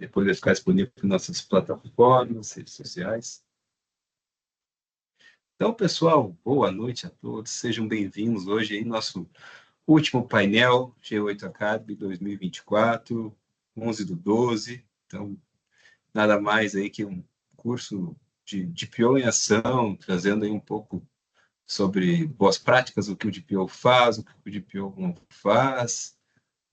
Depois vai ficar disponível nas nossas plataformas, redes sociais. Então, pessoal, boa noite a todos. Sejam bem-vindos hoje aí nosso último painel G8 Academy 2024, 11/12. Então, nada mais aí que um curso de DPO em ação, trazendo aí um pouco sobre boas práticas, o que o DPO faz, o que o DPO não faz.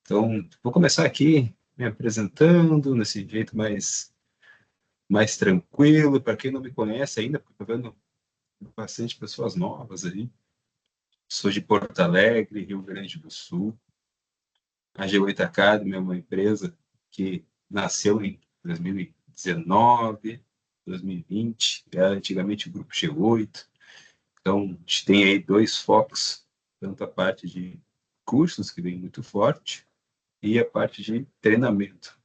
Então, vou começar aqui me apresentando nesse jeito mais tranquilo. Para quem não me conhece ainda, porque estou vendo bastante pessoas novas aí. Sou de Porto Alegre, Rio Grande do Sul. A G8 Academy é uma empresa que nasceu em 2019, 2020, era antigamente o Grupo G8. Então, a gente tem aí dois focos, tanto a parte de cursos, que vem muito forte, e a parte de treinamento.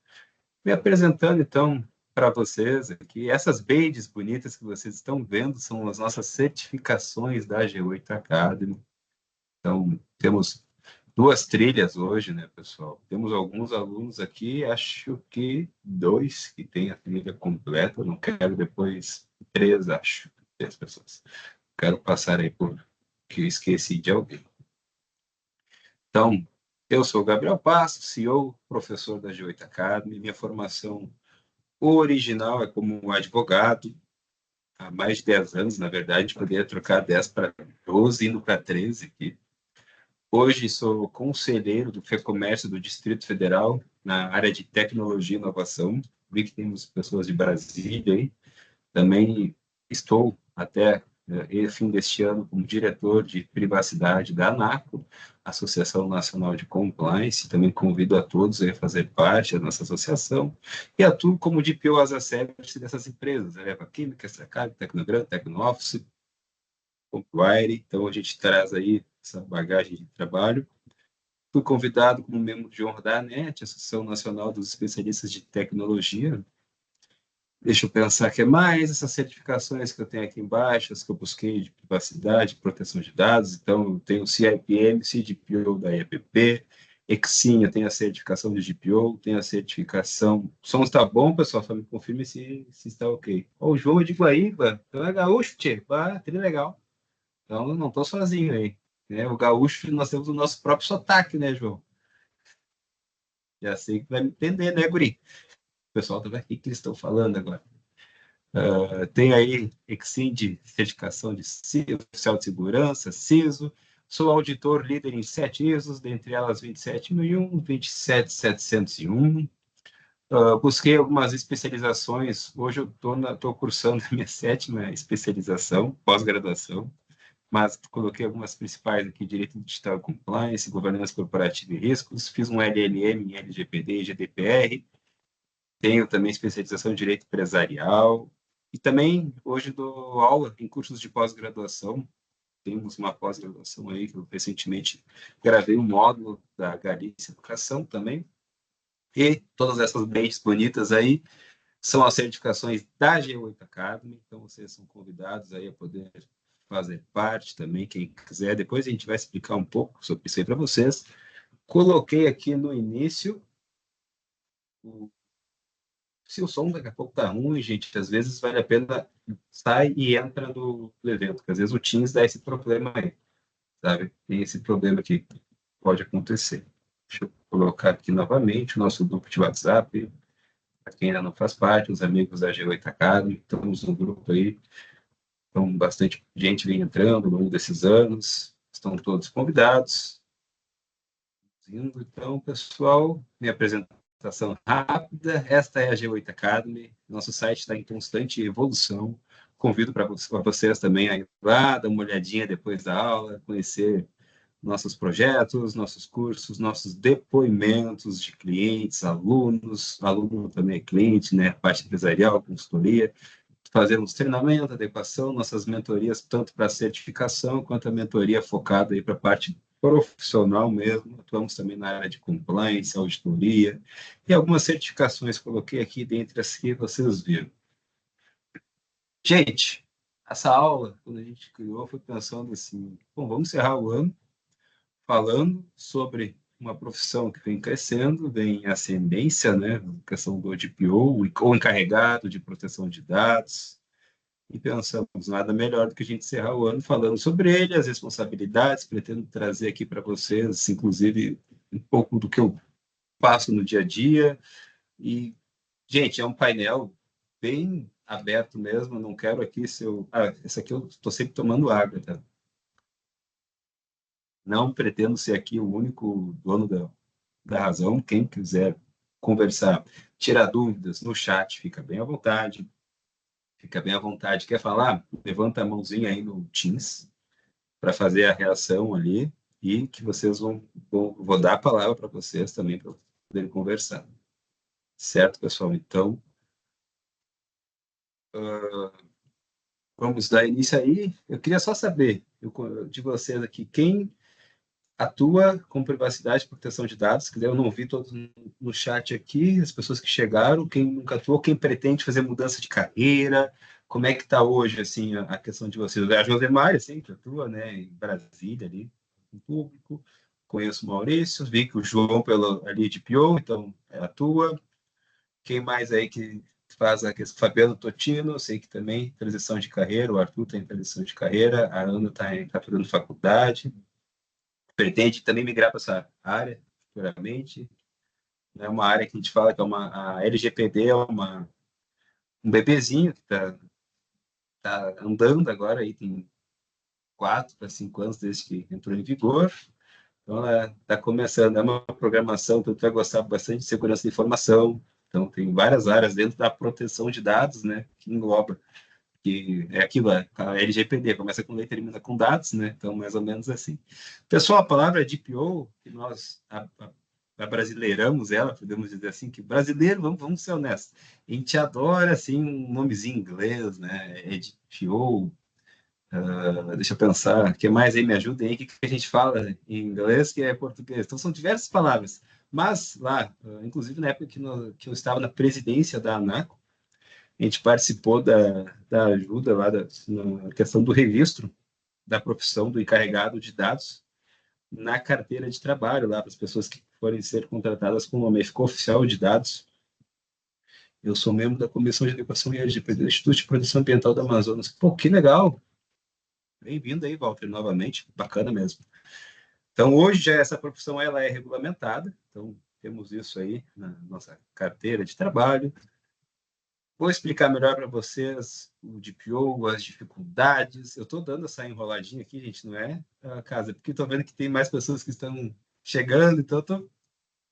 Me apresentando, então, para vocês aqui, essas badges bonitas que vocês estão vendo são as nossas certificações da G8 Academy. Então, temos duas trilhas hoje, né, pessoal? Temos alguns alunos aqui, acho que dois que têm a trilha completa, não quero depois três, acho, três pessoas. Quero passar aí por que eu esqueci de alguém. Então, eu sou o Gabriel Passos, CEO, professor da G8 Academy. Minha formação original é como advogado, há mais de 10 anos, na verdade, a gente poderia trocar 10 para 12, indo para 13 aqui. Hoje sou conselheiro do FEComércio do Distrito Federal, na área de tecnologia e inovação. Vi que temos pessoas de Brasília aí. Também estou até fim deste ano como diretor de privacidade da ANACO, Associação Nacional de Compliance. Também convido a todos a fazer parte da nossa associação e atuo como DPO as a service dessas empresas, Eleva Química, Extracargo, Tecnogram, Tecnooffice, Compwire. Então a gente traz aí essa bagagem de trabalho. Fui convidado como membro de honra da ANET, Associação Nacional dos Especialistas de Tecnologia. Deixa eu pensar que é mais essas certificações que eu tenho aqui embaixo, as que eu busquei de privacidade, proteção de dados. Então, eu tenho o CIPM, CDPO da IAPP, Exim, eu tenho a certificação de GPO, tenho a certificação... O som está bom, pessoal? Só me confirme se está ok. Ó, o João é de Guaíba, então é gaúcho, tchê. Trilha legal. Então, eu não estou sozinho aí. Né? O gaúcho, nós temos o nosso próprio sotaque, né, João? Já sei que vai me entender, né, guri? O pessoal tá vendo o que eles estão falando agora. Tem aí Exim de certificação de oficial de segurança, CISO. Sou auditor líder em 7 ISOs, dentre elas 27001, 27701. Busquei algumas especializações. Hoje eu estou cursando a minha 7ª especialização, pós-graduação, mas coloquei algumas principais aqui: Direito Digital e Compliance, Governança Corporativa e Riscos. Fiz um LLM em LGPD e GDPR. Tenho também especialização em Direito Empresarial. E também, hoje, dou aula em cursos de pós-graduação. Temos uma pós-graduação aí, que eu recentemente gravei um módulo da Galícia Educação também. E todas essas badges bonitas aí são as certificações da G8 Academy. Então, vocês são convidados aí a poder fazer parte também, quem quiser. Depois a gente vai explicar um pouco sobre isso aí para vocês. Coloquei aqui no início se o som daqui a pouco tá ruim, gente, às vezes vale a pena sai e entra do evento, porque às vezes o Teams dá esse problema aí, sabe? Tem esse problema que pode acontecer. Deixa eu colocar aqui novamente o nosso grupo de WhatsApp, para quem ainda não faz parte, os amigos da G8 Academy, estamos no grupo aí, então bastante gente vem entrando ao longo desses anos, estão todos convidados. Então, pessoal, minha apresentação rápida. Esta é a G8 Academy. Nosso site está em constante evolução. Convido para vocês também a ir lá, dar uma olhadinha depois da aula, conhecer nossos projetos, nossos cursos, nossos depoimentos de clientes, alunos. Aluno também é cliente, né? Parte empresarial, consultoria. Fazemos treinamento, adequação, nossas mentorias, tanto para certificação quanto a mentoria focada aí para a parte profissional mesmo. Atuamos também na área de compliance, auditoria e algumas certificações coloquei aqui dentre as que vocês viram. Gente, essa aula, quando a gente criou, foi pensando assim, bom, vamos encerrar o ano falando sobre uma profissão que vem crescendo, vem em ascendência, né? A questão do DPO, ou encarregado de proteção de dados, e pensamos, nada melhor do que a gente encerrar o ano falando sobre ele, as responsabilidades, pretendo trazer aqui para vocês, inclusive, um pouco do que eu faço no dia a dia, e, gente, é um painel bem aberto mesmo, não quero aqui se eu... esse aqui eu estou sempre tomando água, tá? Não pretendo ser aqui o único dono da razão. Quem quiser conversar, tirar dúvidas no chat, fica bem à vontade. Fica bem à vontade. Quer falar? Levanta a mãozinha aí no Teams para fazer a reação ali e que vocês vou dar a palavra para vocês também para poderem conversar. Certo, pessoal? Então, vamos dar início aí. Eu queria só saber de vocês aqui, quem atua com privacidade e proteção de dados, que eu não vi todos no chat aqui, as pessoas que chegaram, quem nunca atuou, quem pretende fazer mudança de carreira, como é que está hoje, assim, a questão de vocês? A Josemar, assim, que atua, né, em Brasília, ali, em público, conheço o Maurício, vi que o João, ali de Pio, então, atua, quem mais aí que faz a questão? Fabiano Totino, sei que também, transição de carreira, o Arthur tem transição de carreira, a Ana está fazendo faculdade, pretende também migrar para essa área futuramente. É uma área que a gente fala que é a LGPD é um bebezinho que tá andando agora, aí tem 4 para 5 anos desde que entrou em vigor. Então, ela está começando, é uma programação que tu vai gostar bastante de segurança de informação. Então, tem várias áreas dentro da proteção de dados, né, que engloba, que é aquilo, a LGPD, começa com lei e termina com dados, né? Então, mais ou menos assim. Pessoal, a palavra DPO, que nós abrasileiramos ela, podemos dizer assim, que brasileiro, vamos ser honestos, a gente adora, assim, um nomezinho em inglês, né? É DPO, deixa eu pensar, o que mais aí me ajuda aí, o que a gente fala em inglês que é português. Então, são diversas palavras. Mas lá, inclusive na época que eu estava na presidência da ANACO, a gente participou da ajuda lá na questão do registro da profissão do encarregado de dados na carteira de trabalho lá para as pessoas que forem ser contratadas com o nome. Ficou oficial de dados. Eu sou membro da Comissão de Educação e LGPD do Instituto de Proteção Ambiental do Amazonas. Pô, que legal! Bem-vindo aí, Walter, novamente. Bacana mesmo. Então, hoje já essa profissão ela é regulamentada. Então, temos isso aí na nossa carteira de trabalho. Vou explicar melhor para vocês o DPO, as dificuldades. Eu estou dando essa enroladinha aqui, gente, não é a casa, porque estou vendo que tem mais pessoas que estão chegando, então estou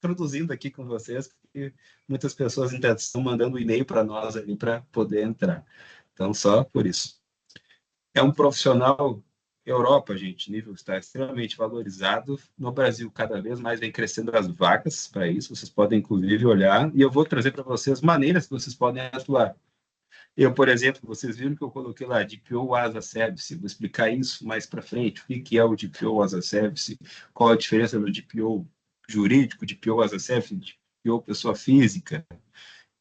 produzindo aqui com vocês, porque muitas pessoas ainda estão mandando um e-mail para nós ali para poder entrar. Então, só por isso. É um profissional Europa, gente, nível está extremamente valorizado. No Brasil, cada vez mais vem crescendo as vagas para isso. Vocês podem, inclusive, olhar. E eu vou trazer para vocês maneiras que vocês podem atuar. Eu, por exemplo, vocês viram que eu coloquei lá DPO as a Service. Vou explicar isso mais para frente. O que é o DPO as a Service? Qual a diferença do DPO jurídico, DPO as a Service, DPO pessoa física?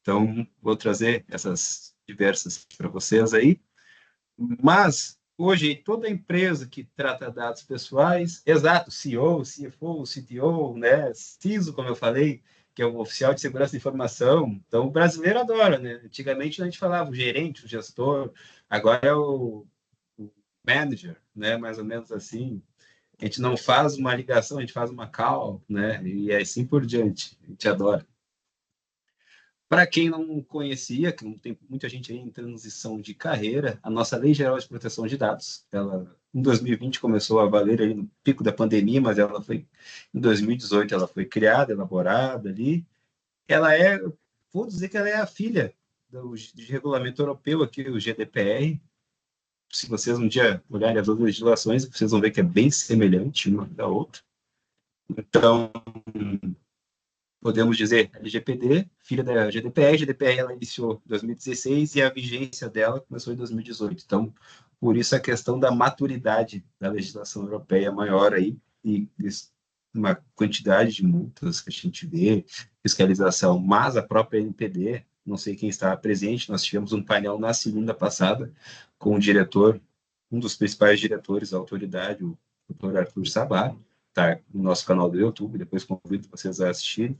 Então, vou trazer essas diversas para vocês aí. Mas, hoje, toda empresa que trata dados pessoais, exato, CEO, CFO, CTO, né, CISO, como eu falei, que é o oficial de segurança de informação. Então, o brasileiro adora, né? Antigamente a gente falava o gerente, o gestor, agora é o manager, né? Mais ou menos assim. A gente não faz uma ligação, a gente faz uma call, né? E assim por diante. A gente adora. Para quem não conhecia, que não tem muita gente aí em transição de carreira, a nossa Lei Geral de Proteção de Dados, ela em 2020 começou a valer ali no pico da pandemia, mas ela foi em 2018 ela foi criada, elaborada ali. Ela é, vou dizer que ela é a filha de regulamento europeu aqui, o GDPR. Se vocês um dia olharem as outras legislações, vocês vão ver que é bem semelhante uma da outra. Então, podemos dizer LGPD, filha da GDPR. A GDPR ela iniciou em 2016 e a vigência dela começou em 2018. Então, por isso a questão da maturidade da legislação europeia é maior aí e uma quantidade de multas que a gente vê, fiscalização, mas a própria NPD, não sei quem estava presente, nós tivemos um painel na segunda passada com o diretor, um dos principais diretores da autoridade, o Dr. Arthur Sabá, tá no nosso canal do YouTube, depois convido vocês a assistirem.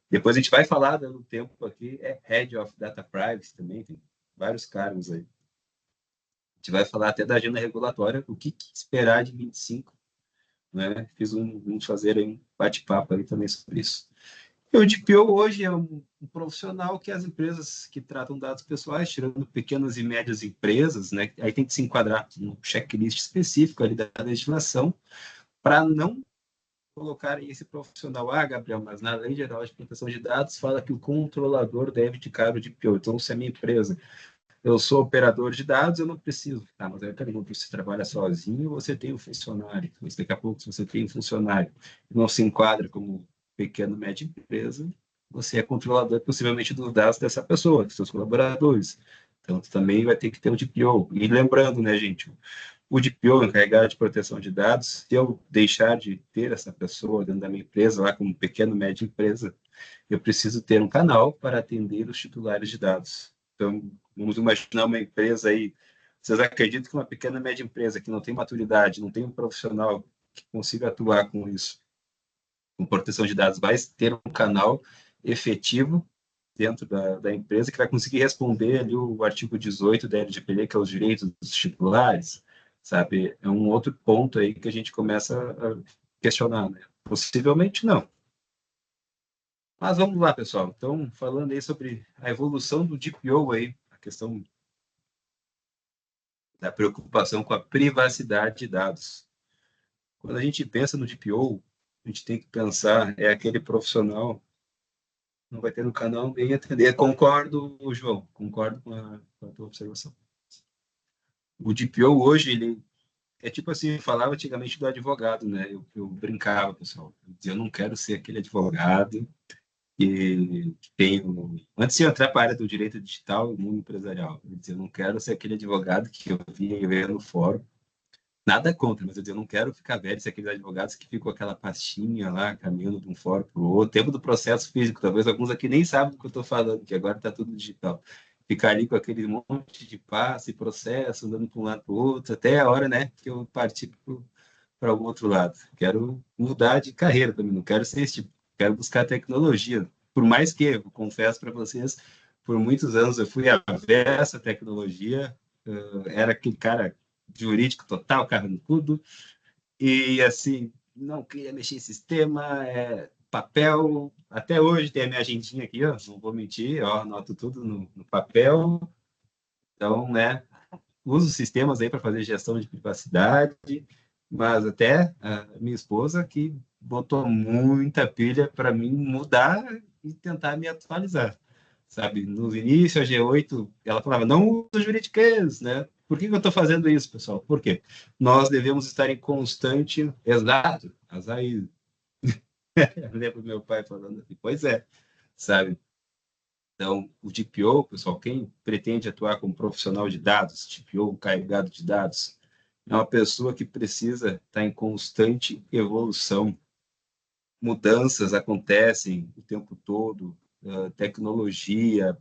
Depois a gente vai falar, dando tempo aqui, Head of Data Privacy também, tem vários cargos aí. A gente vai falar até da agenda regulatória, o que esperar de 25, né? Vamos fazer aí um bate-papo aí também sobre isso. E o DPO hoje é um profissional que as empresas que tratam dados pessoais, tirando pequenas e médias empresas, né? Aí tem que se enquadrar no checklist específico ali da legislação, para não colocarem esse profissional. Ah, Gabriel, mas na Lei Geral de Proteção de Dados fala que o controlador deve indicar o DPO. Então, se a minha empresa, eu sou operador de dados, eu não preciso. Tá, mas eu pergunto, você trabalha sozinho ou você tem um funcionário? Mas daqui a pouco, se você tem um funcionário e não se enquadra como pequena, média empresa, você é controlador, possivelmente, dos dados dessa pessoa, dos seus colaboradores. Então, você também vai ter que ter um DPO. E lembrando, né, gente, o DPO, encarregado de proteção de dados, se eu deixar de ter essa pessoa dentro da minha empresa, lá como pequena, média empresa, eu preciso ter um canal para atender os titulares de dados. Então, vamos imaginar uma empresa aí. Vocês acreditam que uma pequena, média empresa que não tem maturidade, não tem um profissional que consiga atuar com isso, com proteção de dados, vai ter um canal efetivo dentro da empresa que vai conseguir responder ali o artigo 18 da LGPD, que é os direitos dos titulares, sabe? É um outro ponto aí que a gente começa a questionar, né? Possivelmente não. Mas vamos lá, pessoal. Então, falando aí sobre a evolução do DPO aí, a questão da preocupação com a privacidade de dados. Quando a gente pensa no DPO, a gente tem que pensar, é aquele profissional, não vai ter no canal bem atender. Concordo, João, concordo com a tua observação. O DPO hoje, ele é tipo assim, eu falava antigamente do advogado, né? Eu brincava, pessoal. Eu dizia, eu não quero ser aquele advogado que tem. Antes de eu entrar para a área do direito digital e mundo empresarial, eu dizia, eu não quero ser aquele advogado que eu via ver no fórum. Nada contra, mas eu dizia, eu não quero ficar velho, ser aqueles advogados que ficam com aquela pastinha lá, caminhando de um fórum para o outro. Tempo do processo físico, talvez alguns aqui nem sabem do que eu estou falando, que agora está tudo digital. Ficar ali com aquele monte de passe, processo, andando para um lado para o outro, até a hora, né, que eu parti para o outro lado. Quero mudar de carreira também, não quero ser esse tipo. Quero buscar tecnologia. Por mais que, eu confesso para vocês, por muitos anos eu fui avessa à tecnologia, era aquele cara jurídico total, carrancudo, e assim, não queria mexer em sistema, papel. Até hoje tem a minha agendinha aqui, ó, não vou mentir, ó, anoto tudo no papel. Então, né, uso sistemas aí para fazer gestão de privacidade, mas até a minha esposa que botou muita pilha para mim mudar e tentar me atualizar, sabe? No início, a G8, ela falava, não usa juridiquês, né? Por que eu estou fazendo isso, pessoal? Por quê? Nós devemos estar em constante, exato, Azaí, eu lembro meu pai falando assim, pois é, sabe? Então, o DPO, pessoal, quem pretende atuar como profissional de dados, DPO, carregado de dados, é uma pessoa que precisa estar em constante evolução. Mudanças acontecem o tempo todo, tecnologia.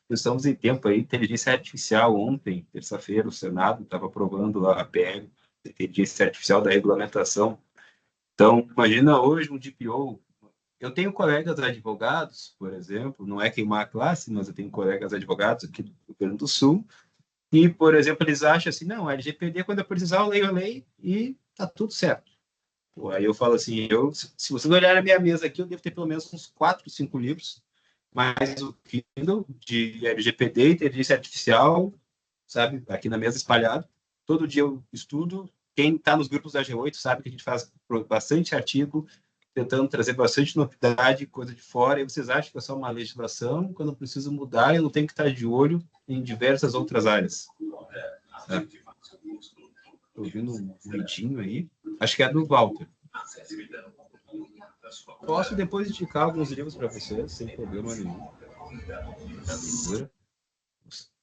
Estamos em tempo aí, inteligência artificial. Ontem, terça-feira, o Senado estava aprovando lá a PL, inteligência artificial da regulamentação. Então, imagina hoje um DPO. Eu tenho colegas advogados, por exemplo, não é queimar a classe, mas eu tenho colegas advogados aqui do Rio Grande do Sul, e, por exemplo, eles acham assim, não, a LGPD, quando eu precisar, eu leio a lei e tá tudo certo. Pô, aí eu falo assim, se vocês olharem a minha mesa aqui, eu devo ter pelo menos uns 4, 5 livros, mais o Kindle de LGPD, inteligência artificial, sabe, aqui na mesa espalhado. Todo dia eu estudo. Quem está nos grupos da G8 sabe que a gente faz bastante artigo, tentando trazer bastante novidade, coisa de fora, e vocês acham que é só uma legislação, quando eu preciso mudar, eu não tenho que estar de olho em diversas outras áreas. Estou ouvindo um ruidinho aí, acho que é do Walter. Posso depois indicar alguns livros para vocês, sem problema nenhum.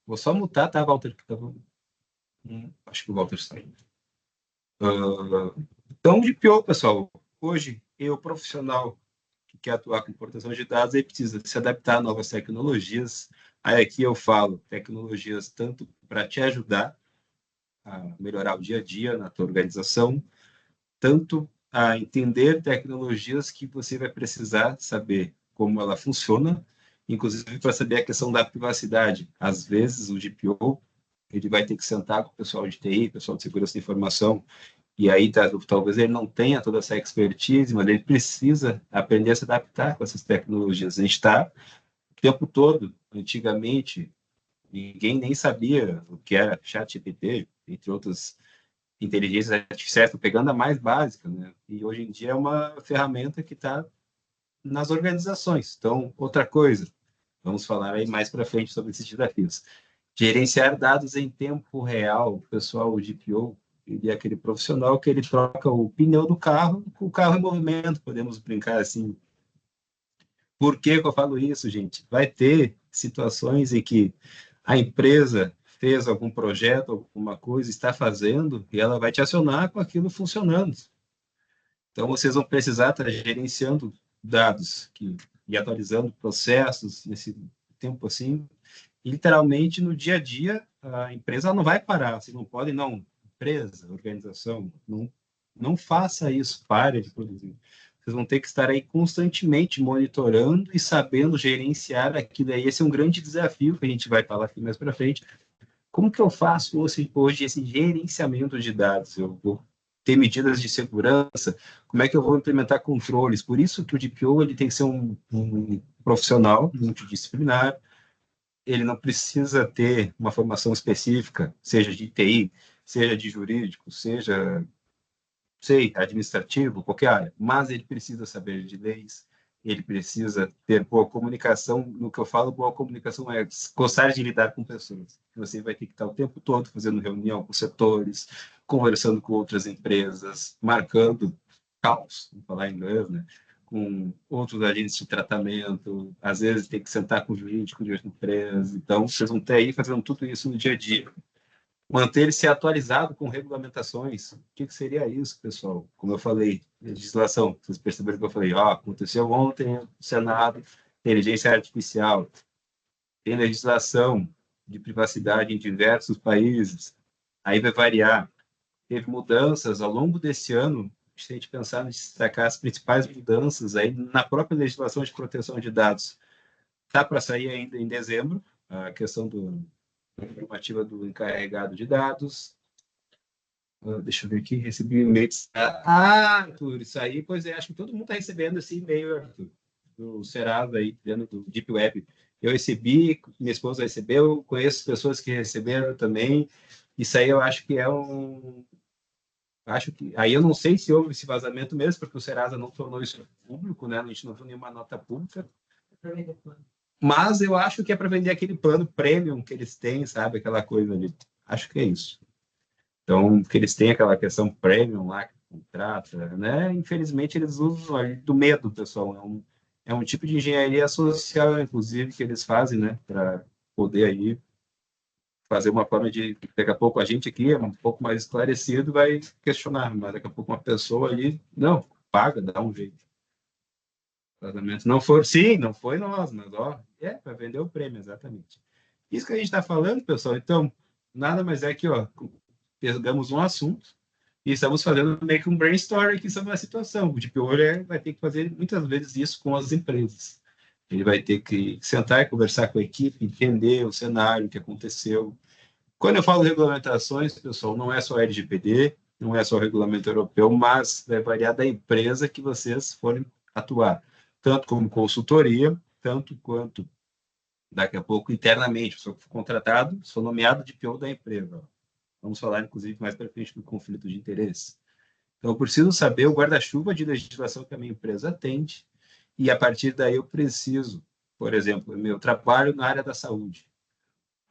Vou só mutar, tá, Walter? Acho que o Walter saiu. Então, de pior, pessoal, hoje, eu, profissional que quer atuar com proteção de dados, ele precisa se adaptar a novas tecnologias. Aí aqui eu falo tecnologias tanto para te ajudar a melhorar o dia a dia na tua organização, tanto a entender tecnologias que você vai precisar saber como ela funciona, inclusive para saber a questão da privacidade. Às vezes, o DPO ele vai ter que sentar com o pessoal de TI, pessoal de segurança de informação, e aí talvez ele não tenha toda essa expertise, mas ele precisa aprender a se adaptar com essas tecnologias. A gente está o tempo todo, antigamente, ninguém nem sabia o que era ChatGPT, entre outras inteligências artificiais, estou pegando a mais básica, né? E hoje em dia é uma ferramenta que está nas organizações. Então, outra coisa, vamos falar aí mais para frente sobre esses desafios. Gerenciar dados em tempo real, o pessoal, o DPO, ele é aquele profissional que ele troca o pneu do carro com o carro em movimento, podemos brincar assim. Por que eu falo isso, gente? Vai ter situações em que a empresa fez algum projeto, alguma coisa, está fazendo, e ela vai te acionar com aquilo funcionando. Então, vocês vão precisar estar gerenciando dados e atualizando processos nesse tempo assim. E, literalmente, no dia a dia, a empresa não vai parar. Vocês não podem, não. Empresa, organização, não faça isso, pare de produzir. Vocês vão ter que estar aí constantemente monitorando e sabendo gerenciar aquilo aí. Esse é um grande desafio que a gente vai falar aqui mais para frente. Como que eu faço hoje esse gerenciamento de dados? Eu vou ter medidas de segurança? Como é que eu vou implementar controles? Por isso que o DPO ele tem que ser um profissional multidisciplinar. Ele não precisa ter uma formação específica, seja de TI, seja de jurídico, seja sei, administrativo, qualquer área, mas ele precisa saber de leis, ele precisa ter boa comunicação. No que eu falo, boa comunicação é gostar de lidar com pessoas. Você vai ter que estar o tempo todo fazendo reunião com setores, conversando com outras empresas, marcando caos, vamos falar em inglês, né? Com outros agentes de tratamento, às vezes tem que sentar com o jurídico de outra empresa. Então, vocês vão ter aí fazendo tudo isso no dia a dia. Manter-se atualizado com regulamentações. O que seria isso, pessoal? Como eu falei, legislação. Vocês perceberam que eu falei, aconteceu ontem no Senado, inteligência artificial. Tem legislação de privacidade em diversos países. Aí vai variar. Teve mudanças ao longo desse ano. Se a gente pensar em destacar as principais mudanças aí na própria legislação de proteção de dados. Está para sair ainda em dezembro, a questão normativa do encarregado de dados. Deixa eu ver aqui, recebi um e-mail. Arthur, isso aí, pois é, acho que todo mundo está recebendo esse e-mail, Arthur, do Serasa aí, dentro do Deep Web. Eu recebi, minha esposa recebeu, conheço pessoas que receberam também. Isso aí eu acho que é um. Acho que. Aí eu não sei se houve esse vazamento mesmo, porque o Serasa não tornou isso público, né? A gente não viu nenhuma nota pública. Mas eu acho que é para vender aquele plano premium que eles têm, sabe? Aquela coisa ali. Acho que é isso. Então, que eles têm aquela questão premium lá que contrata, né? Infelizmente, eles usam ali do medo, pessoal. É um tipo de engenharia social, inclusive, que eles fazem, né? Para poder aí fazer uma forma de, daqui a pouco a gente aqui é um pouco mais esclarecido, vai questionar, mas daqui a pouco uma pessoa ali, não, paga, dá um jeito. Tratamento não for, sim, não foi nós, mas ó, para vender o prêmio, exatamente. Isso que a gente está falando, pessoal. Então, nada mais é que, ó, pegamos um assunto e estamos fazendo meio que um brainstorm aqui sobre a situação. O Deep Olho vai ter que fazer muitas vezes isso com as empresas. Ele vai ter que sentar e conversar com a equipe, entender o cenário, o que aconteceu. Quando eu falo regulamentações, pessoal, não é só LGPD, não é só o regulamento europeu, mas vai variar da empresa que vocês forem atuar, tanto como consultoria, tanto quanto daqui a pouco internamente. Sou contratado, sou nomeado de PO da empresa. Vamos falar, inclusive, mais para frente do conflito de interesse. Então, eu preciso saber o guarda-chuva de legislação que a minha empresa atende e, a partir daí, eu preciso, por exemplo, meu trabalho na área da saúde.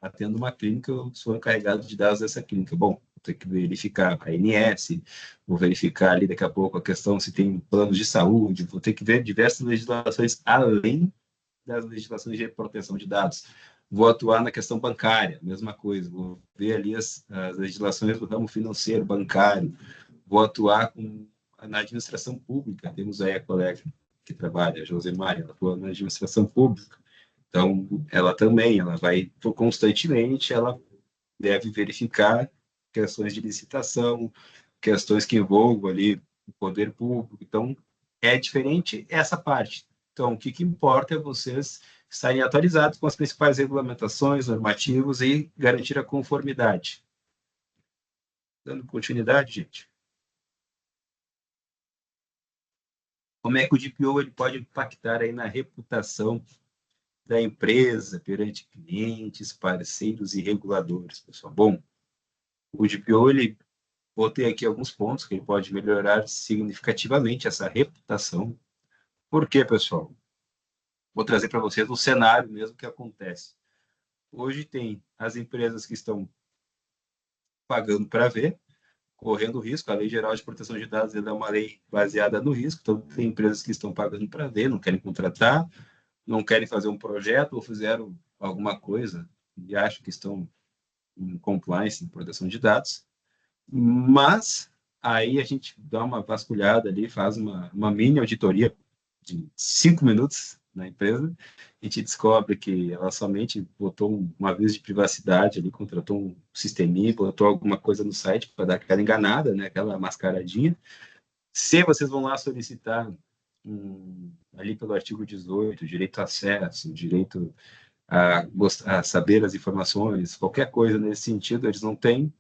Atendo uma clínica, eu sou encarregado de dados dessa clínica. Bom, vou ter que verificar a ANS, vou verificar ali daqui a pouco a questão se tem planos de saúde, vou ter que ver diversas legislações além das legislações de proteção de dados. Vou atuar na questão bancária, mesma coisa. Vou ver ali as legislações do ramo financeiro, bancário. Vou atuar na administração pública. Temos aí a colega que trabalha, a Josemar, ela atua na administração pública. Então, ela também, ela vai constantemente, ela deve verificar questões de licitação, questões que envolvam ali o poder público. Então, é diferente essa parte. Então, o que importa é vocês estarem atualizados com as principais regulamentações, normativos e garantir a conformidade. Dando continuidade, gente. Como é que o DPO ele pode impactar aí na reputação da empresa perante clientes, parceiros e reguladores, pessoal? Bom, o DPO, ele botei aqui alguns pontos que ele pode melhorar significativamente essa reputação. Por quê, pessoal? Vou trazer para vocês o cenário mesmo que acontece. Hoje tem as empresas que estão pagando para ver, correndo risco. A Lei Geral de Proteção de Dados é uma lei baseada no risco, então tem empresas que estão pagando para ver, não querem contratar, não querem fazer um projeto ou fizeram alguma coisa e acham que estão em compliance, em proteção de dados. Mas aí a gente dá uma vasculhada ali, faz uma mini auditoria de 5 minutos na empresa, a gente descobre que ela somente botou um aviso de privacidade ali, contratou um sisteminha, botou alguma coisa no site para dar aquela enganada, né, aquela mascaradinha. Se vocês vão lá solicitar ali pelo artigo 18, direito a acesso, direito a saber as informações, qualquer coisa nesse sentido, eles não têm.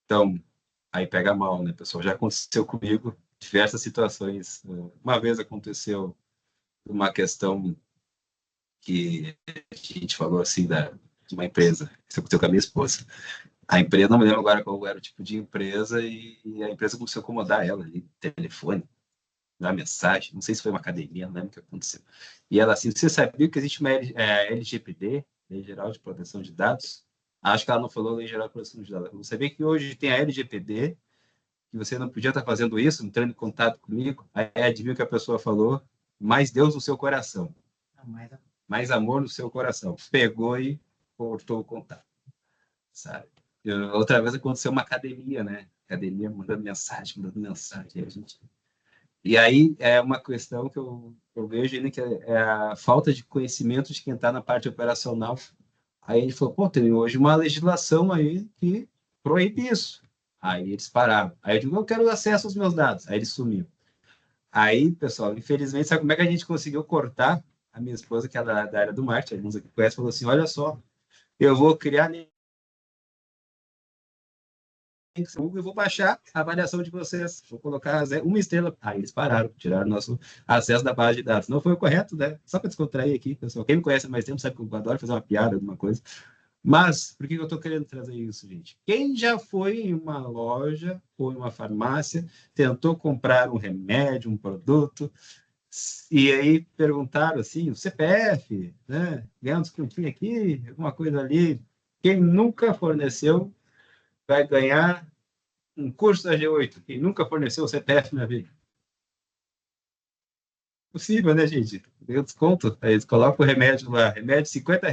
Então, aí pega mal, né, pessoal? Já aconteceu comigo diversas situações. Uma vez aconteceu uma questão que a gente falou assim de uma empresa, isso aconteceu com a minha esposa. A empresa, não me lembro agora qual era o tipo de empresa, e a empresa começou a incomodar ela ali, telefone, dar mensagem, não sei se foi uma academia, não lembro o que aconteceu. E ela assim, você sabia que existe uma LGPD, Lei Geral de Proteção de Dados? Acho que ela não falou Lei Geral de Proteção de Dados. Você sabia que hoje tem a LGPD, que você não podia estar fazendo isso, entrando em contato comigo? Aí adivinha o que a pessoa falou? Mais Deus no seu coração. Mais amor no seu coração. Pegou e cortou o contato, sabe? Outra vez aconteceu uma academia, né? Academia mandando mensagem. E aí é uma questão que eu vejo ainda que é a falta de conhecimento de quem está na parte operacional. Aí ele falou, pô, tem hoje uma legislação aí que proíbe isso. Aí eles pararam. Aí eu digo, eu quero acesso aos meus dados. Aí ele sumiu. Aí, pessoal, infelizmente, sabe como é que a gente conseguiu cortar? A minha esposa, que é da área do marketing, a Elisa que conhece, falou assim, olha só, eu vou criar eu vou baixar a avaliação de vocês, vou colocar uma estrela. Aí eles pararam, tiraram nosso acesso da base de dados. Não foi o correto, né? Só para descontrair aqui, pessoal. Quem me conhece há mais tempo sabe que eu adoro fazer uma piada, alguma coisa. Mas, por que eu estou querendo trazer isso, gente? Quem já foi em uma loja ou em uma farmácia, tentou comprar um remédio, um produto, e aí perguntaram assim, o CPF, né? Ganhar um descontinho aqui, alguma coisa ali. Quem nunca forneceu vai ganhar um curso da G8. Quem nunca forneceu o CPF na vida. Possível, né, gente? Deu desconto. Aí eles colocam o remédio lá, remédio R$ 50.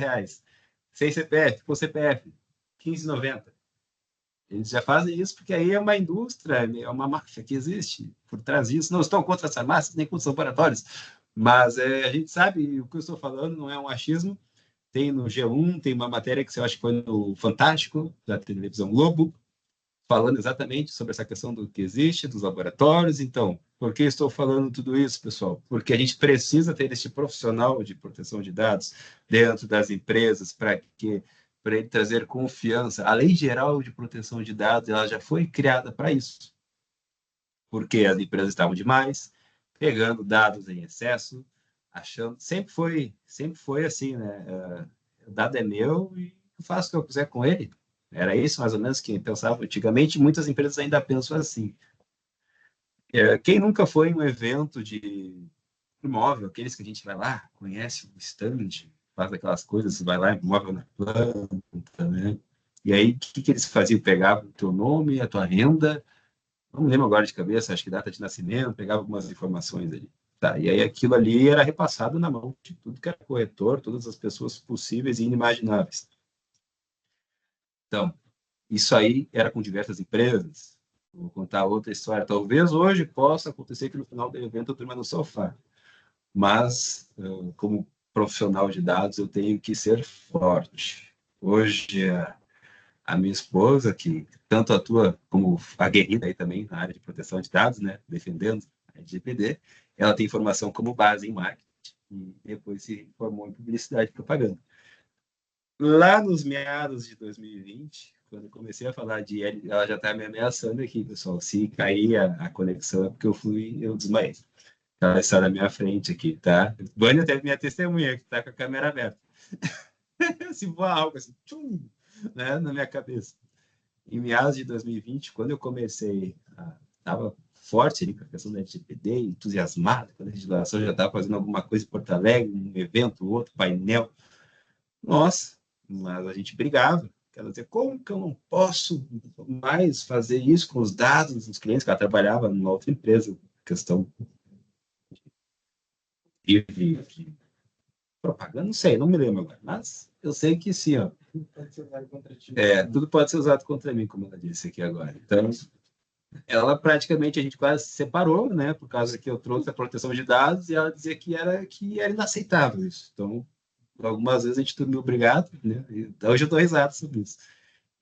Sem CPF, com CPF, 15,90. Eles já fazem isso porque aí é uma indústria, é uma máfia que existe por trás disso. Não estão contra as farmácias, nem contra os laboratórios, mas a gente sabe o que eu estou falando, não é um achismo. Tem no G1, tem uma matéria que eu acho que foi no Fantástico, da televisão Globo, falando exatamente sobre essa questão do que existe, dos laboratórios. Então, por que estou falando tudo isso, pessoal? Porque a gente precisa ter este profissional de proteção de dados dentro das empresas para ele trazer confiança. A Lei Geral de Proteção de Dados ela já foi criada para isso, porque as empresas estavam demais, pegando dados em excesso, achando sempre foi assim, né? O dado é meu e eu faço o que eu quiser com ele. Era isso mais ou menos que pensava antigamente. Muitas empresas ainda pensam assim. Quem nunca foi em um evento de imóvel, aqueles que a gente vai lá, conhece o stand, faz aquelas coisas, vai lá, imóvel na planta, né? E aí, o que eles faziam? Pegavam o teu nome, a tua renda, não me lembro agora de cabeça, acho que data de nascimento, pegava algumas informações ali. Tá, e aí aquilo ali era repassado na mão de tudo que era corretor, todas as pessoas possíveis e inimagináveis. Então, isso aí era com diversas empresas. Vou contar outra história. Talvez hoje possa acontecer que no final do evento eu durma no sofá. Mas, como profissional de dados, eu tenho que ser forte. Hoje, a minha esposa, que tanto atua como aguerrida aí também na área de proteção de dados, né, defendendo a LGPD, ela tem formação como base em marketing e depois se formou em publicidade e propaganda. Lá nos meados de 2020, quando eu comecei a falar de L, ela já estava me ameaçando aqui, pessoal. Se cair a conexão é porque eu desmaiei. Ela está na minha frente aqui, tá? Vânia até minha testemunha, que está com a câmera aberta. Se voar algo assim, tchum, né, na minha cabeça. Em meados de 2020, quando eu comecei, estava forte ali com a questão da LGPD, entusiasmado com a legislação, já estava fazendo alguma coisa em Porto Alegre, um evento, outro, painel. Nossa, mas a gente brigava. Quer dizer, como que eu não posso mais fazer isso com os dados dos clientes? Que ela trabalhava numa outra empresa, questão de propaganda, não sei, não me lembro agora. Mas eu sei que sim, ó. Tudo pode ser usado contra mim, como ela disse aqui agora. Então, ela praticamente a gente quase se separou, né? Por causa que eu trouxe a proteção de dados e ela dizia que era inaceitável isso. Então, algumas vezes a gente dormiu obrigado, né? E hoje eu dou risada sobre isso.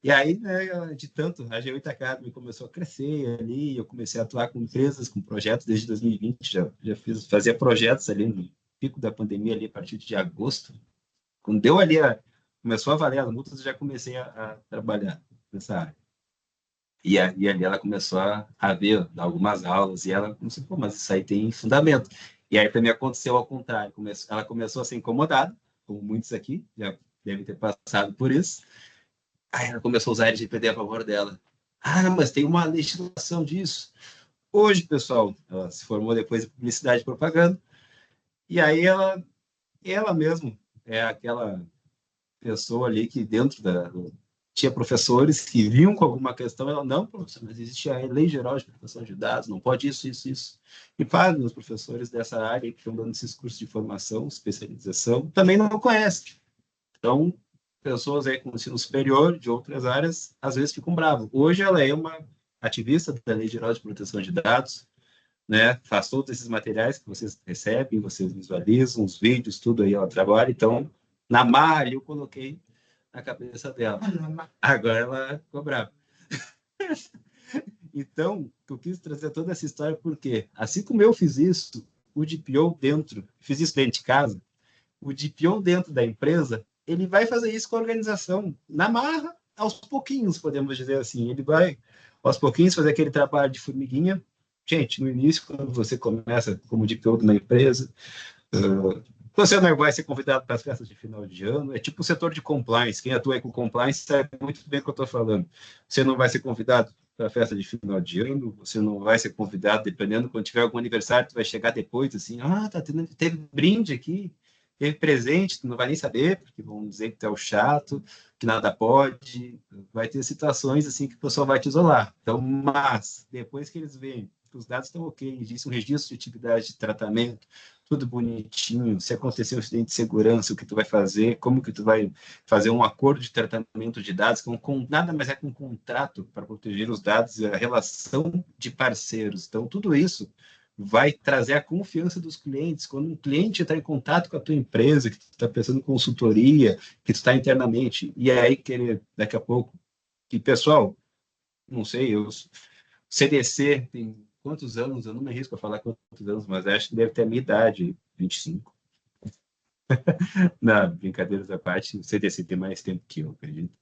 E aí, né, de tanto, a G8 Academy começou a crescer ali, eu comecei a atuar com empresas, com projetos desde 2020, já fazia projetos ali no pico da pandemia, ali a partir de agosto. Quando deu ali, começou a valer as multas, eu já comecei a trabalhar nessa área. E ali ela começou a ver algumas aulas, e ela começou, pô, mas isso aí tem fundamento. E aí também aconteceu ao contrário, ela começou a ser incomodada, como muitos aqui já devem ter passado por isso. Aí ela começou a usar a LGPD a favor dela. Ah, mas tem uma legislação disso. Hoje, pessoal, ela se formou depois em publicidade e propaganda, e aí ela mesmo é aquela pessoa ali que dentro tinha professores que vinham com alguma questão, ela, não, professor, mas existe a Lei Geral de Proteção de Dados, não pode isso, isso, isso. E para os professores dessa área que estão dando esses cursos de formação, especialização, também não conhecem. Então, pessoas aí com ensino superior de outras áreas, às vezes ficam bravos. Hoje ela é uma ativista da Lei Geral de Proteção de Dados, né? Faz todos esses materiais que vocês recebem, vocês visualizam, os vídeos, tudo aí ela trabalha. Então, na malha eu coloquei na cabeça dela. Agora ela ficou brava. Então, eu quis trazer toda essa história porque, assim como eu fiz isso, o DPO fiz isso dentro de casa, o DPO dentro da empresa, ele vai fazer isso com a organização, na marra, aos pouquinhos, podemos dizer assim. Ele vai, aos pouquinhos, fazer aquele trabalho de formiguinha. Gente, no início, quando você começa como DPO de uma empresa, você não vai ser convidado para as festas de final de ano. É tipo o setor de compliance. Quem atua com compliance sabe muito bem o que eu estou falando. Você não vai ser convidado para a festa de final de ano, você não vai ser convidado, dependendo, quando tiver algum aniversário, tu vai chegar depois, assim, teve brinde aqui, teve presente, tu não vai nem saber, porque vão dizer que tu é o chato, que nada pode, vai ter situações assim que o pessoal vai te isolar. Então, mas, depois que eles veem que os dados estão ok, existe um registro de atividade de tratamento, tudo bonitinho, se acontecer um acidente de segurança, o que tu vai fazer, como que tu vai fazer um acordo de tratamento de dados, nada mais é que um contrato para proteger os dados e a relação de parceiros. Então, tudo isso vai trazer a confiança dos clientes. Quando um cliente está em contato com a tua empresa, que tu está pensando em consultoria, que tu está internamente, e aí querer, daqui a pouco, que, pessoal, não sei, CDC tem quantos anos? Eu não me arrisco a falar quantos anos, mas acho que deve ter a minha idade, 25. Não, brincadeiras à parte, o CDC tem mais tempo que eu, acredito.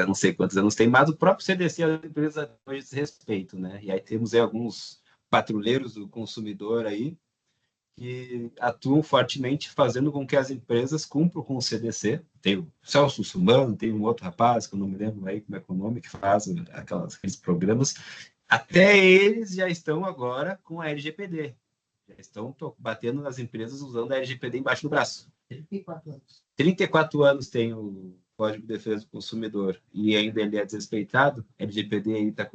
Não sei quantos anos tem, mas o próprio CDC é uma empresa de respeito, né? E aí temos aí alguns patrulheiros do consumidor aí que atuam fortemente fazendo com que as empresas cumpram com o CDC. Tem o Celso Sumano, tem um outro rapaz, que eu não me lembro aí como é que é o nome, que faz aqueles programas. Até eles já estão agora com a LGPD. Já estão batendo nas empresas usando a LGPD embaixo do braço. 34 anos. 34 anos tem o Código de Defesa do Consumidor e ainda ele é desrespeitado. A LGPD aí está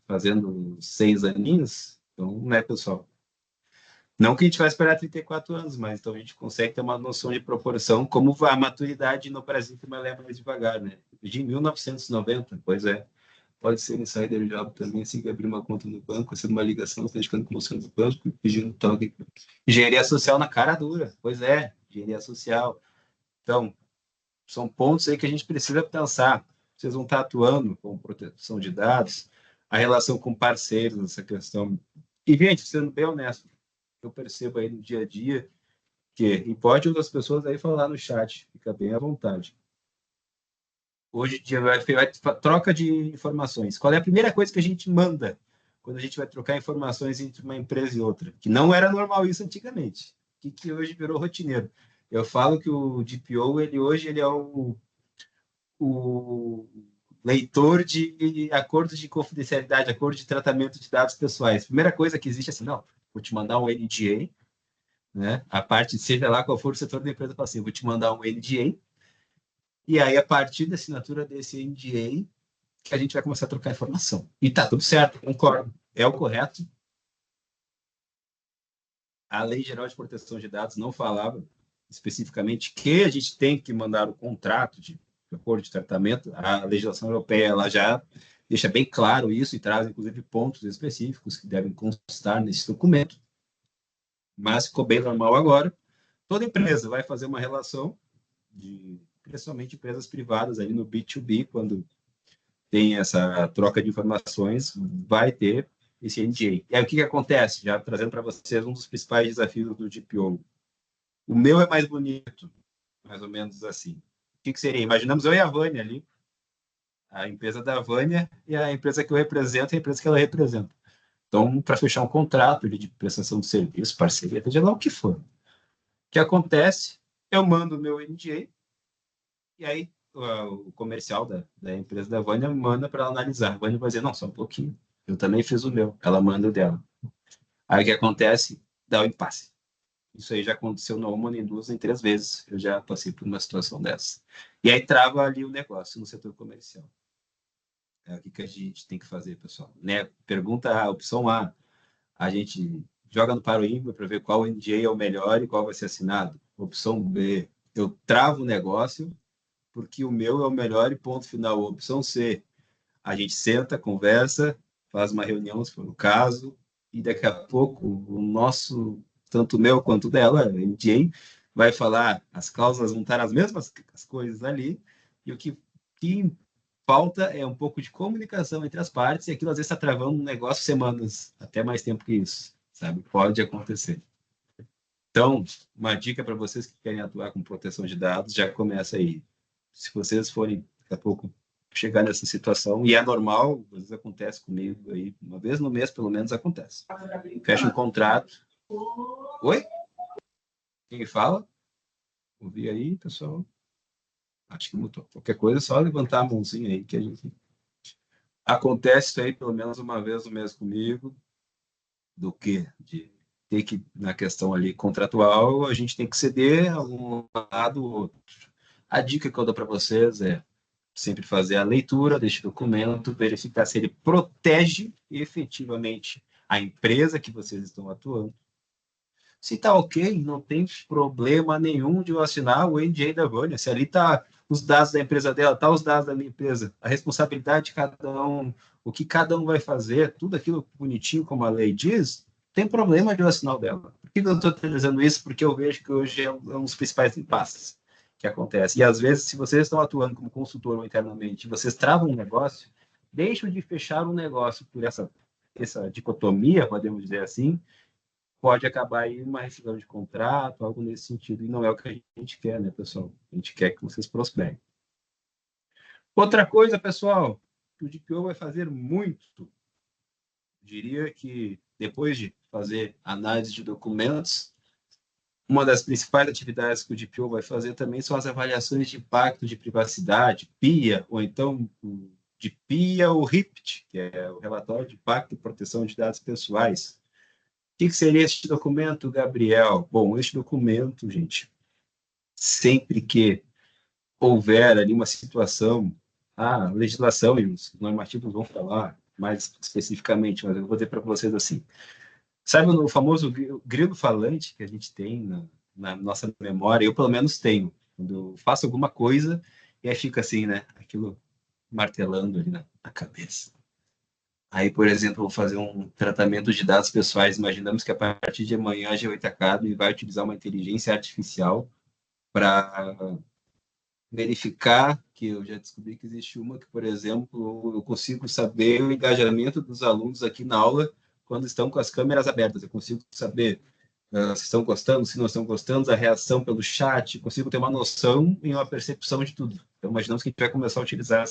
fazendo 6 aninhos. Então, né, pessoal? Não que a gente vai esperar 34 anos, mas então a gente consegue ter uma noção de proporção, como a maturidade no Brasil que mais leva mais devagar, né? De 1990, pois é. Pode ser insider job também, assim que abrir uma conta no banco, sendo uma ligação, autenticando com você no banco, pedindo toque. Engenharia social na cara dura, pois é, engenharia social. Então, são pontos aí que a gente precisa pensar. Vocês vão estar atuando com proteção de dados, a relação com parceiros, essa questão. E, gente, sendo bem honesto, eu percebo aí no dia a dia que, e pode outras pessoas aí falar no chat, fica bem à vontade. Hoje em dia vai troca de informações. Qual é a primeira coisa que a gente manda quando a gente vai trocar informações entre uma empresa e outra? Que não era normal isso antigamente. Que hoje virou rotineiro. Eu falo que o DPO, hoje ele é o leitor de acordos de confidencialidade, acordo de tratamento de dados pessoais. Primeira coisa que existe é assim, não, vou te mandar um NDA, né? A parte, seja lá qual for o setor da empresa, fala assim, vou te mandar um NDA, e aí, a partir da assinatura desse NDA, que a gente vai começar a trocar informação. E tá tudo certo, concordo. É o correto. A Lei Geral de Proteção de Dados não falava especificamente que a gente tem que mandar o contrato de acordo de tratamento. A legislação europeia ela já deixa bem claro isso e traz, inclusive, pontos específicos que devem constar nesse documento. Mas ficou bem normal agora. Toda empresa vai fazer uma relação, principalmente empresas privadas ali no B2B, quando tem essa troca de informações, vai ter esse NDA. E aí, o que acontece? Já trazendo para vocês um dos principais desafios do DPO. O meu é mais bonito, mais ou menos assim. O que seria? Imaginamos eu e a Vânia ali, a empresa da Vânia e a empresa que eu represento e a empresa que ela representa. Então, para fechar um contrato de prestação de serviço, parceria, seja lá o que for. O que acontece? Eu mando o meu NDA e aí o comercial da empresa da Vânia manda para ela analisar. A Vânia vai dizer, não, só um pouquinho. Eu também fiz o meu. Ela manda o dela. Aí o que acontece? Dá o impasse. Isso aí já aconteceu não uma, nem duas, nem três vezes. Eu já passei por uma situação dessa. E aí trava ali o negócio no setor comercial. É o que a gente tem que fazer, pessoal. Né? Pergunta A, opção A. A gente joga no Paro Ímpar para ver qual NDA é o melhor e qual vai ser assinado. Opção B, eu travo o negócio porque o meu é o melhor e ponto final. Opção C, a gente senta, conversa, faz uma reunião, se for o caso, e daqui a pouco o nosso, tanto o meu quanto o dela, NDA, vai falar, as cláusulas vão estar as mesmas as coisas ali, e o que falta é um pouco de comunicação entre as partes, e aquilo às vezes está travando um negócio semanas, até mais tempo que isso, sabe? Pode acontecer. Então, uma dica para vocês que querem atuar com proteção de dados, já começa aí. Se vocês forem, daqui a pouco, chegar nessa situação, e é normal, às vezes acontece comigo aí, uma vez no mês, pelo menos, acontece. Fecha um contrato. Oi? Quem fala? Ouvi aí, pessoal? Acho que mutou. Qualquer coisa, é só levantar a mãozinha aí, que a gente... Acontece isso aí, pelo menos uma vez no mês comigo, do que de ter que, na questão ali contratual, a gente tem que ceder a um lado ou outro. A dica que eu dou para vocês é sempre fazer a leitura deste documento, verificar se ele protege efetivamente a empresa que vocês estão atuando. Se está ok, não tem problema nenhum de eu assinar o NDA da Vânia. Se ali está os dados da empresa dela, está os dados da minha empresa, a responsabilidade de cada um, o que cada um vai fazer, tudo aquilo bonitinho como a lei diz, tem problema de eu assinar o dela. Por que eu estou dizendo isso? Porque eu vejo que hoje é um dos principais impasses que acontece. E às vezes, se vocês estão atuando como consultor ou internamente, vocês travam um negócio, deixam de fechar um negócio por essa dicotomia, podemos dizer assim, pode acabar aí uma rescisão de contrato, algo nesse sentido, e não é o que a gente quer, né, pessoal? A gente quer que vocês prosperem. Outra coisa, pessoal, que o DPO vai fazer muito, diria que depois de fazer análise de documentos, uma das principais atividades que o DPO vai fazer também são as avaliações de impacto de privacidade, PIA, ou então de PIA ou RIPT, que é o relatório de impacto e proteção de dados pessoais. O que seria este documento, Gabriel? Bom, este documento, gente, sempre que houver ali uma situação, a legislação e os normativos vão falar mais especificamente, mas eu vou dizer para vocês assim, sabe o famoso grilo falante que a gente tem na nossa memória? Eu, pelo menos, tenho. Quando eu faço alguma coisa, e aí fica assim, né? Aquilo martelando ali na cabeça. Aí, por exemplo, eu vou fazer um tratamento de dados pessoais. Imaginamos que a partir de amanhã a G8 Academy vai utilizar uma inteligência artificial para verificar que eu já descobri que existe uma que, por exemplo, eu consigo saber o engajamento dos alunos aqui na aula quando estão com as câmeras abertas. Eu consigo saber se estão gostando, se não estão gostando, a reação pelo chat, consigo ter uma noção e uma percepção de tudo. Então, imaginamos que a gente vai começar a utilizar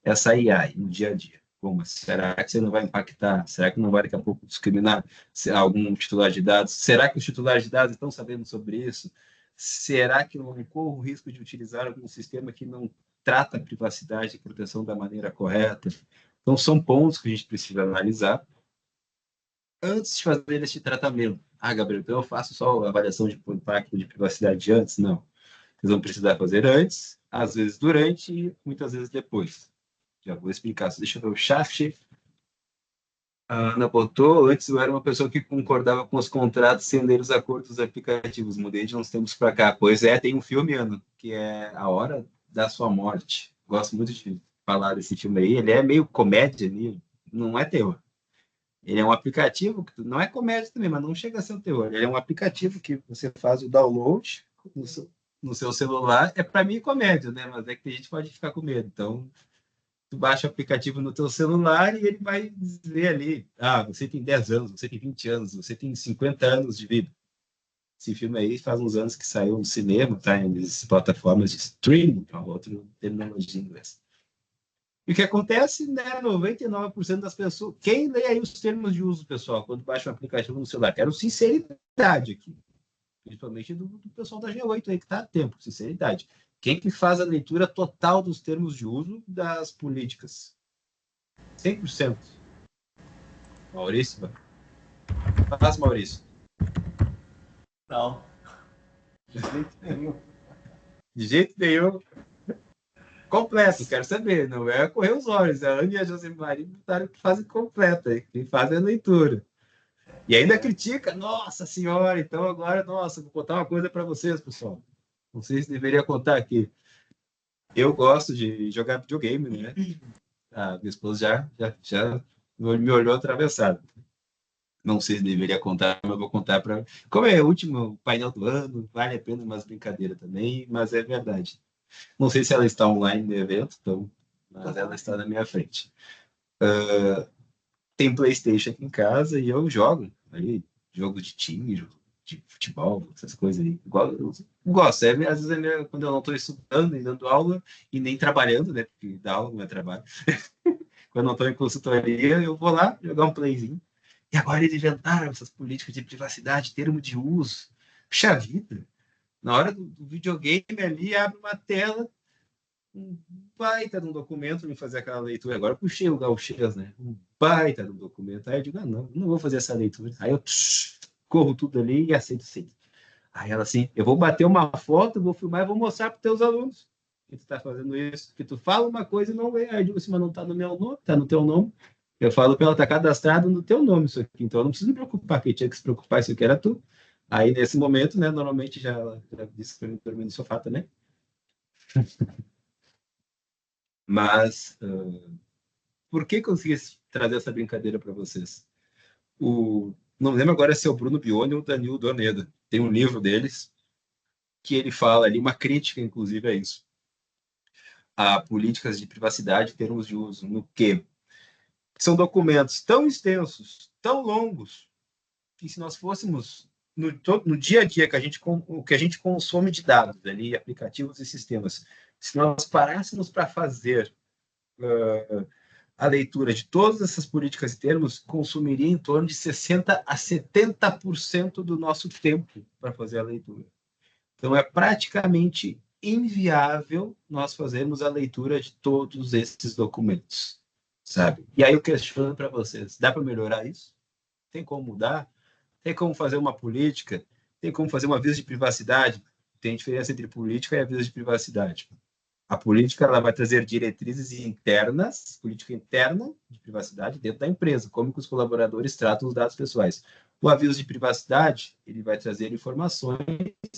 essa IA no dia a dia. Bom, mas será que você não vai impactar? Será que não vai daqui a pouco discriminar algum titular de dados? Será que os titulares de dados estão sabendo sobre isso? Será que não corre o risco de utilizar algum sistema que não trata a privacidade e proteção da maneira correta? Então, são pontos que a gente precisa analisar antes de fazer esse tratamento. Ah, Gabriel, então eu faço só a avaliação de impacto de privacidade antes? Não. Vocês vão precisar fazer antes, às vezes durante e muitas vezes depois. Já vou explicar. Deixa eu ver o chat. A Ana botou, antes eu era uma pessoa que concordava com os contratos sem ler os acordos dos aplicativos. Mudei de uns tempos para cá. Pois é, tem um filme, Ana, que é A Hora da Sua Morte. Gosto muito de falar desse filme aí. Ele é meio comédia, não é terror. Ele é um aplicativo, que não é comédia também, mas não chega a ser um terror. Ele é um aplicativo que você faz o download no seu celular. É para mim comédia, né? Mas é que a gente pode ficar com medo. Então, tu baixa o aplicativo no teu celular e ele vai dizer ali, você tem 10 anos, você tem 20 anos, você tem 50 anos de vida. Esse filme aí faz uns anos que saiu no cinema, tá? Em plataformas de streaming, que é uma outra terminologia em inglês. E o que acontece, né? 99% das pessoas. Quem lê aí os termos de uso, pessoal, quando baixa um aplicativo no celular? Quero sinceridade aqui. Principalmente do pessoal da G8 aí, que está a tempo, sinceridade. Quem que faz a leitura total dos termos de uso das políticas? 100%. Maurício? Faz, Maurício. Não. De jeito nenhum. De jeito nenhum. Completo, quero saber. Não é correr os olhos. A Ana e a Josemaria botaram que fazem completa, que fazem a leitura. E ainda critica, nossa senhora, então agora, nossa, vou contar uma coisa para vocês, pessoal. Não sei se deveria contar aqui. Eu gosto de jogar videogame, né? A minha esposa já me olhou atravessado. Não sei se deveria contar, mas eu vou contar para. Como é o último painel do ano, vale a pena umas brincadeiras também, mas é verdade. Não sei se ela está online no evento, então, mas ela está na minha frente. Tem PlayStation aqui em casa e eu jogo ali, jogo de time, jogo de futebol, essas coisas aí. Igual, eu gosto, às vezes quando eu não estou estudando e dando aula e nem trabalhando, né? Porque dar aula não é trabalho. Quando eu não estou em consultoria, eu vou lá jogar um playzinho. E agora eles inventaram essas políticas de privacidade, termo de uso. Puxa vida! Na hora do videogame ali, abre uma tela, um baita de um documento para me fazer aquela leitura. Agora eu puxei o gauchês, né? Um baita de um documento. Aí eu digo, não vou fazer essa leitura. Aí eu corro tudo ali e aceito sim. Aí ela assim, eu vou bater uma foto, vou filmar e vou mostrar para os teus alunos que tu está fazendo isso. Que tu fala uma coisa e não vê. Aí eu digo assim, mas não está no meu nome, está no teu nome. Eu falo para ela, está cadastrado no teu nome isso aqui. Então eu não preciso me preocupar, quem tinha que se preocupar, isso aqui era tu. Aí nesse momento, né, normalmente já disse para mim dormir no sofá também. Mas por que consegui trazer essa brincadeira para vocês? Não lembro agora se é o Bruno Bione ou o Danilo Doneda. Tem um livro deles que ele fala ali, uma crítica, inclusive, a isso. A políticas de privacidade em termos de uso, no que são documentos tão extensos, tão longos, que se nós fôssemos no dia a dia o que a gente consome de dados ali, aplicativos e sistemas, se nós parássemos para fazer a leitura de todas essas políticas e termos, consumiria em torno de 60% a 70% do nosso tempo para fazer a leitura. Então, é praticamente inviável nós fazermos a leitura de todos esses documentos, sabe? E aí eu questiono para vocês, dá para melhorar isso? Tem como mudar? Tem como fazer uma política? Tem como fazer uma aviso de privacidade? Tem diferença entre política e aviso de privacidade. A política ela vai trazer diretrizes internas, política interna de privacidade dentro da empresa, como que os colaboradores tratam os dados pessoais. O aviso de privacidade ele vai trazer informações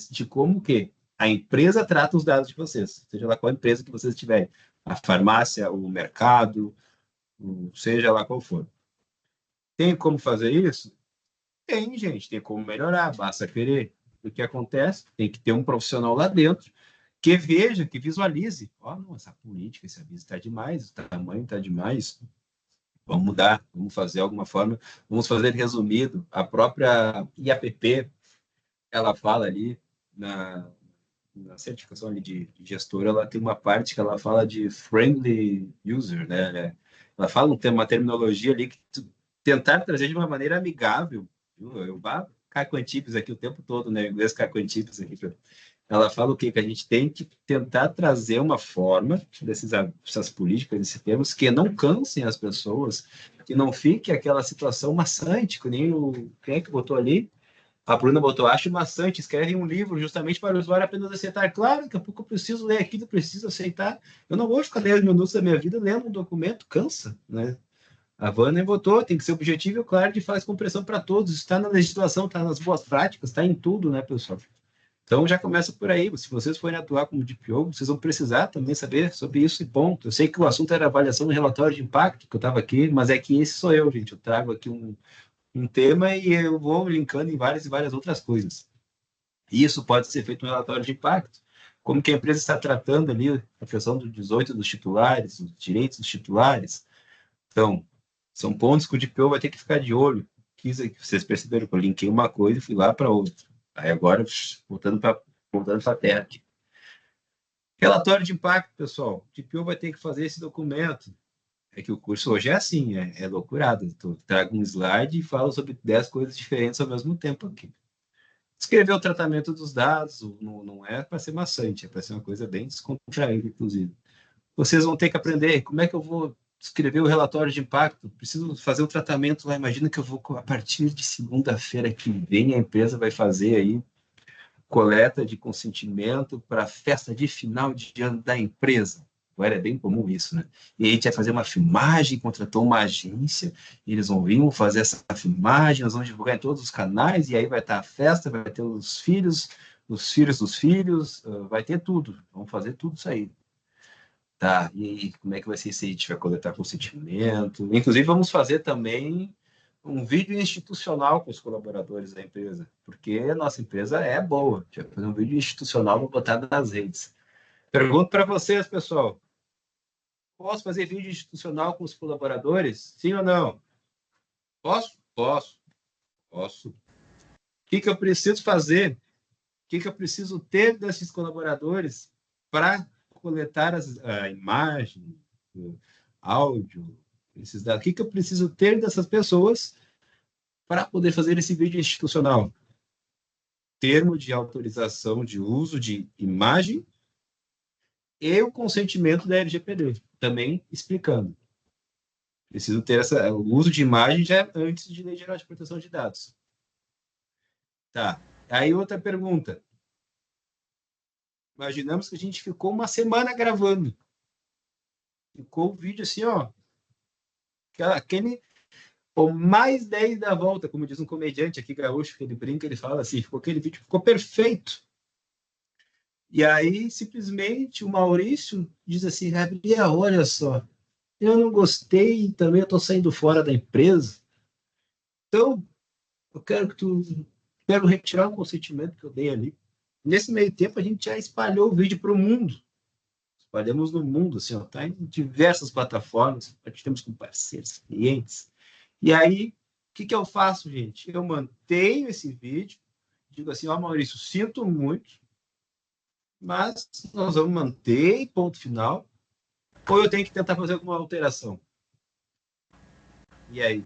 de como que a empresa trata os dados de vocês, seja lá qual empresa que vocês tiverem, a farmácia, o mercado, seja lá qual for. Tem como fazer isso? Tem, gente, tem como melhorar, basta querer. O que acontece? Tem que ter um profissional lá dentro que veja, que visualize. Ó, não, essa política, esse aviso está demais, o tamanho está demais. Vamos mudar, vamos fazer alguma forma, vamos fazer resumido. A própria IAPP, ela fala ali na certificação ali de gestor, ela tem uma parte que ela fala de friendly user, né? Ela fala uma terminologia ali que tentar trazer de uma maneira amigável. Eu caio com antipes aqui o tempo todo, né? Em inglês caio com antipes aqui. Ela fala o quê? Que a gente tem que tentar trazer uma forma dessas políticas, desses termos, que não cansem as pessoas, que não fique aquela situação maçante, que nem quem é que botou ali? A Bruna botou, acho maçante, escreve um livro justamente para o usuário apenas aceitar. Claro, daqui a pouco eu preciso ler aquilo, eu preciso aceitar. Eu não vou ficar 10 minutos da minha vida lendo um documento, cansa, né? A Vânia botou, tem que ser objetivo e claro, de faz compressão para todos. Está na legislação, está nas boas práticas, está em tudo, né, pessoal? Então já começa por aí. Se vocês forem atuar como DPO, vocês vão precisar também saber sobre isso e ponto. Eu sei que o assunto era avaliação do relatório de impacto, que eu estava aqui, mas é que esse sou eu, gente. Eu trago aqui um tema e eu vou linkando em várias e várias outras coisas. E isso pode ser feito no relatório de impacto. Como que a empresa está tratando ali a questão dos 18 dos titulares, os direitos dos titulares. Então, são pontos que o DPO vai ter que ficar de olho. Vocês perceberam que eu linkei uma coisa e fui lá para outra. Aí agora, voltando para a terra aqui. Relatório de impacto, pessoal. O DPO vai ter que fazer esse documento. É que o curso hoje é assim, é loucurado. Tu trago um slide e falo sobre 10 coisas diferentes ao mesmo tempo aqui. Escrever o tratamento dos dados não é para ser maçante, é para ser uma coisa bem descontraída, inclusive. Vocês vão ter que aprender como é que eu vou escrever o relatório de impacto. Preciso fazer o tratamento lá. Imagina que eu vou, a partir de segunda-feira que vem, a empresa vai fazer aí coleta de consentimento para a festa de final de ano da empresa. Agora é bem comum isso, né? E a gente vai fazer uma filmagem, contratou uma agência, eles vão vir fazer essa filmagem, nós vamos divulgar em todos os canais, e aí vai estar a festa, vai ter os filhos dos filhos, vai ter tudo. Vamos fazer tudo isso aí. Tá, e aí, como é que vai ser se a gente vai coletar consentimento? Inclusive, vamos fazer também um vídeo institucional com os colaboradores da empresa, porque a nossa empresa é boa. A gente vai fazer um vídeo institucional, vou botar nas redes. Pergunto para vocês, pessoal. Posso fazer vídeo institucional com os colaboradores? Sim ou não? Posso? Posso. Posso. O que eu preciso fazer? O que eu preciso ter desses colaboradores para coletar a imagem, o áudio, esses dados? O que eu preciso ter dessas pessoas para poder fazer esse vídeo institucional? Termo de autorização de uso de imagem e o consentimento da LGPD, também explicando. Preciso ter o uso de imagem já antes de Lei Geral de Proteção de Dados. Tá. Aí outra pergunta. Imaginamos que a gente ficou uma semana gravando. Ficou o vídeo assim, ó. Aquele o mais 10 da volta, como diz um comediante aqui gaúcho, que ele brinca, ele fala assim, ficou aquele vídeo, ficou perfeito. E aí, simplesmente, o Maurício diz assim, Gabriel, olha só, eu não gostei e também eu estou saindo fora da empresa. Então, eu quero retirar o consentimento que eu dei ali. Nesse meio tempo, a gente já espalhou o vídeo para o mundo. Espalhamos no mundo, assim, ó, tá em diversas plataformas, temos com parceiros, clientes. E aí, o que eu faço, gente? Eu mantenho esse vídeo, digo assim, ó, Maurício, sinto muito, mas nós vamos manter, ponto final, ou eu tenho que tentar fazer alguma alteração? E aí?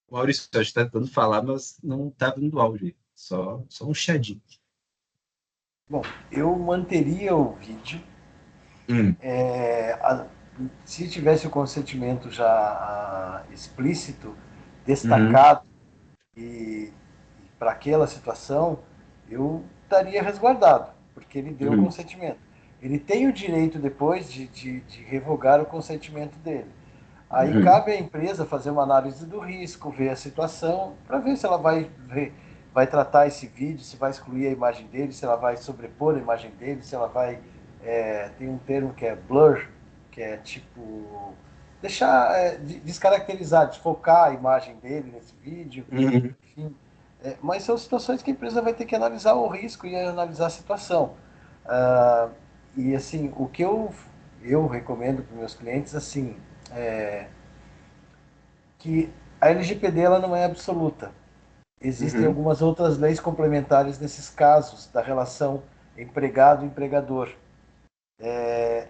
O Maurício, a gente está tentando falar, mas não está vindo áudio, só um chadinho. Bom, eu manteria o vídeo. Se tivesse o consentimento já explícito, destacado, e para aquela situação, eu estaria resguardado, porque ele deu o consentimento. Ele tem o direito depois de revogar o consentimento dele. Aí cabe à empresa fazer uma análise do risco, ver a situação, para ver se ela vai tratar esse vídeo, se vai excluir a imagem dele, se ela vai sobrepor a imagem dele, se ela vai... tem um termo que é blur, que é tipo... deixar, descaracterizar, desfocar a imagem dele nesse vídeo, enfim. Mas são situações que a empresa vai ter que analisar o risco e analisar a situação. Ah, e assim, o que eu recomendo para os meus clientes, assim, que a LGPD ela não é absoluta. Existem Uhum, algumas outras leis complementares nesses casos da relação empregado-empregador.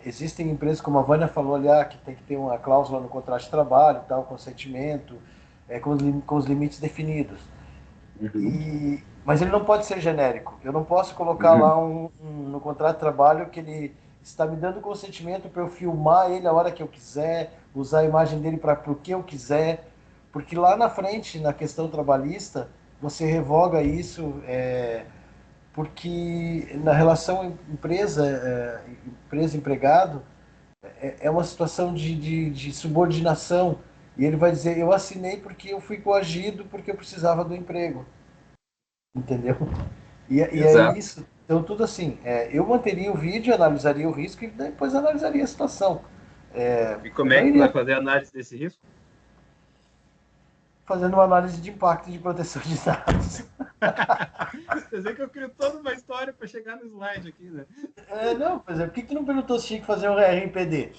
Existem empresas, como a Vânia falou ali, que tem que ter uma cláusula no contrato de trabalho, tal, consentimento, com os limites definidos. uhum, Mas ele não pode ser genérico. Eu não posso colocar uhum. lá no contrato de trabalho que ele está me dando consentimento para eu filmar ele a hora que eu quiser, usar a imagem dele para o que eu quiser, porque lá na frente, na questão trabalhista, você revoga isso, porque na relação empresa-empregado é uma situação de subordinação. E ele vai dizer, eu assinei porque eu fui coagido, porque eu precisava do emprego. Entendeu? E é Exato. isso. Então, tudo assim, eu manteria o vídeo, analisaria o risco e depois analisaria a situação. E como Não é que tu vai iria fazer a análise desse risco? fazendo uma análise de impacto de proteção de dados. Quer dizer que eu crio toda uma história para chegar no slide aqui, né? Não, por exemplo, por que tu não perguntou se tinha que fazer um RNPD?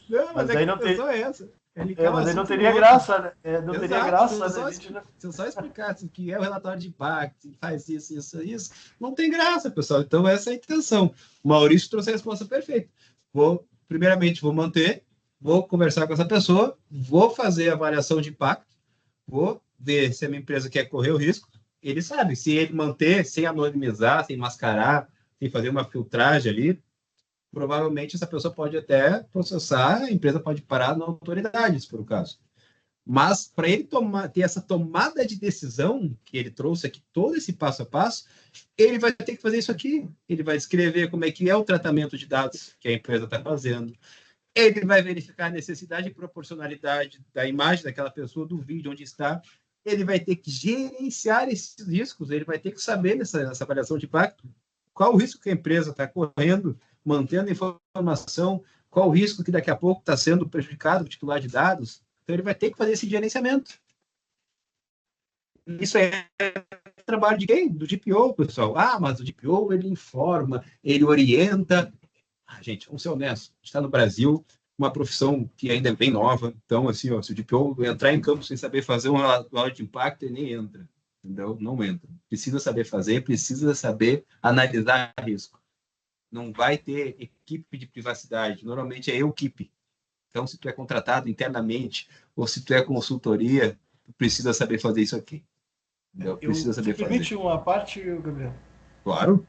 Não, mas Mas é que daí a não ter, intenção é essa. É linkar um mas aí não assunto no teria outro. graça, né? Não teria Exato. Se graça, eu né? A só, gente não... se eu só explicasse o que é o relatório de impacto, que faz isso, isso, isso, não tem graça, pessoal. Então, essa é a intenção. O Maurício trouxe a resposta perfeita. Primeiramente, vou manter, vou conversar com essa pessoa, vou fazer a avaliação de impacto, vou ver se a minha empresa quer correr o risco. Ele sabe, se ele manter, sem anonimizar, sem mascarar, sem fazer uma filtragem ali, provavelmente essa pessoa pode até processar, a empresa pode parar na autoridade, se for o caso. Mas para ele ter essa tomada de decisão que ele trouxe aqui, todo esse passo a passo, ele vai ter que fazer isso aqui. Ele vai escrever como é que é o tratamento de dados que a empresa está fazendo. Ele vai verificar a necessidade e proporcionalidade da imagem daquela pessoa, do vídeo, onde está. Ele vai ter que gerenciar esses riscos, ele vai ter que saber nessa avaliação de impacto qual o risco que a empresa está correndo, mantendo a informação, qual o risco que daqui a pouco está sendo prejudicado o titular de dados. Então, ele vai ter que fazer esse gerenciamento. Isso é trabalho de quem? Do DPO, pessoal. Ah, mas o DPO, ele informa, ele orienta. Gente, vamos ser honestos. A gente está no Brasil, uma profissão que ainda é bem nova. Então, assim, se o DPO entrar em campo sem saber fazer um relatório de impacto, ele nem entra. Entendeu? Não entra. Precisa saber fazer, precisa saber analisar risco. Não vai ter equipe de privacidade. Normalmente é equipe. Então, se tu é contratado internamente ou se tu é consultoria, tu precisa saber fazer isso aqui. Entendeu? Precisa Se saber fazer. permite uma parte, Gabriel? Claro.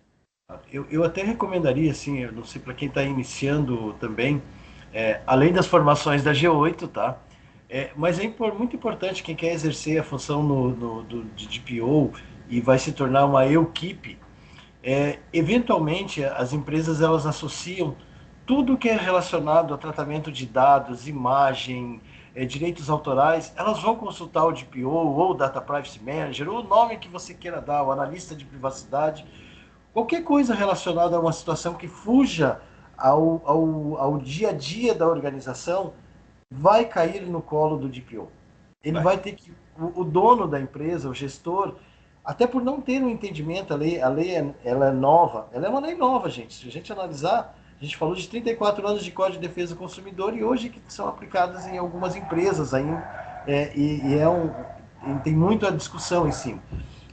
Eu até recomendaria, assim, eu não sei para quem está iniciando também, além das formações da G8, tá? Mas muito importante quem quer exercer a função de DPO e vai se tornar uma equipe. Eventualmente, as empresas elas associam tudo que é relacionado a tratamento de dados, imagem, direitos autorais, elas vão consultar o DPO ou o Data Privacy Manager, ou o nome que você queira dar, o analista de privacidade, qualquer coisa relacionada a uma situação que fuja ao dia a dia da organização vai cair no colo do DPO. Ele Vai. vai ter que, o dono da empresa, o gestor, até por não ter um entendimento, a lei ela é nova, ela é uma lei nova, gente. Se a gente analisar, a gente falou de 34 anos de Código de Defesa do Consumidor e hoje que são aplicadas em algumas empresas ainda, e tem muita discussão em cima.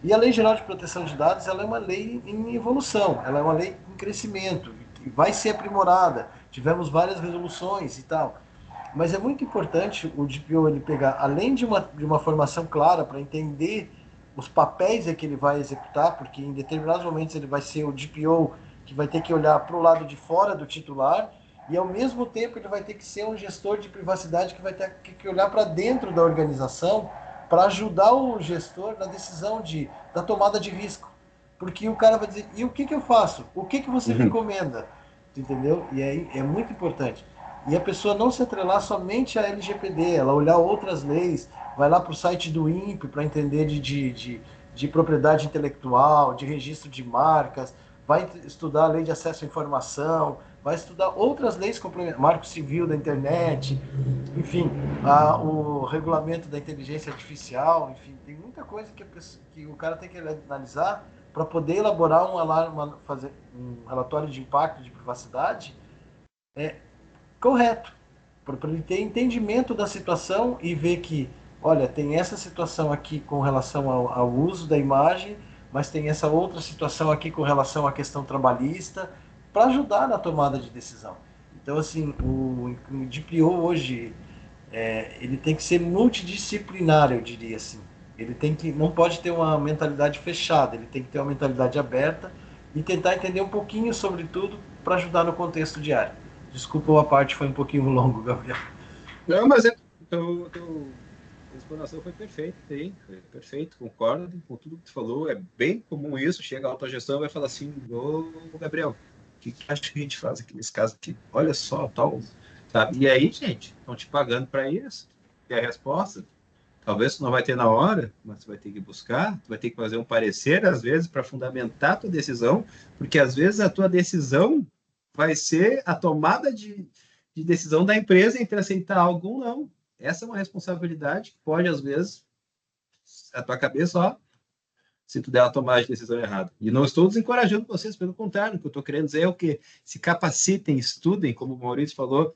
E a Lei Geral de Proteção de Dados ela é uma lei em evolução, ela é uma lei em crescimento, que vai ser aprimorada. Tivemos várias resoluções e tal. Mas é muito importante o DPO ele pegar, além de uma formação clara para entender os papéis que ele vai executar, porque em determinados momentos ele vai ser o DPO que vai ter que olhar para o lado de fora do titular, e ao mesmo tempo ele vai ter que ser um gestor de privacidade que vai ter que olhar para dentro da organização para ajudar o gestor na decisão da tomada de risco. Porque o cara vai dizer, e o que eu faço? O que você Uhum. recomenda? Entendeu? E aí é muito importante. E a pessoa não se atrelar somente à LGPD, ela olhar outras leis, vai lá para o site do INPE para entender de propriedade intelectual, de registro de marcas, vai estudar a lei de acesso à informação, vai estudar outras leis complementares, Marco Civil da internet, enfim, o regulamento da inteligência artificial, enfim, tem muita coisa que o cara tem que analisar para poder elaborar fazer um relatório de impacto de privacidade correto, para ele ter entendimento da situação e ver que, olha, tem essa situação aqui com relação ao uso da imagem, mas tem essa outra situação aqui com relação à questão trabalhista, para ajudar na tomada de decisão. Então, assim, o DPO hoje, ele tem que ser multidisciplinar, eu diria assim. Ele não pode ter uma mentalidade fechada, ele tem que ter uma mentalidade aberta e tentar entender um pouquinho sobre tudo para ajudar no contexto diário. Desculpa, a parte foi um pouquinho longo, Gabriel. Não, mas a explanação foi perfeita, foi perfeito, concordo com tudo que tu falou, é bem comum isso, chega a autogestão e vai falar assim, ô Gabriel, o que acha que a gente faz aqui nesse caso aqui? Olha só, tal, sabe? E aí, gente, estão te pagando para isso, e a resposta, talvez tu não vai ter na hora, mas tu vai ter que buscar, tu vai ter que fazer um parecer, às vezes, para fundamentar a tua decisão, porque às vezes a tua decisão vai ser a tomada de decisão da empresa entre aceitar algo ou não. Essa é uma responsabilidade que pode, às vezes, a tua cabeça, ó, se tu der a tomada de decisão errada. E não estou desencorajando vocês, pelo contrário, o que eu estou querendo dizer é o quê? Se capacitem, estudem, como o Maurício falou,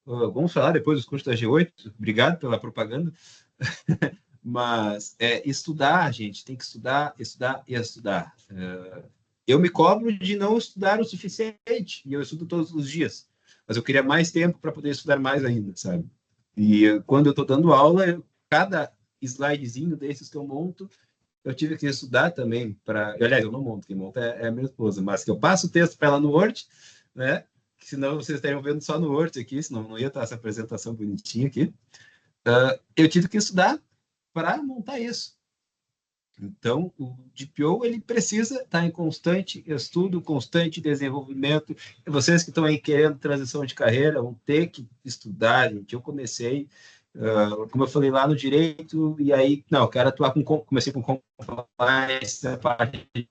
vamos falar depois dos cursos da G8, obrigado pela propaganda, mas estudar, gente, tem que estudar, estudar e estudar. Eu me cobro de não estudar o suficiente, e eu estudo todos os dias, mas eu queria mais tempo para poder estudar mais ainda, sabe? E quando eu estou dando aula, cada slidezinho desses que eu monto, eu tive que estudar também para... Aliás, eu não monto, quem monta é a minha esposa, mas que eu passo o texto para ela no Word, né? Senão vocês estariam vendo só no Word aqui, senão não ia estar essa apresentação bonitinha aqui. Eu tive que estudar para montar isso. Então, o DPO ele precisa estar em constante estudo, constante desenvolvimento. E vocês que estão aí querendo transição de carreira vão ter que estudar, gente. Eu comecei, como eu falei lá no direito, e aí, não, eu quero atuar comecei com compliance, a parte de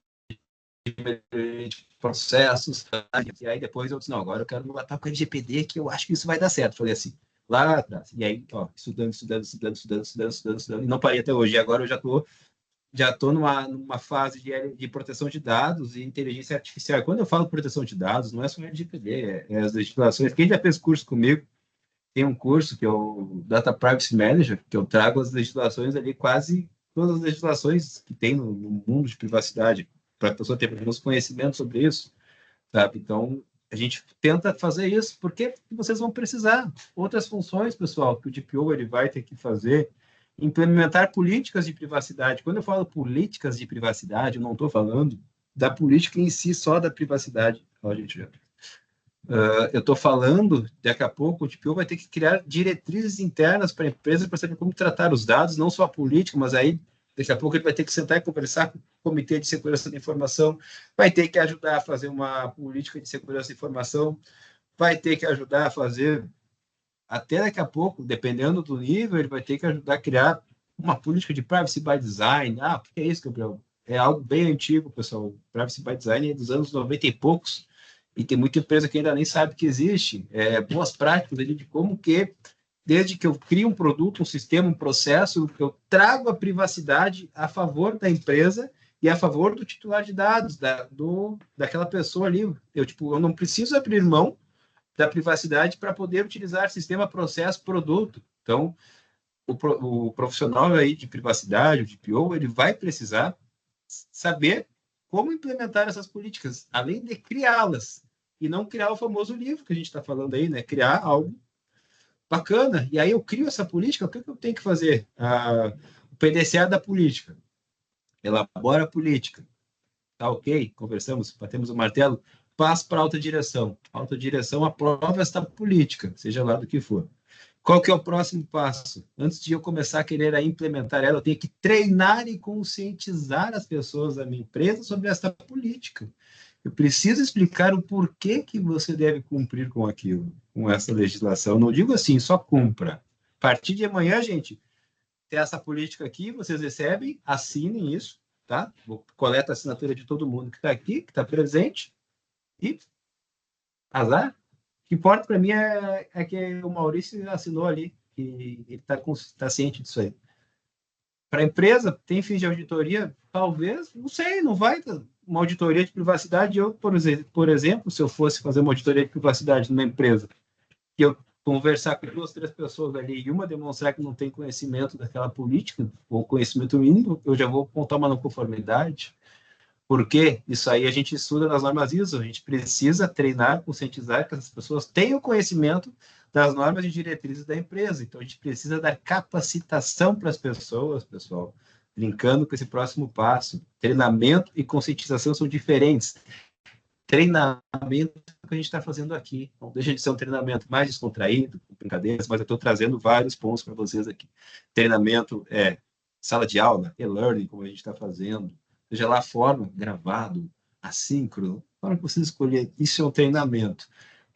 processos, e aí depois eu disse, não, agora eu quero atuar com LGPD, que eu acho que isso vai dar certo. Falei assim, lá atrás. E aí, ó, estudando, e não parei até hoje. E agora eu já estou numa fase de proteção de dados e inteligência artificial. Quando eu falo proteção de dados, não é só LGPD, é as legislações. Quem já fez curso comigo, tem um curso que é o Data Privacy Manager, que eu trago as legislações ali, quase todas as legislações que tem no mundo de privacidade, para a pessoa ter alguns conhecimentos sobre isso, sabe? Então, a gente tenta fazer isso, porque vocês vão precisar. Outras funções, pessoal, que o DPO ele vai ter que fazer, implementar políticas de privacidade. Quando eu falo políticas de privacidade, eu não estou falando da política em si, só da privacidade. Ó, gente, eu estou falando, daqui a pouco, o DPO vai ter que criar diretrizes internas para a empresa para saber como tratar os dados, não só a política, mas aí, daqui a pouco, ele vai ter que sentar e conversar com o Comitê de Segurança da Informação, vai ter que ajudar a fazer uma política de segurança da informação, vai ter que ajudar a fazer até daqui a pouco, dependendo do nível, ele vai ter que ajudar a criar uma política de privacy by design. Ah, o que é isso, Gabriel? É algo bem antigo, pessoal. Privacy by design é dos anos 90 e poucos, e tem muita empresa que ainda nem sabe que existe. Boas práticas de como que, desde que eu crio um produto, um sistema, um processo, eu trago a privacidade a favor da empresa e a favor do titular de dados, daquela pessoa ali. Eu não preciso abrir mão da privacidade para poder utilizar sistema, processo, produto. Então, o profissional aí de privacidade, o DPO, ele vai precisar saber como implementar essas políticas, além de criá-las, e não criar o famoso livro que a gente está falando aí, né? Criar algo bacana. E aí eu crio essa política, o que eu tenho que fazer? O PDCA da política. Elabora a política. Tá ok? Conversamos, batemos o martelo, passa para a alta direção. A alta direção aprova esta política, seja lá do que for. Qual que é o próximo passo? Antes de eu começar a querer implementar ela, eu tenho que treinar e conscientizar as pessoas da minha empresa sobre esta política. Eu preciso explicar o porquê que você deve cumprir com aquilo, com essa legislação. Eu não digo assim, só cumpra. A partir de amanhã, gente, tem essa política aqui, vocês recebem, assinem isso, tá? Coleta a assinatura de todo mundo que está aqui, que está presente, e Azar? O que importa para mim é que o Maurício assinou ali, que ele está ciente disso aí. Para a empresa, tem fins de auditoria? Talvez, não sei, não vai ter uma auditoria de privacidade. Eu, por exemplo, se eu fosse fazer uma auditoria de privacidade numa empresa, que eu conversar com duas, três pessoas ali e uma demonstrar que não tem conhecimento daquela política, ou conhecimento mínimo, eu já vou apontar uma não conformidade. Porque isso aí a gente estuda nas normas ISO, a gente precisa treinar, conscientizar que essas pessoas tenham conhecimento das normas e diretrizes da empresa. Então a gente precisa dar capacitação para as pessoas, pessoal, linkando com esse próximo passo. Treinamento e conscientização são diferentes. Treinamento que a gente está fazendo aqui, não deixa de ser um treinamento mais descontraído, com brincadeiras, mas eu estou trazendo vários pontos para vocês aqui. Treinamento é sala de aula, e-learning, como a gente está fazendo, seja lá a forma, gravado, assíncrono, a forma que vocês escolherem, isso é um treinamento.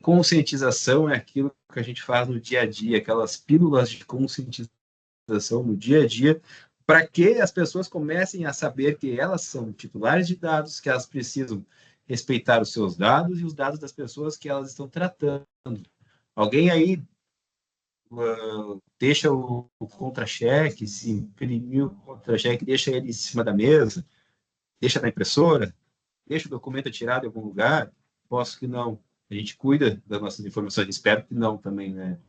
Conscientização é aquilo que a gente faz no dia a dia, aquelas pílulas de conscientização no dia a dia, para que as pessoas comecem a saber que elas são titulares de dados, que elas precisam respeitar os seus dados e os dados das pessoas que elas estão tratando. Alguém aí deixa o contra-cheque, se imprimir o contra-cheque, deixa ele em cima da mesa, deixa na impressora, deixa o documento tirado em algum lugar? Posso que não. A gente cuida das nossas informações, espero que não também, né?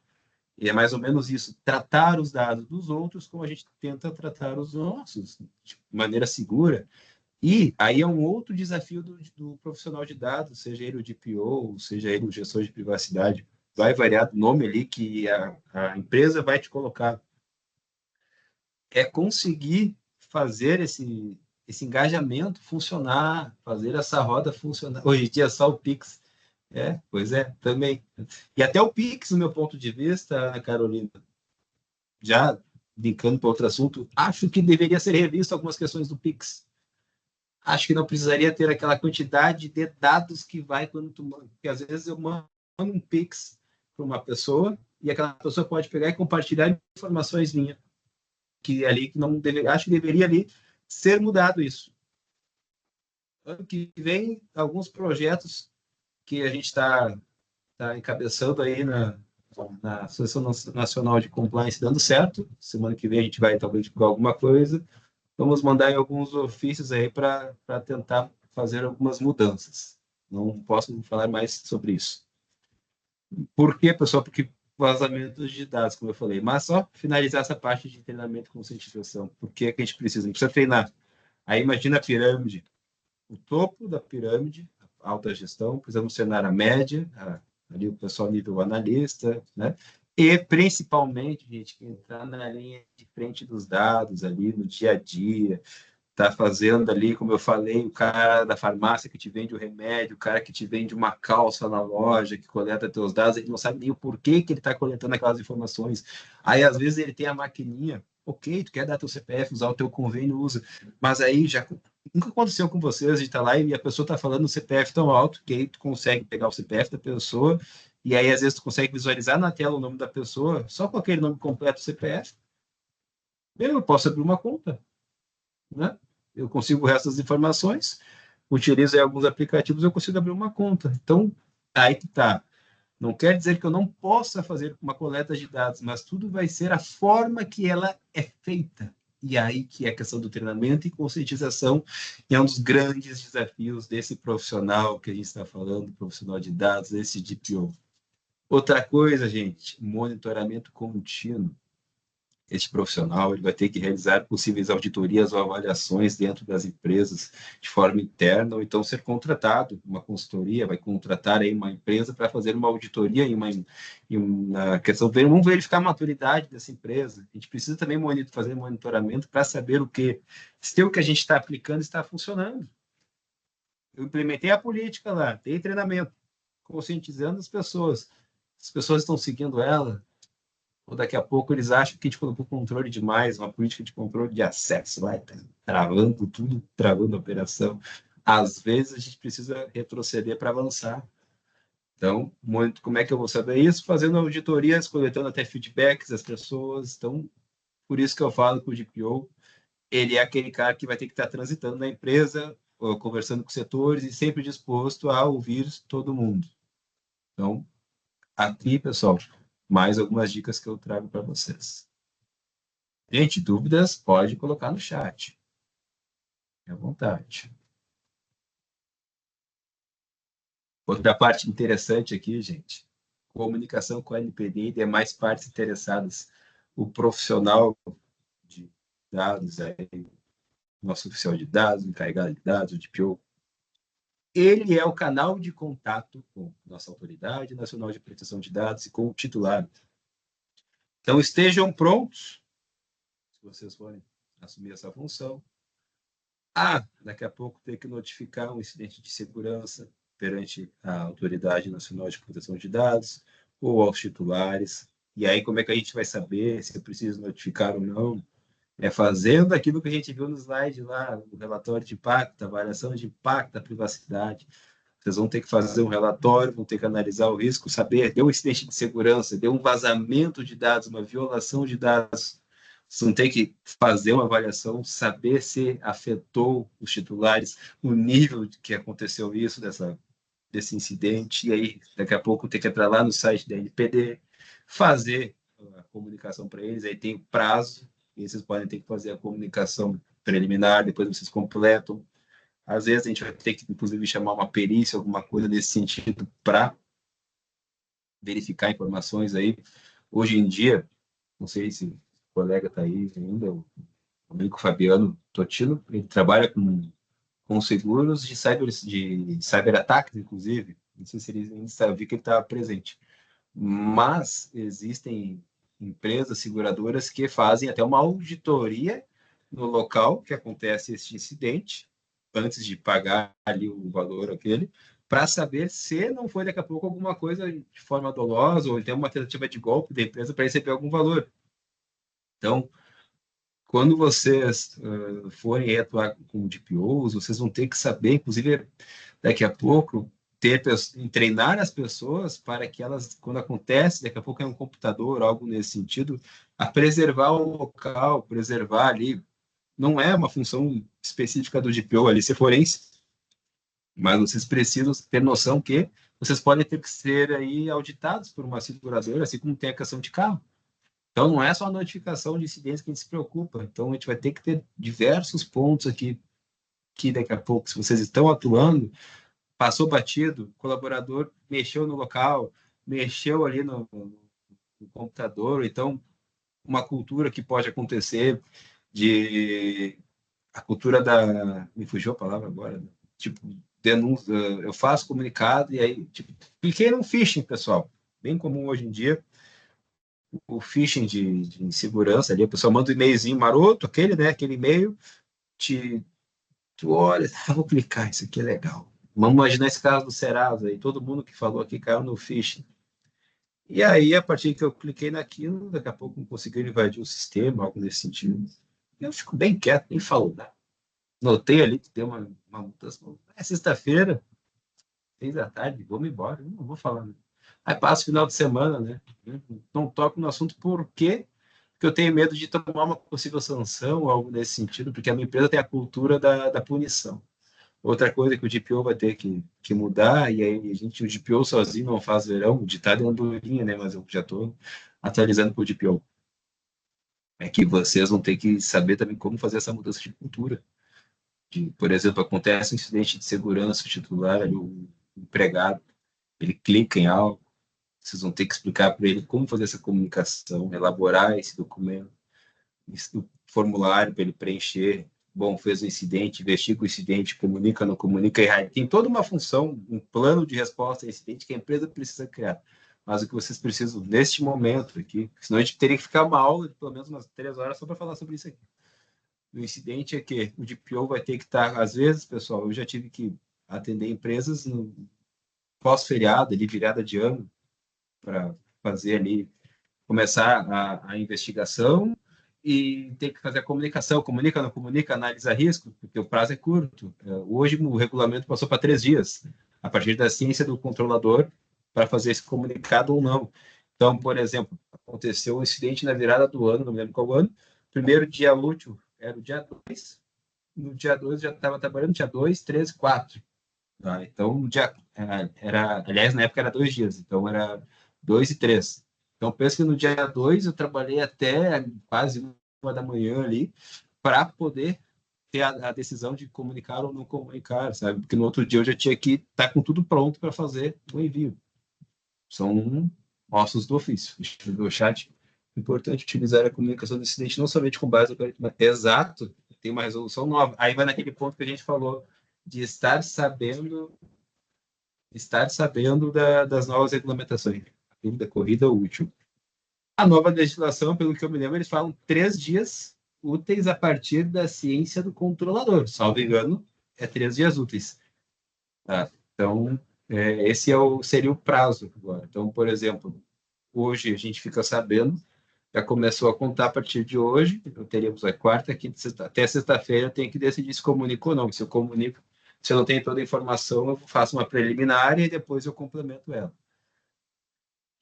E é mais ou menos isso, tratar os dados dos outros como a gente tenta tratar os nossos, de maneira segura. E aí é um outro desafio do profissional de dados, seja ele o DPO, seja ele o gestor de privacidade, vai variar do nome ali que a empresa vai te colocar. É conseguir fazer esse engajamento funcionar, fazer essa roda funcionar. Hoje em dia é só o Pix. Pois é, também. E até o Pix, no meu ponto de vista, Carolina, já brincando para outro assunto, acho que deveria ser revisto algumas questões do Pix. Acho que não precisaria ter aquela quantidade de dados que vai quando tu manda. Porque às vezes eu mando um Pix para uma pessoa e aquela pessoa pode pegar e compartilhar informações minhas. Que ali que não deve, acho que deveria ali ser mudado isso. Ano que vem, alguns projetos que a gente está encabeçando aí na Associação Nacional de Compliance dando certo. Semana que vem a gente vai talvez divulgar alguma coisa. Vamos mandar em alguns ofícios aí para tentar fazer algumas mudanças. Não posso falar mais sobre isso. Por quê, pessoal? Porque vazamentos de dados, como eu falei. Mas só finalizar essa parte de treinamento com conscientização. Por que a gente precisa? A gente precisa treinar. Aí imagina a pirâmide. O topo da pirâmide, a alta gestão, precisamos treinar a média, ali o pessoal nível analista, né? E principalmente, gente, que entrar na linha de frente dos dados ali no dia a dia, tá fazendo ali, como eu falei, o cara da farmácia que te vende o remédio, o cara que te vende uma calça na loja, que coleta teus dados, ele não sabe nem o porquê que ele está coletando aquelas informações. Aí, às vezes, ele tem a maquininha, ok, tu quer dar teu CPF, usar o teu convênio, usa, mas aí já nunca aconteceu com vocês de estar lá e a pessoa está falando um CPF tão alto que aí tu consegue pegar o CPF da pessoa e aí, às vezes, tu consegue visualizar na tela o nome da pessoa só com aquele nome completo do CPF. Eu posso abrir uma conta, né? Eu consigo o resto das informações, utilizo aí alguns aplicativos, eu consigo abrir uma conta. Então, aí que está. Não quer dizer que eu não possa fazer uma coleta de dados, mas tudo vai ser a forma que ela é feita. E aí que é a questão do treinamento e conscientização, e é um dos grandes desafios desse profissional que a gente está falando, profissional de dados, esse DPO. Outra coisa, gente, monitoramento contínuo. Este profissional ele vai ter que realizar possíveis auditorias ou avaliações dentro das empresas de forma interna, ou então ser contratado, uma consultoria vai contratar aí uma empresa para fazer uma auditoria em uma questão, vamos verificar a maturidade dessa empresa. A gente precisa também fazer monitoramento para saber se o que a gente está aplicando está funcionando. Eu implementei a política lá, dei treinamento, conscientizando as pessoas estão seguindo ela, ou daqui a pouco eles acham que a gente colocou controle demais, uma política de controle de acesso lá, tá travando tudo, travando a operação. Às vezes a gente precisa retroceder para avançar. Então, como é que eu vou saber isso? Fazendo auditorias, coletando até feedbacks das pessoas. Então, por isso que eu falo que o DPO, ele é aquele cara que vai ter que estar transitando na empresa, ou conversando com setores e sempre disposto a ouvir todo mundo. Então, aqui, pessoal, mais algumas dicas que eu trago para vocês. Gente, dúvidas pode colocar no chat. Fique à vontade. Outra parte interessante aqui, gente, comunicação com a NPD e demais partes interessadas. O profissional de dados, aí, nosso oficial de dados, encarregado de dados, o DPO, ele é o canal de contato com nossa Autoridade Nacional de Proteção de Dados e com o titular. Então, estejam prontos, se vocês forem assumir essa função. Daqui a pouco ter que notificar um incidente de segurança perante a Autoridade Nacional de Proteção de Dados ou aos titulares. E aí, como é que a gente vai saber se é preciso notificar ou não? É fazendo aquilo que a gente viu no slide lá, o relatório de impacto, avaliação de impacto da privacidade. Vocês vão ter que fazer um relatório, vão ter que analisar o risco, saber, deu um incidente de segurança, deu um vazamento de dados, uma violação de dados. Vocês vão ter que fazer uma avaliação, saber se afetou os titulares, o nível que aconteceu isso, desse incidente, e aí, daqui a pouco, ter que entrar lá no site da NPD, fazer a comunicação para eles, aí tem o prazo, e vocês podem ter que fazer a comunicação preliminar, depois vocês completam. Às vezes a gente vai ter que, inclusive, chamar uma perícia, alguma coisa nesse sentido, para verificar informações aí. Hoje em dia, não sei se o colega está aí ainda, o amigo Fabiano Totino, ele trabalha com seguros de cyberataques, inclusive. Não sei se ele ainda sabia que ele estava presente. Mas existem empresas seguradoras que fazem até uma auditoria no local que acontece este incidente, antes de pagar ali o valor aquele, para saber se não foi daqui a pouco alguma coisa de forma dolosa ou então uma tentativa de golpe da empresa para receber algum valor. Então, quando vocês forem atuar com DPOs, vocês vão ter que saber, inclusive, daqui a pouco, treinar as pessoas para que elas, quando acontece, daqui a pouco é um computador, algo nesse sentido, a preservar o local, preservar ali. Não é uma função específica do DPO ali ser forense, mas vocês precisam ter noção que vocês podem ter que ser aí auditados por uma seguradora, assim como tem a questão de carro. Então, não é só a notificação de incidência que a gente se preocupa. Então, a gente vai ter que ter diversos pontos aqui, que daqui a pouco, se vocês estão atuando, passou batido, o colaborador mexeu no local, mexeu ali no computador, então, uma cultura que pode acontecer de... A cultura da... Me fugiu a palavra agora, né? Tipo, denúncia, eu faço comunicado e aí, tipo, cliquei no phishing, pessoal. Bem comum hoje em dia o phishing de insegurança ali, a pessoa manda um e-mailzinho maroto, aquele, né? Aquele e-mail, tu olha, vou clicar, isso aqui é legal. Vamos imaginar esse caso do Serasa aí, todo mundo que falou aqui caiu no phishing. E aí, a partir que eu cliquei naquilo, daqui a pouco não conseguiu invadir o sistema, algo nesse sentido. Eu fico bem quieto, nem falo nada. Notei ali que deu uma mudança. É sexta-feira, 6 da tarde, vamos embora, não vou falar, né? Aí passa o final de semana, né? Não toco no assunto porque eu tenho medo de tomar uma possível sanção ou algo nesse sentido, porque a minha empresa tem a cultura da punição. Outra coisa que o DPO vai ter que mudar, e aí o DPO sozinho não faz verão, o ditado é andorinha, né? Mas eu já estou atualizando para o DPO. É que vocês vão ter que saber também como fazer essa mudança de cultura. Por exemplo, acontece um incidente de segurança, o titular, ali, o empregado, ele clica em algo, vocês vão ter que explicar para ele como fazer essa comunicação, elaborar esse documento, esse formulário para ele preencher. Bom, fez o incidente, investiga o incidente, comunica, não comunica, e tem toda uma função, um plano de resposta a incidente que a empresa precisa criar. Mas o que vocês precisam neste momento aqui, senão a gente teria que ficar uma aula de pelo menos umas 3 horas só para falar sobre isso aqui. O incidente é que o DPO vai ter que estar, às vezes, pessoal, eu já tive que atender empresas no pós-feriado, ali, virada de ano, para fazer ali, começar a investigação e ter que fazer a comunicação. Comunica, não comunica, analisa risco, porque o prazo é curto. Hoje o regulamento passou para 3 dias, a partir da ciência do controlador, para fazer esse comunicado ou não. Então, por exemplo, aconteceu um incidente na virada do ano, não me lembro qual ano, primeiro dia útil era o dia 2, no dia 2 já estava trabalhando, dia 2, 3, 4. Tá? Então, aliás, na época era 2 dias, então era 2 e 3. Então, penso que no dia 2 eu trabalhei até quase 1 da manhã ali para poder ter a decisão de comunicar ou não comunicar, sabe? Porque no outro dia eu já tinha que estar com tudo pronto para fazer o envio. São ossos do ofício. Do chat, importante utilizar a comunicação do incidente não somente com base no algoritmo. Exato, tem uma resolução nova. Aí vai naquele ponto que a gente falou de estar sabendo das novas regulamentações. Da corrida útil. A nova legislação, pelo que eu me lembro, eles falam 3 dias úteis a partir da ciência do controlador. Salvo engano, é 3 dias úteis. Tá? Então, esse seria o prazo agora. Então, por exemplo, hoje a gente fica sabendo, já começou a contar a partir de hoje, então teríamos a quarta, quinta, sexta, até sexta-feira eu tenho que decidir se comunico ou não. Se eu comunico, se eu não tenho toda a informação, eu faço uma preliminar e depois eu complemento ela.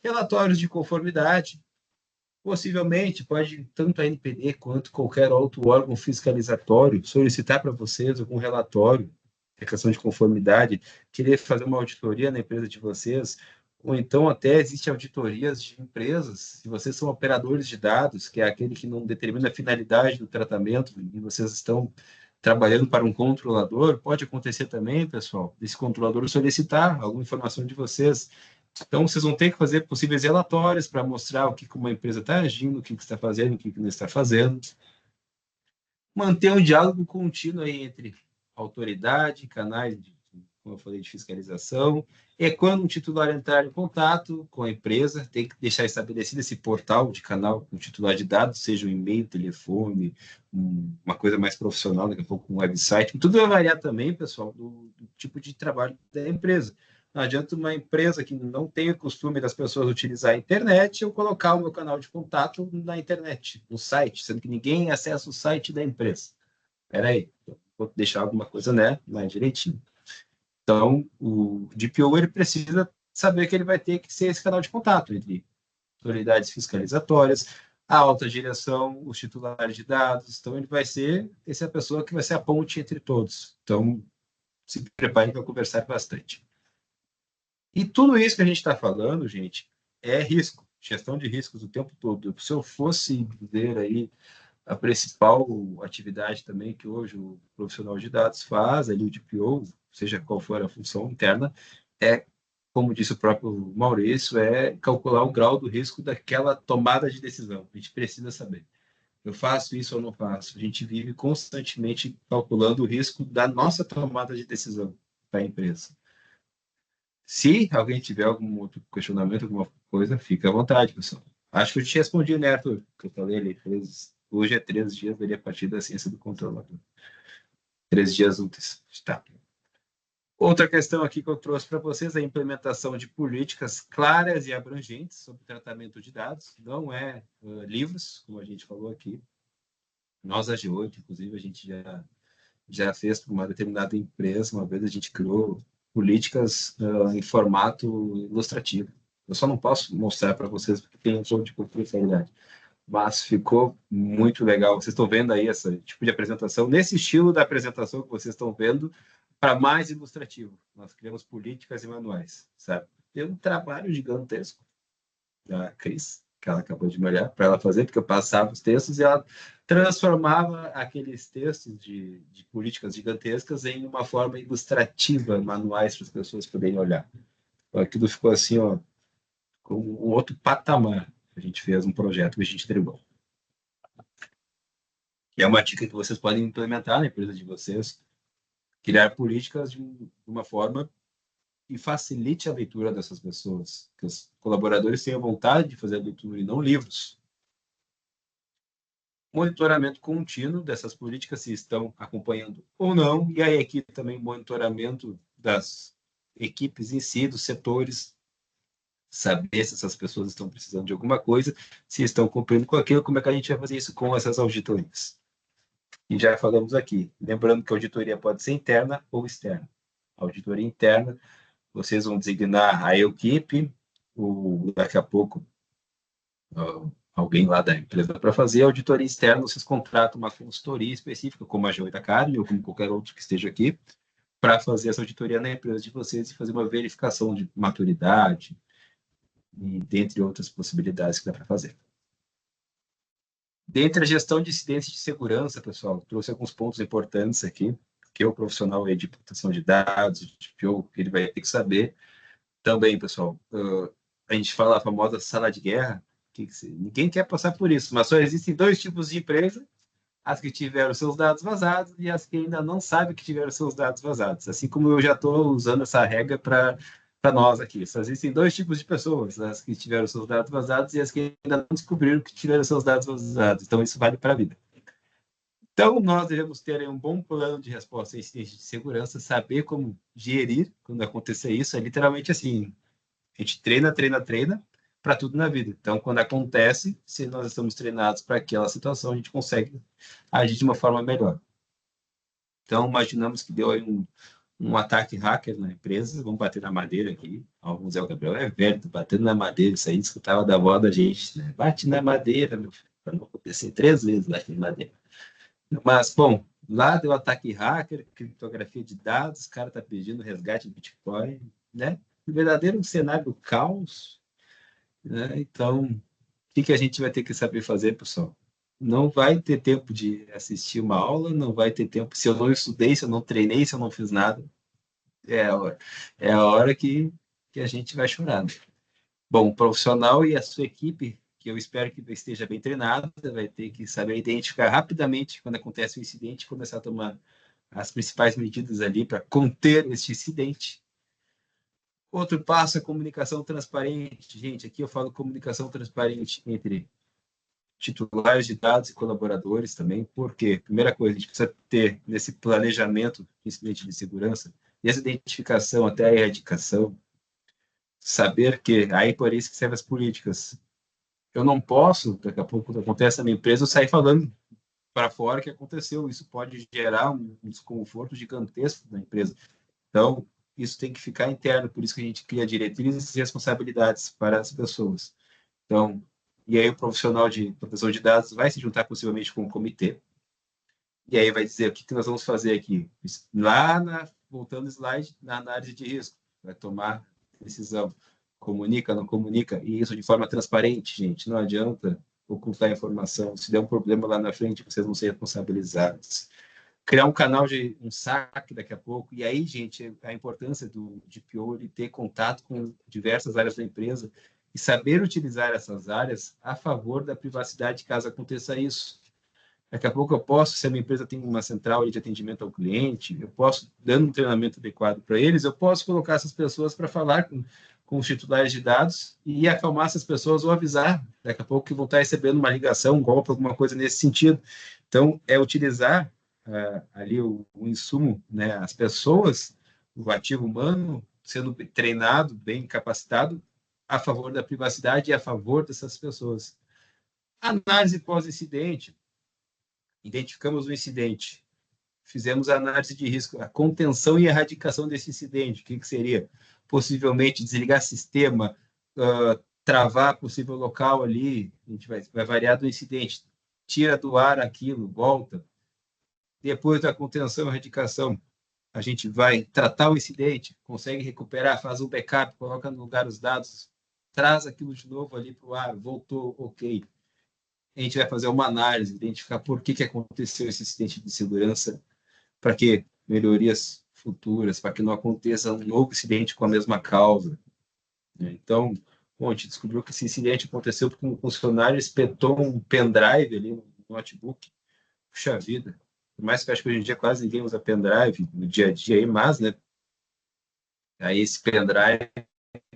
Relatórios de conformidade, possivelmente pode tanto a NPD quanto qualquer outro órgão fiscalizatório solicitar para vocês algum relatório, questão de conformidade, querer fazer uma auditoria na empresa de vocês, ou então até existem auditorias de empresas, se vocês são operadores de dados, que é aquele que não determina a finalidade do tratamento, e vocês estão trabalhando para um controlador, pode acontecer também, pessoal, desse controlador solicitar alguma informação de vocês. Então, vocês vão ter que fazer possíveis relatórios para mostrar o que uma empresa está agindo, o que está fazendo, o que não está fazendo. Manter um diálogo contínuo aí entre autoridade, canais, como eu falei, de fiscalização. E quando um titular entrar em contato com a empresa, tem que deixar estabelecido esse portal de canal com o titular de dados, seja um e-mail, telefone, uma coisa mais profissional, daqui a pouco um website. Tudo vai variar também, pessoal, do tipo de trabalho da empresa. Não adianta uma empresa que não tem o costume das pessoas utilizar a internet eu colocar o meu canal de contato na internet, no site, sendo que ninguém acessa o site da empresa. Espera aí, vou deixar alguma coisa, né, mais direitinho. Então, o DPO ele precisa saber que ele vai ter que ser esse canal de contato entre autoridades fiscalizatórias, a alta direção, os titulares de dados. Então, ele vai ser essa pessoa que vai ser a ponte entre todos. Então, se prepare para conversar bastante. E tudo isso que a gente está falando, gente, é risco, gestão de riscos o tempo todo. Se eu fosse dizer aí a principal atividade também que hoje o profissional de dados faz, ali o DPO, seja qual for a função interna, é, como disse o próprio Maurício, é calcular o grau do risco daquela tomada de decisão. A gente precisa saber. Eu faço isso ou não faço? A gente vive constantemente calculando o risco da nossa tomada de decisão para a empresa. Se alguém tiver algum outro questionamento, alguma coisa, fica à vontade, pessoal. Acho que eu te respondi, né, Arthur? Que eu falei ali, hoje é 3 dias ali a partir da ciência do controlador. 3 dias úteis. Tá. Outra questão aqui que eu trouxe para vocês é a implementação de políticas claras e abrangentes sobre tratamento de dados. Não é livros, como a gente falou aqui. Nós, a G8, inclusive, a gente já fez para uma determinada empresa, uma vez a gente criou políticas em formato ilustrativo. Eu só não posso mostrar para vocês porque tem um pouco de confidencialidade, mas ficou muito legal. Vocês estão vendo aí esse tipo de apresentação, nesse estilo da apresentação que vocês estão vendo, para mais ilustrativo. Nós criamos políticas e manuais, sabe? Tem um trabalho gigantesco da Cris, que ela acabou de me olhar, para ela fazer, porque eu passava os textos e ela transformava aqueles textos de políticas gigantescas em uma forma ilustrativa, manuais para as pessoas poderem olhar. Então, aquilo ficou assim, ó, com um outro patamar. A gente fez um projeto que a gente entregou. E é uma dica que vocês podem implementar na empresa de vocês, criar políticas de uma forma que facilite a leitura dessas pessoas, que os colaboradores tenham vontade de fazer a leitura e não livros. Monitoramento contínuo dessas políticas, se estão acompanhando ou não, e aí aqui também monitoramento das equipes em si, dos setores, saber se essas pessoas estão precisando de alguma coisa, se estão cumprindo com aquilo, como é que a gente vai fazer isso com essas auditorias. E já falamos aqui, lembrando que a auditoria pode ser interna ou externa. A auditoria interna, vocês vão designar a equipe, daqui a pouco alguém lá da empresa para fazer. A auditoria externa, vocês contratam uma consultoria específica, como a G8 Academy ou como qualquer outro que esteja aqui, para fazer essa auditoria na empresa de vocês e fazer uma verificação de maturidade, e dentre outras possibilidades que dá para fazer. Dentre a gestão de incidentes de segurança, pessoal, trouxe alguns pontos importantes aqui, que o profissional aí de proteção de dados, de PO, ele vai ter que saber. Também, pessoal, a gente fala a famosa sala de guerra, ninguém quer passar por isso, mas só existem dois tipos de empresa: as que tiveram seus dados vazados e as que ainda não sabem que tiveram seus dados vazados. Assim como eu já estou usando essa regra para nós aqui. Só existem dois tipos de pessoas: as que tiveram seus dados vazados e as que ainda não descobriram que tiveram seus dados vazados. Então, isso vale para a vida. Então, nós devemos ter um bom plano de resposta a incidentes de segurança, saber como gerir quando acontecer isso. É literalmente assim: a gente treina para tudo na vida. Então, quando acontece, se nós estamos treinados para aquela situação, a gente consegue agir de uma forma melhor. Então, imaginamos que deu aí um ataque hacker na empresa, vamos bater na madeira aqui. Alguns o Gabriel é velho, batendo na madeira, isso aí escutava da avó da gente, né? Bate na madeira, meu filho, para não acontecer 3 vezes bate na madeira. Mas, bom, lá deu ataque hacker, criptografia de dados, o cara está pedindo resgate de Bitcoin, né? Um verdadeiro cenário do caos, né? Então, o que a gente vai ter que saber fazer, pessoal? Não vai ter tempo de assistir uma aula, não vai ter tempo. Se eu não estudei, se eu não treinei, se eu não fiz nada, é a hora que a gente vai chorar, né? Bom, o profissional e a sua equipe, que eu espero que esteja bem treinada, vai ter que saber identificar rapidamente quando acontece um incidente e começar a tomar as principais medidas ali para conter este incidente. Outro passo é comunicação transparente. Gente, aqui eu falo comunicação transparente entre titulares de dados e colaboradores também. Por quê? Primeira coisa, a gente precisa ter nesse planejamento de incidente de segurança, desde a identificação até a erradicação, saber que, aí por isso que servem as políticas. Eu não posso, daqui a pouco, quando acontece na minha empresa, eu sair falando para fora que aconteceu. Isso pode gerar um desconforto gigantesco na empresa. Então, isso tem que ficar interno, por isso que a gente cria diretrizes e responsabilidades para as pessoas. Então, e aí o profissional de proteção de dados vai se juntar possivelmente com o comitê, e aí vai dizer o que nós vamos fazer aqui. Voltando ao slide, na análise de risco, vai tomar decisão. Comunica, não comunica, e isso de forma transparente, gente. Não adianta ocultar informação. Se der um problema lá na frente, vocês vão ser responsabilizados. Criar um canal de um saque daqui a pouco. E aí, gente, a importância do DPO ele ter contato com diversas áreas da empresa e saber utilizar essas áreas a favor da privacidade caso aconteça isso. Daqui a pouco eu posso, se a minha empresa tem uma central de atendimento ao cliente, eu posso, dando um treinamento adequado para eles, eu posso colocar essas pessoas para falar com os titulares de dados e acalmar essas pessoas ou avisar daqui a pouco que vão estar recebendo uma ligação, um golpe, alguma coisa nesse sentido. Então, é utilizar ali o insumo, né, as pessoas, o ativo humano, sendo treinado, bem capacitado, a favor da privacidade e a favor dessas pessoas. Análise pós-incidente. Identificamos o incidente, fizemos a análise de risco, a contenção e erradicação desse incidente. O que seria? Possivelmente desligar sistema, travar possível local ali, a gente vai variar do incidente, tira do ar aquilo, volta. Depois da contenção e erradicação, a gente vai tratar o incidente, consegue recuperar, faz um backup, coloca no lugar os dados, traz aquilo de novo ali para o ar, voltou, ok. A gente vai fazer uma análise, identificar por que aconteceu esse incidente de segurança, para que melhorias futuras, para que não aconteça um novo incidente com a mesma causa. Então, bom, a gente descobriu que esse incidente aconteceu porque um funcionário espetou um pendrive ali no notebook. Puxa vida, por mais que eu acho que hoje em dia quase ninguém usa pendrive no dia a dia, mas, né? Aí esse pendrive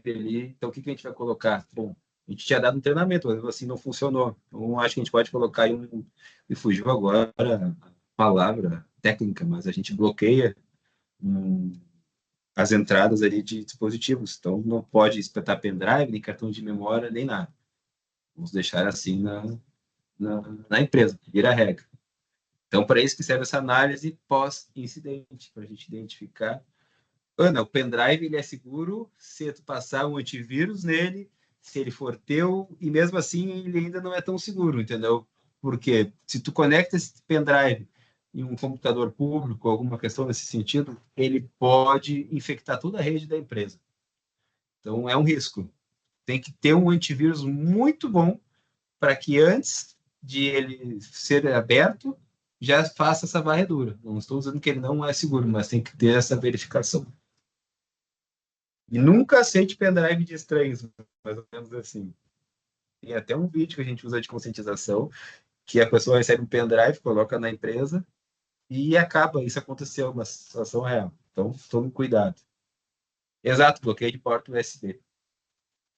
ali, então o que a gente vai colocar? Bom, a gente tinha dado um treinamento, mas assim não funcionou. Então, acho que a gente pode colocar aí me fugiu agora a palavra técnica, mas a gente bloqueia as entradas ali de dispositivos. Então, não pode espetar pendrive, nem cartão de memória, nem nada. Vamos deixar assim na empresa, vira regra. Então, para isso que serve essa análise pós-incidente, para a gente identificar. Ana, o pendrive ele é seguro se tu passar um antivírus nele, se ele for teu, e mesmo assim ele ainda não é tão seguro, entendeu? Porque se tu conecta esse pendrive em um computador público, alguma questão nesse sentido, ele pode infectar toda a rede da empresa. Então, é um risco. Tem que ter um antivírus muito bom para que antes de ele ser aberto, já faça essa varredura. Não estou dizendo que ele não é seguro, mas tem que ter essa verificação. E nunca aceite pendrive de estranhos, mais ou menos assim. Tem até um vídeo que a gente usa de conscientização, que a pessoa recebe um pendrive, coloca na empresa e acaba. Isso aconteceu, uma situação real. Então, tome cuidado. Exato, bloqueio de porta USB,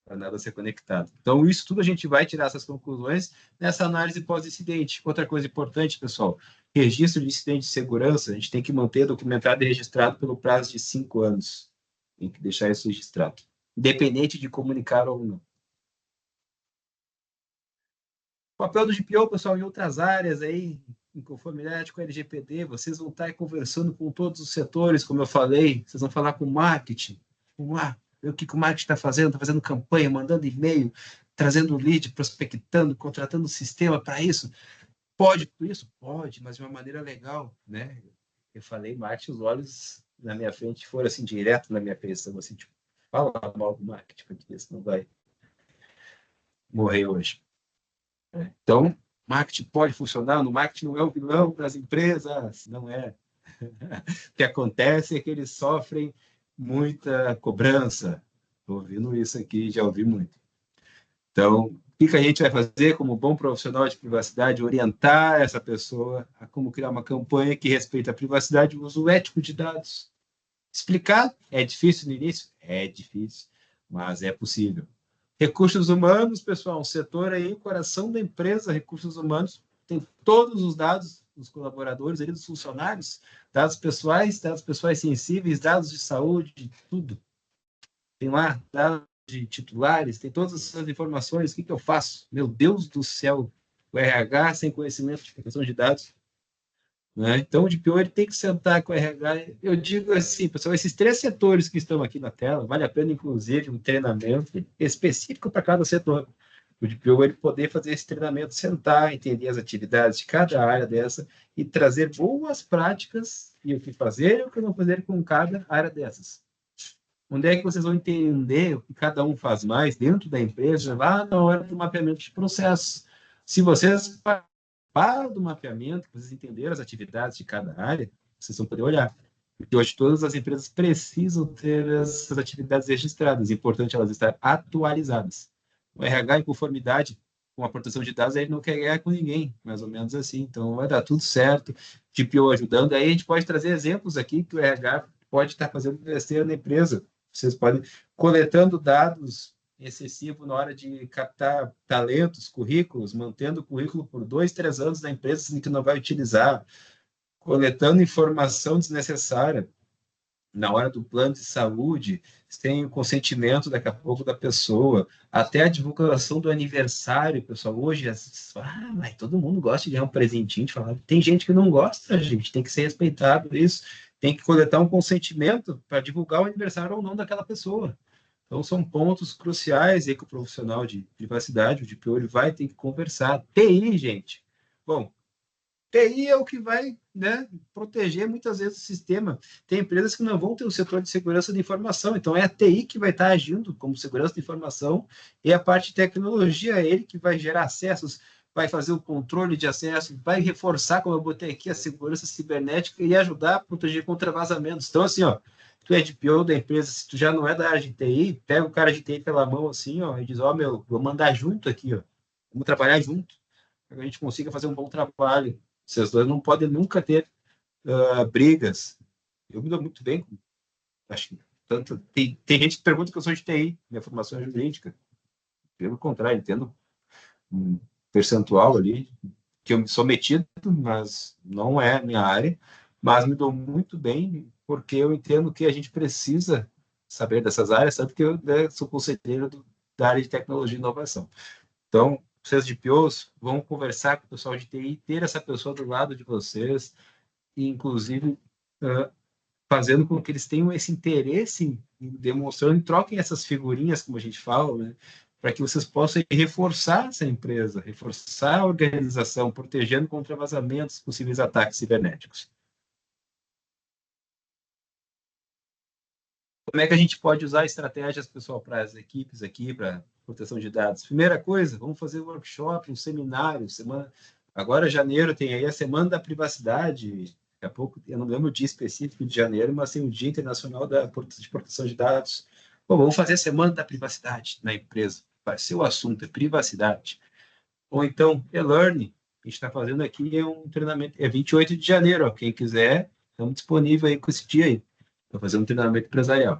para nada ser conectado. Então, isso tudo a gente vai tirar essas conclusões nessa análise pós-incidente. Outra coisa importante, pessoal, registro de incidente de segurança, a gente tem que manter documentado e registrado pelo prazo de 5 anos. Tem que deixar isso registrado, independente de comunicar ou não. O papel do GPO, pessoal, em outras áreas aí, em conformidade com a LGPD, vocês vão estar conversando com todos os setores, como eu falei, vocês vão falar com o marketing, ver o que o marketing está fazendo campanha, mandando e-mail, trazendo lead, prospectando, contratando um sistema para isso. Pode tudo isso? Pode, mas de uma maneira legal, né? Eu falei, marketing, os olhos na minha frente foram assim, direto na minha cabeça, assim, tipo, fala mal do marketing, porque isso não vai morrer hoje. Então, marketing pode funcionar, no marketing não é o vilão das empresas, não é. O que acontece é que eles sofrem muita cobrança. Estou ouvindo isso aqui, já ouvi muito. Então, o que a gente vai fazer como bom profissional de privacidade? Orientar essa pessoa a como criar uma campanha que respeita a privacidade e o uso ético de dados. Explicar é difícil no início? É difícil, mas é possível. Recursos humanos, pessoal, um setor aí, o coração da empresa, recursos humanos, tem todos os dados dos colaboradores, dos funcionários, dados pessoais sensíveis, dados de saúde, tudo. Tem lá dados de titulares, tem todas essas informações. O que eu faço? Meu Deus do céu, o RH sem conhecimento de proteção de dados. Né? Então, o DPO ele tem que sentar com o RH. Eu digo assim, pessoal, esses 3 setores que estão aqui na tela, vale a pena, inclusive, um treinamento específico para cada setor. O DPO ele poder fazer esse treinamento, sentar, entender as atividades de cada área dessa e trazer boas práticas e o que fazer e o que não fazer com cada área dessas. Onde é que vocês vão entender o que cada um faz mais dentro da empresa lá na hora do mapeamento de processos? Se vocês para do mapeamento, vocês entenderam as atividades de cada área, vocês vão poder olhar. Porque hoje todas as empresas precisam ter essas atividades registradas. É importante elas estarem atualizadas. O RH, em conformidade com a proteção de dados, ele não quer ganhar com ninguém, mais ou menos assim. Então, vai dar tudo certo. TPO ajudando. Aí a gente pode trazer exemplos aqui que o RH pode estar fazendo crescer na empresa. Vocês podem, coletando dados excessivo na hora de captar talentos, currículos, mantendo o currículo por 2, 3 anos na empresa em que não vai utilizar, coletando informação desnecessária na hora do plano de saúde, sem o consentimento daqui a pouco da pessoa, até a divulgação do aniversário, pessoal. Hoje, mas todo mundo gosta de ganhar um presentinho, de falar. Tem gente que não gosta, gente, tem que ser respeitado isso. Tem que coletar um consentimento para divulgar o aniversário ou não daquela pessoa. Então, são pontos cruciais aí que o profissional de privacidade, o DPO, ele vai ter que conversar. TI, gente. Bom, TI é o que vai, né, proteger muitas vezes o sistema. Tem empresas que não vão ter o setor de segurança de informação, então é a TI que vai estar agindo como segurança de informação e a parte de tecnologia é ele que vai gerar acessos, vai fazer o controle de acesso, vai reforçar, como eu botei aqui, a segurança cibernética e ajudar a proteger contra vazamentos. Então, assim, ó, tu é DPO da empresa, se tu já não é da área de TI, pega o cara de TI pela mão assim, ó, e diz, ó, meu, vou mandar junto aqui, ó, vamos trabalhar junto, para que a gente consiga fazer um bom trabalho. Vocês dois não podem nunca ter brigas. Eu me dou muito bem, acho que tanto, tem gente que pergunta que eu sou de TI, minha formação é jurídica. Pelo contrário, entendo um percentual ali, que eu me sou metido, mas não é minha área, mas me dou muito bem, porque eu entendo que a gente precisa saber dessas áreas, tanto que eu, né, sou conselheiro da área de tecnologia e inovação. Então, vocês de PIOs vão conversar com o pessoal de TI, ter essa pessoa do lado de vocês, e inclusive fazendo com que eles tenham esse interesse em demonstrando, troquem essas figurinhas, como a gente fala, né? para que vocês possam reforçar essa empresa, reforçar a organização, protegendo contra vazamentos, possíveis ataques cibernéticos. Como é que a gente pode usar estratégias, pessoal, para as equipes aqui, para proteção de dados? Primeira coisa, vamos fazer um workshop, um seminário. Agora, janeiro, tem aí a Semana da Privacidade. Daqui a pouco, eu não lembro o dia específico de janeiro, mas tem o Dia Internacional de Proteção de Dados. Bom, vamos fazer a Semana da Privacidade na empresa. Vai ser o assunto, é privacidade. Ou então, e-learning. A gente está fazendo aqui um treinamento, é 28 de janeiro. Ó, quem quiser, estamos disponíveis aí com esse dia aí. Para fazer um treinamento empresarial.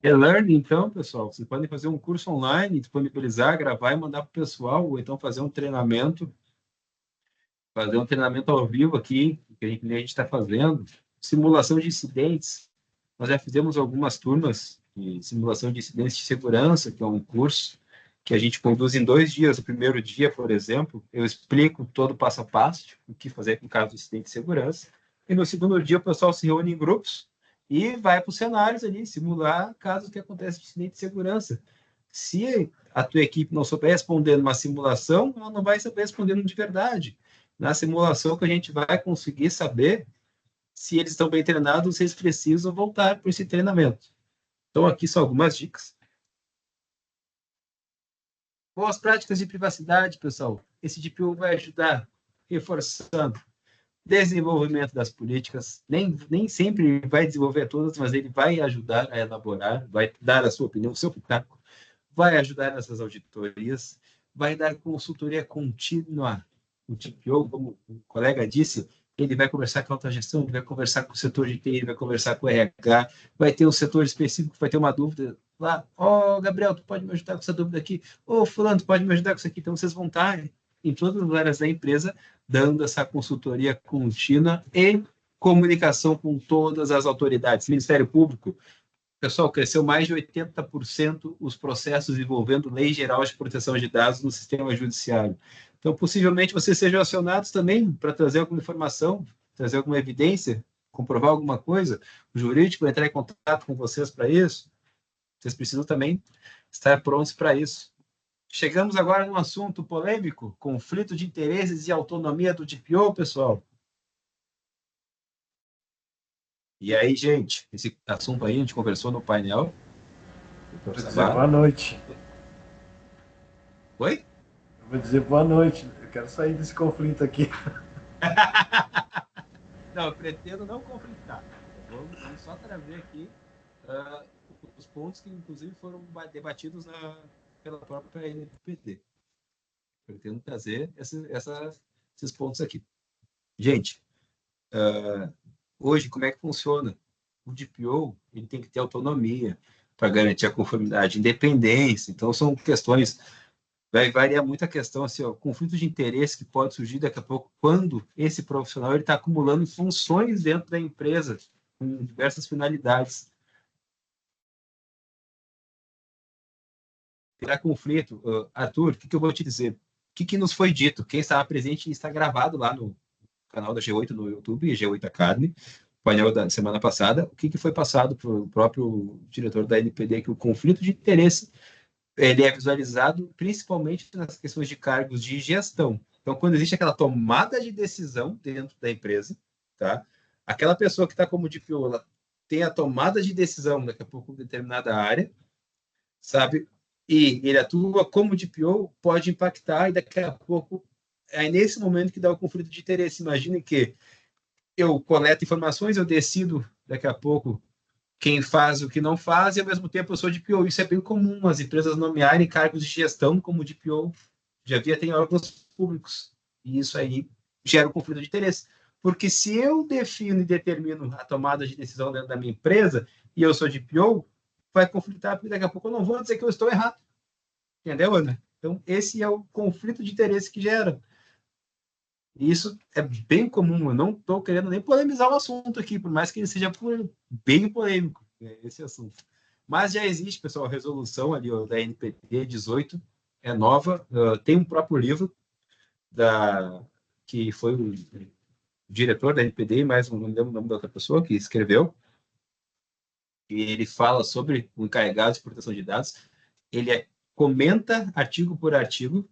E-learning, então, pessoal, vocês podem fazer um curso online, disponibilizar, gravar e mandar para o pessoal, ou então fazer um treinamento ao vivo aqui, que a gente está fazendo. Simulação de incidentes. Nós já fizemos algumas turmas de simulação de incidentes de segurança, que é um curso que a gente conduz em 2 dias. O primeiro dia, por exemplo, eu explico todo o passo a passo, o que fazer com caso de incidente de segurança. E no segundo dia, o pessoal se reúne em grupos e vai para os cenários ali, simular casos que acontecem de incidente de segurança. Se a tua equipe não souber responder numa simulação, ela não vai saber responder de verdade. Na simulação que a gente vai conseguir saber se eles estão bem treinados, se eles precisam voltar para esse treinamento. Então, aqui são algumas dicas. Boas práticas de privacidade, pessoal. Esse DPO vai ajudar, reforçando desenvolvimento das políticas, nem sempre vai desenvolver todas, mas ele vai ajudar a elaborar, vai dar a sua opinião, o seu pitaco, vai ajudar nessas auditorias, vai dar consultoria contínua. O TPO, como o colega disse, ele vai conversar com a autogestão, ele vai conversar com o setor de TI, ele vai conversar com o RH, vai ter um setor específico, vai ter uma dúvida lá, Gabriel, tu pode me ajudar com essa dúvida aqui? Fulano, tu pode me ajudar com isso aqui? Então, vocês vão estar em todas as áreas da empresa, dando essa consultoria contínua e comunicação com todas as autoridades. Ministério Público, pessoal, cresceu mais de 80% os processos envolvendo Lei Geral de Proteção de Dados no sistema judiciário. Então, possivelmente, vocês sejam acionados também para trazer alguma informação, trazer alguma evidência, comprovar alguma coisa. O jurídico vai entrar em contato com vocês para isso. Vocês precisam também estar prontos para isso. Chegamos agora num assunto polêmico, conflito de interesses e autonomia do DPO, pessoal. E aí, gente, esse assunto aí a gente conversou no painel. Vou dizer boa noite. Oi? Eu vou dizer boa noite. Eu quero sair desse conflito aqui. Não, eu pretendo não conflitar. Vamos só trazer aqui os pontos que, inclusive, foram debatidos pela própria NPD. Pretendo trazer esses pontos aqui. Gente, hoje, como é que funciona? O DPO ele tem que ter autonomia para garantir a conformidade, independência. Então, são questões... Vai variar muito a questão, assim, conflito de interesse que pode surgir daqui a pouco, quando esse profissional está acumulando funções dentro da empresa, com diversas finalidades. Terá conflito. Arthur, o que eu vou te dizer? O que nos foi dito? Quem estava presente está gravado lá no canal da G8 no YouTube, G8 Academy, painel da semana passada. O que foi passado para o próprio diretor da NPD, que o conflito de interesse ele é visualizado principalmente nas questões de cargos de gestão. Então, quando existe aquela tomada de decisão dentro da empresa, tá? Aquela pessoa que está como DPO, ela tem a tomada de decisão daqui a pouco em determinada área, sabe? E ele atua como DPO, pode impactar e daqui a pouco é nesse momento que dá o conflito de interesse. Imagine que eu coleto informações, eu decido daqui a pouco quem faz o que não faz, e ao mesmo tempo eu sou DPO. Isso é bem comum, as empresas nomearem cargos de gestão como DPO. Já havia tem órgãos públicos. E isso aí gera um conflito de interesse. Porque se eu defino e determino a tomada de decisão dentro da minha empresa, e eu sou DPO, vai conflitar, porque daqui a pouco eu não vou dizer que eu estou errado. Entendeu, Ana? Então, esse é o conflito de interesse que gera. E isso é bem comum. Eu não estou querendo nem polemizar o assunto aqui, por mais que ele seja bem polêmico, esse assunto. Mas já existe, pessoal, a resolução ali da NPD 18, é nova, tem um próprio livro que foi o diretor da NPD, mas não lembro o nome da outra pessoa que escreveu, e ele fala sobre o encarregado de proteção de dados. Ele é comenta artigo por artigo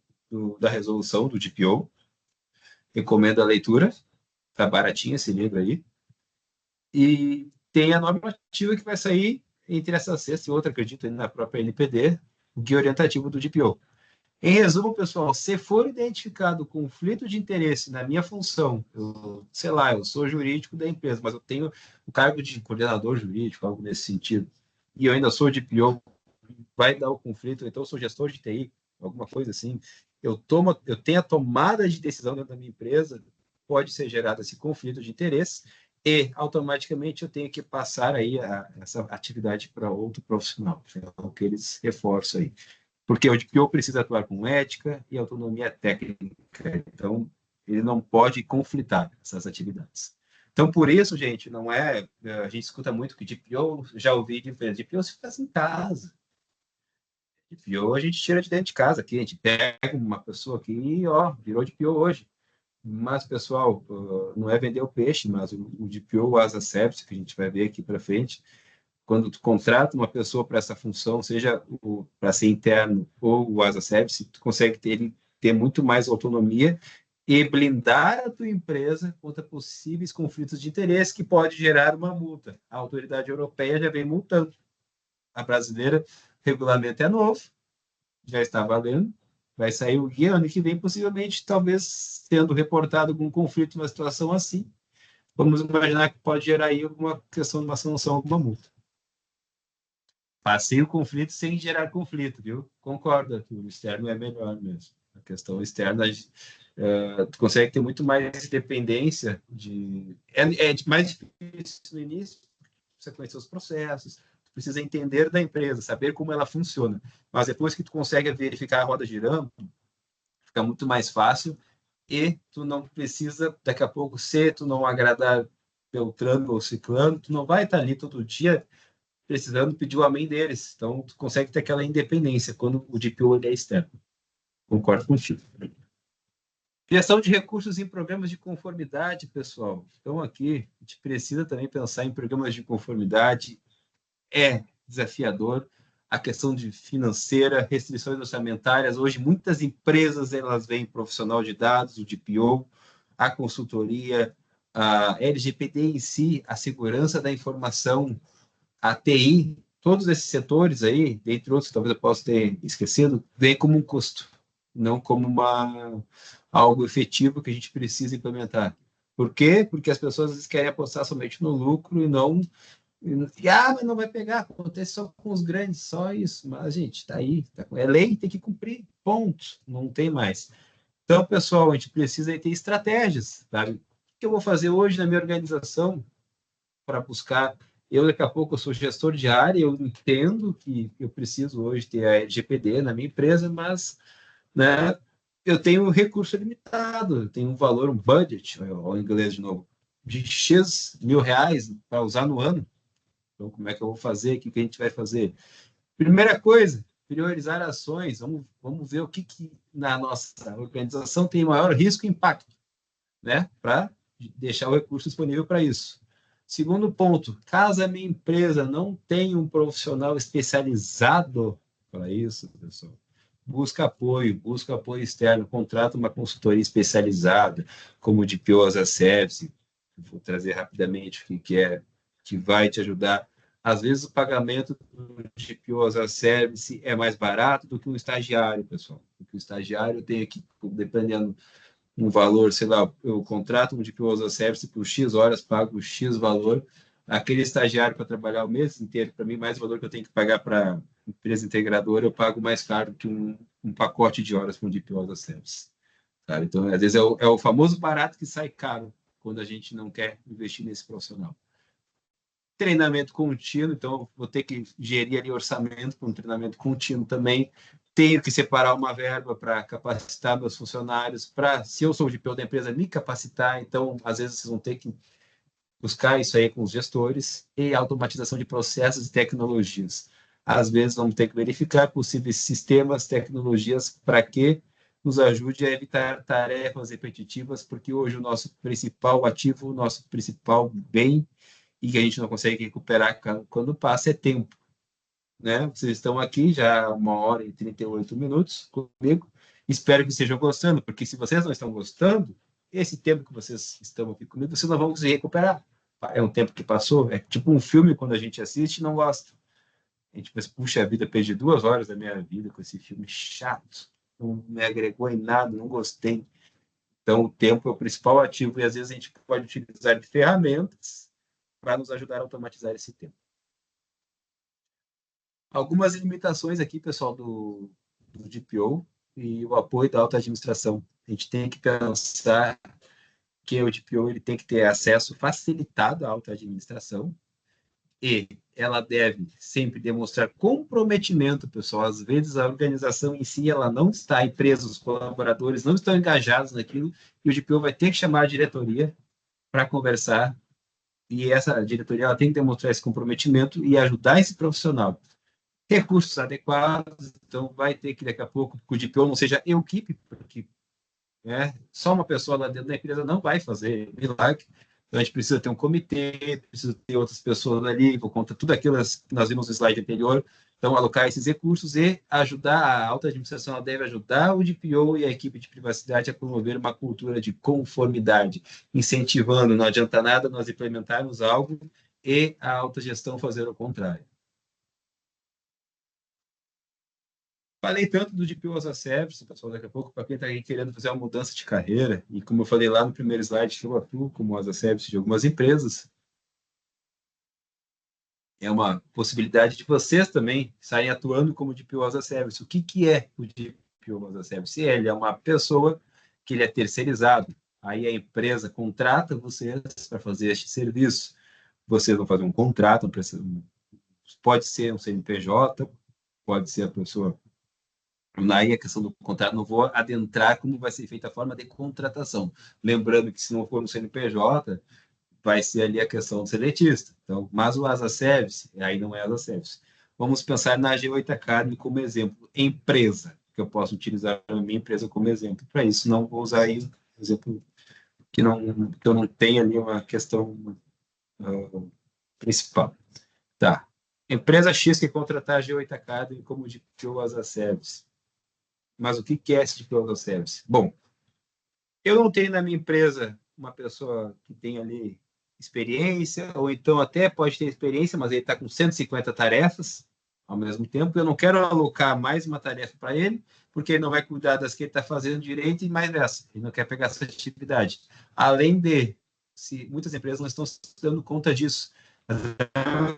da resolução do DPO, recomendo a leitura, tá baratinho esse livro aí, e tem a normativa que vai sair entre essa sexta e outra, acredito, na própria NPD, o guia orientativo do DPO. Em resumo, pessoal, se for identificado conflito de interesse na minha função, sei lá, eu sou jurídico da empresa, mas eu tenho o cargo de coordenador jurídico, algo nesse sentido, e eu ainda sou DPO, vai dar o conflito, então eu sou gestor de TI, alguma coisa assim, eu tenho a tomada de decisão dentro da minha empresa, pode ser gerado esse conflito de interesse, e automaticamente eu tenho que passar aí essa atividade para outro profissional. É o que eles reforçam aí. Porque o DPO precisa atuar com ética e autonomia técnica. Então, ele não pode conflitar essas atividades. Então, por isso, gente, não é... A gente escuta muito que DPO, já ouvi de empresa, DPO se faz em casa. DPO a gente tira de dentro de casa aqui, a gente pega uma pessoa aqui e, ó, virou DPO hoje. Mas, pessoal, não é vender o peixe, mas o DPO, o Asa Service, que a gente vai ver aqui para frente, quando tu contrata uma pessoa para essa função, seja para ser interno ou o Asa Service, tu consegue ter muito mais autonomia e blindar a tua empresa contra possíveis conflitos de interesse que pode gerar uma multa. A autoridade europeia já vem multando. A brasileira, o regulamento é novo, já está valendo, vai sair o guia ano que vem, possivelmente, talvez sendo reportado algum conflito, uma situação assim. Vamos imaginar que pode gerar aí alguma questão de uma sanção, alguma multa. Passei o conflito sem gerar conflito, viu? Concordo, que o externo é melhor mesmo. A questão externa, tu consegue ter muito mais dependência é mais difícil no início, você conhecer os processos, precisa entender da empresa, saber como ela funciona. Mas depois que tu consegue verificar a roda girando, fica muito mais fácil e tu não precisa, daqui a pouco, se tu não agradar Beltrano ou Ciclano, tu não vai estar ali todo dia precisando pedir o amém deles. Então, tu consegue ter aquela independência quando o DPO é externo. Concordo contigo. Gestão de recursos em programas de conformidade, pessoal. Então, aqui, a gente precisa também pensar em programas de conformidade. É desafiador a questão de financeira, restrições orçamentárias. Hoje, muitas empresas elas veem profissional de dados, o DPO, a consultoria, a LGPD em si, a segurança da informação, a TI, todos esses setores aí, dentre outros, talvez eu possa ter esquecido, vem como um custo, não como algo efetivo que a gente precisa implementar. Por quê? Porque as pessoas às vezes querem apostar somente no lucro e não mas não vai pegar, acontece só com os grandes, só isso. Mas, gente, tá aí, é lei, tem que cumprir, ponto, não tem mais. Então, pessoal, a gente precisa ter estratégias, sabe? O que eu vou fazer hoje na minha organização para buscar... daqui a pouco, eu sou gestor de área, eu entendo que eu preciso hoje ter a LGPD na minha empresa, mas, né, eu tenho um recurso limitado, eu tenho um valor, um budget, ao inglês de novo, de X mil reais para usar no ano. Então, como é que eu vou fazer? O que a gente vai fazer? Primeira coisa, priorizar ações. Vamos ver o que na nossa organização tem maior risco e impacto, né? Para deixar o recurso disponível para isso. Segundo ponto, caso a minha empresa não tenha um profissional especializado para isso, pessoal, busca apoio externo, contrata uma consultoria especializada, como o DPO as a Service, vou trazer rapidamente o que é, que vai te ajudar. Às vezes o pagamento do DPO as a Service é mais barato do que um estagiário, pessoal. Porque o estagiário tem aqui, dependendo um valor, sei lá, eu contrato um DPO as a Service por X horas, pago X valor. Aquele estagiário para trabalhar o mês inteiro, para mim, mais o valor que eu tenho que pagar para empresa integradora, eu pago mais caro que um pacote de horas com o DPO as a Service. Tá? Então, às vezes, é o famoso barato que sai caro quando a gente não quer investir nesse profissional. Treinamento contínuo, então vou ter que gerir ali orçamento para um treinamento contínuo também. Tenho que separar uma verba para capacitar meus funcionários, para, se eu sou o DPO da empresa, me capacitar. Então, às vezes, vocês vão ter que buscar isso aí com os gestores e automatização de processos e tecnologias. Às vezes, vamos ter que verificar possíveis sistemas, tecnologias, para que nos ajude a evitar tarefas repetitivas, porque hoje o nosso principal ativo, o nosso principal bem, e que a gente não consegue recuperar quando passa, é tempo. né? Vocês estão aqui já há 1h38 comigo. Espero que estejam gostando, porque se vocês não estão gostando, esse tempo que vocês estão aqui comigo, vocês não vão conseguir recuperar. É um tempo que passou, é tipo um filme quando a gente assiste e não gosta. A gente pensa, puxa vida, perdi 2 horas da minha vida com esse filme chato, não me agregou em nada, não gostei. Então, o tempo é o principal ativo e às vezes a gente pode utilizar de ferramentas para nos ajudar a automatizar esse tempo. Algumas limitações aqui, pessoal, do DPO e o apoio da alta administração. A gente tem que pensar que o DPO ele tem que ter acesso facilitado à alta administração e ela deve sempre demonstrar comprometimento, pessoal. Às vezes a organização em si ela não está, a empresa, os colaboradores não estão engajados naquilo e o DPO vai ter que chamar a diretoria para conversar e essa diretoria ela tem que demonstrar esse comprometimento e ajudar esse profissional. Recursos adequados, então vai ter que daqui a pouco que o DPO não seja equipe, porque só uma pessoa lá dentro da empresa não vai fazer milagre. Então, a gente precisa ter um comitê, precisa ter outras pessoas ali, por conta de tudo aquilo que nós vimos no slide anterior. Então, alocar esses recursos e ajudar a alta administração, ela deve ajudar o DPO e a equipe de privacidade a promover uma cultura de conformidade, incentivando, não adianta nada nós implementarmos algo e a alta gestão fazer o contrário. Falei tanto do DPO as a Service, pessoal, daqui a pouco, para quem está aí querendo fazer uma mudança de carreira, e como eu falei lá no primeiro slide, que eu atuo como as a Service de algumas empresas, é uma possibilidade de vocês também estarem atuando como DPO as a Service. O que é o DPO as a Service? Ele é uma pessoa que ele é terceirizado. Aí a empresa contrata vocês para fazer este serviço. Vocês vão fazer um contrato, pode ser um CNPJ, pode ser a pessoa. Aí a questão do contrato, não vou adentrar como vai ser feita a forma de contratação. Lembrando que se não for no CNPJ, vai ser ali a questão do seletista. Então, mas o as a Service, aí não é as a Service. Vamos pensar na G8 Academy como exemplo. Empresa, que eu posso utilizar a minha empresa como exemplo. Para isso, não vou usar aí um exemplo que eu não tenho ali uma questão principal. Tá. Empresa X que contratar a G8 Academy como DPO as a Service. Mas o que é esse DPO as a Service? Bom, eu não tenho na minha empresa uma pessoa que tem ali experiência, ou então até pode ter experiência, mas ele está com 150 tarefas ao mesmo tempo. Eu não quero alocar mais uma tarefa para ele, porque ele não vai cuidar das que ele está fazendo direito e mais dessa. Ele não quer pegar essa atividade. Além de, muitas empresas não estão se dando conta disso.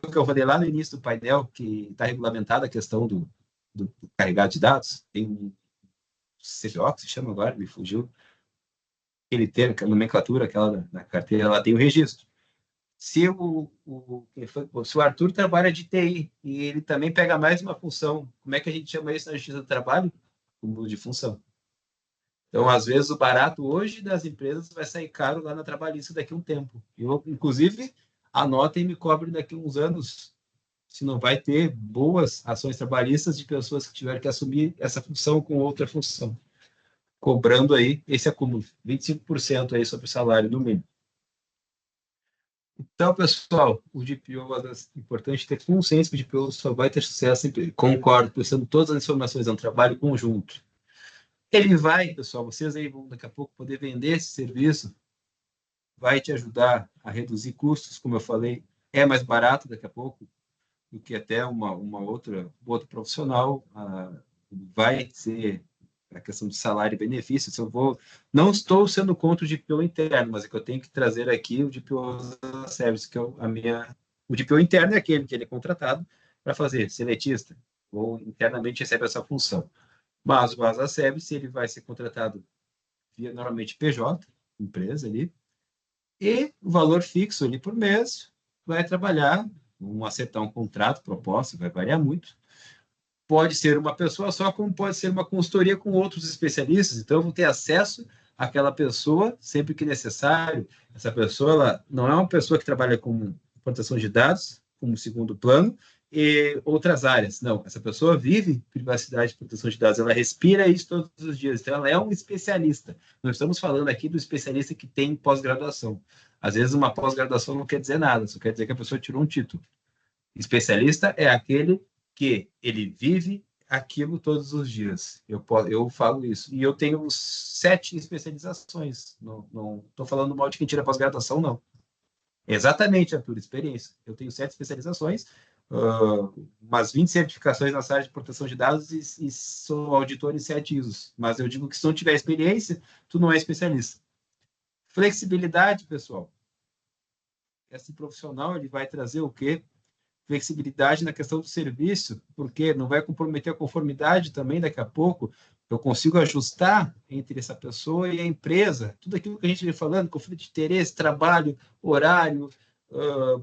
O que eu falei lá no início do painel, que está regulamentada a questão do carregado de dados, tem um CBO, que se chama agora, me fugiu, ele tem a nomenclatura, aquela da carteira, ela tem o registro. Se o Arthur trabalha de TI e ele também pega mais uma função, como é que a gente chama isso na Justiça do Trabalho? Como de função. Então, às vezes, o barato hoje das empresas vai sair caro lá na trabalhista daqui a um tempo. Eu, inclusive, anotem e me cobrem daqui a uns anos se não vai ter boas ações trabalhistas de pessoas que tiveram que assumir essa função com outra função, cobrando aí esse acúmulo, 25% aí sobre o salário no mínimo. Então, pessoal, o DPO é importante ter consciência que o DPO só vai ter sucesso, concordo, prestando todas as informações, é um trabalho conjunto. Ele vai, pessoal, vocês aí vão daqui a pouco poder vender esse serviço, vai te ajudar a reduzir custos, como eu falei, é mais barato daqui a pouco do que até outro profissional, vai ser a questão de salário e benefícios. Não estou sendo contra o DPO interno, mas é que eu tenho que trazer aqui o DPO Service, que é o DPO interno é aquele que ele é contratado para fazer seletista, ou internamente recebe essa função. Mas o Asa Service, ele vai ser contratado via, normalmente, PJ, empresa ali, e o valor fixo ali por mês, vai trabalhar, vamos acertar um contrato, proposta, vai variar muito. Pode ser uma pessoa só, como pode ser uma consultoria com outros especialistas. Então, eu vou ter acesso àquela pessoa sempre que necessário. Essa pessoa ela não é uma pessoa que trabalha com proteção de dados, como segundo plano, e outras áreas. Não, essa pessoa vive privacidade e proteção de dados. Ela respira isso todos os dias. Então, ela é um especialista. Nós estamos falando aqui do especialista que tem pós-graduação. Às vezes, uma pós-graduação não quer dizer nada, só quer dizer que a pessoa tirou um título. Especialista é aquele que ele vive aquilo todos os dias. Eu falo isso. E eu tenho 7 especializações. Não estou falando mal de quem tira pós-graduação, não. Exatamente, Arthur, experiência. Eu tenho 7 especializações, umas 20 certificações na área de proteção de dados e sou auditor em 7 ISOs. Mas eu digo que se não tiver experiência, tu não é especialista. Flexibilidade, pessoal. Esse profissional ele vai trazer o quê? Flexibilidade na questão do serviço, porque não vai comprometer a conformidade também daqui a pouco. Eu consigo ajustar entre essa pessoa e a empresa, tudo aquilo que a gente vem falando, conflito de interesse, trabalho, horário,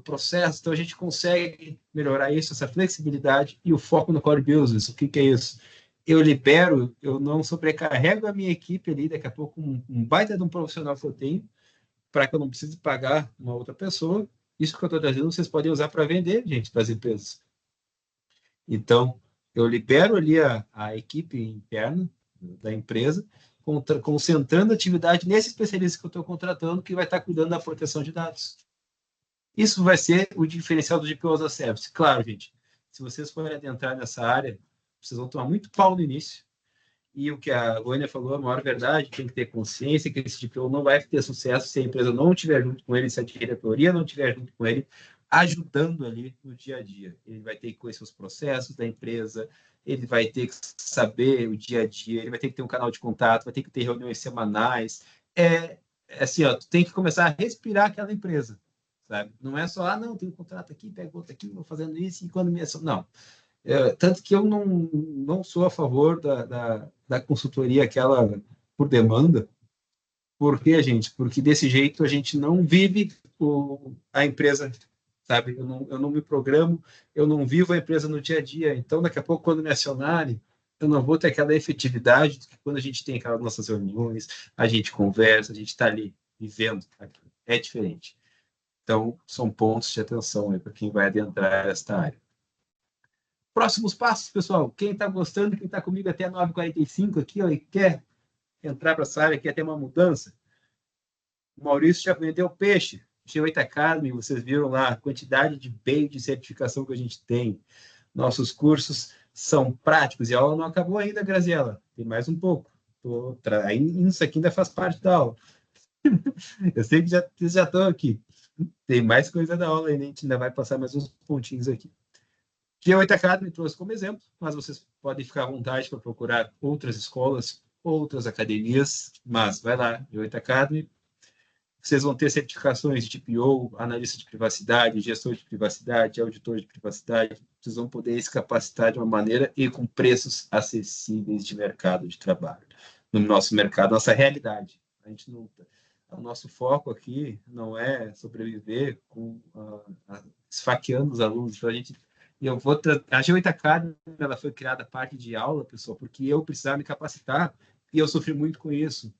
processo, então a gente consegue melhorar isso, essa flexibilidade e o foco no core business. O que é isso? Eu libero, eu não sobrecarrego a minha equipe ali, daqui a pouco um baita de um profissional que eu tenho, para que eu não precise pagar uma outra pessoa. Isso que eu estou trazendo, vocês podem usar para vender, gente, para as empresas. Então, eu libero ali a equipe interna da empresa, concentrando a atividade nesse especialista que eu estou contratando, que vai estar cuidando da proteção de dados. Isso vai ser o diferencial do GPO as a Service. Claro, gente, se vocês forem adentrar nessa área, vocês vão tomar muito pau no início. E o que a Goiânia falou, a maior verdade, tem que ter consciência que esse GPO não vai ter sucesso se a empresa não estiver junto com ele, se a diretoria não estiver junto com ele, ajudando ali no dia a dia. Ele vai ter que conhecer os processos da empresa, ele vai ter que saber o dia a dia, ele vai ter que ter um canal de contato, vai ter que ter reuniões semanais. Assim, ó, tu tem que começar a respirar aquela empresa, sabe? Não é só, não, tem um contrato aqui, pego outro aqui, vou fazendo isso, e quando me... Não. Tanto que eu não sou a favor da consultoria aquela por demanda. Por quê, gente? Porque desse jeito a gente não vive a empresa, sabe? Eu não me programo, eu não vivo a empresa no dia a dia. Então, daqui a pouco, quando me acionarem, eu não vou ter aquela efetividade que quando a gente tem aquelas nossas reuniões, a gente conversa, a gente está ali vivendo aquilo. É diferente. Então, são pontos de atenção para quem vai adentrar esta área. Próximos passos, pessoal. Quem está gostando, quem está comigo até 9h45 aqui, ó, e quer entrar para essa área, quer ter uma mudança, o Maurício já vendeu peixe. G8 Academy, vocês viram lá a quantidade de bem de certificação que a gente tem. Nossos cursos são práticos e a aula não acabou ainda, Graziela. Tem mais um pouco. Isso aqui ainda faz parte da aula. Eu sei que vocês já estão aqui. Tem mais coisa da aula ainda, a gente ainda vai passar mais uns pontinhos aqui. G8 Academy trouxe como exemplo, mas vocês podem ficar à vontade para procurar outras escolas, outras academias, mas vai lá, G8 Academy. Vocês vão ter certificações de TPO, analista de privacidade, gestor de privacidade, auditor de privacidade. Vocês vão poder se capacitar de uma maneira e com preços acessíveis de mercado de trabalho. No nosso mercado, nossa realidade. A gente não, o nosso foco aqui não é sobreviver esfaqueando os alunos. A gente a G8 Academy, ela foi criada a parte de aula, pessoal, porque eu precisava me capacitar e eu sofri muito com isso.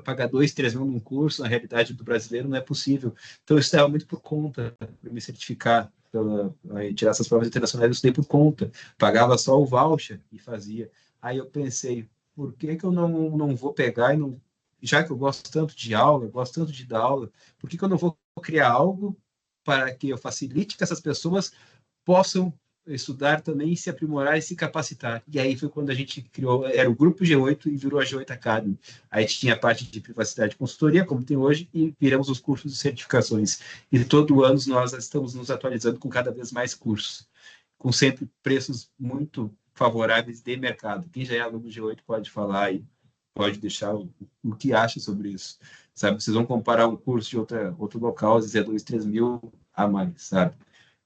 Pagar 2, 3 mil num curso, na realidade do brasileiro, não é possível. Então, eu estava muito por conta, para me certificar, tirar essas provas internacionais, eu estudei por conta. Pagava só o voucher e fazia. Aí eu pensei, por que eu não vou pegar e não... Já que eu gosto tanto de aula, eu gosto tanto de dar aula, por que eu não vou criar algo para que eu facilite que essas pessoas possam estudar também, se aprimorar e se capacitar. E aí foi quando a gente criou, era o Grupo G8 e virou a G8 Academy. Aí a gente tinha a parte de privacidade e consultoria, como tem hoje, e viramos os cursos de certificações. E todo ano nós estamos nos atualizando com cada vez mais cursos, com sempre preços muito favoráveis de mercado. Quem já é aluno do G8 pode falar e pode deixar o que acha sobre isso. Sabe, vocês vão comparar um curso de outro local, às vezes é 2, 3 mil a mais, sabe?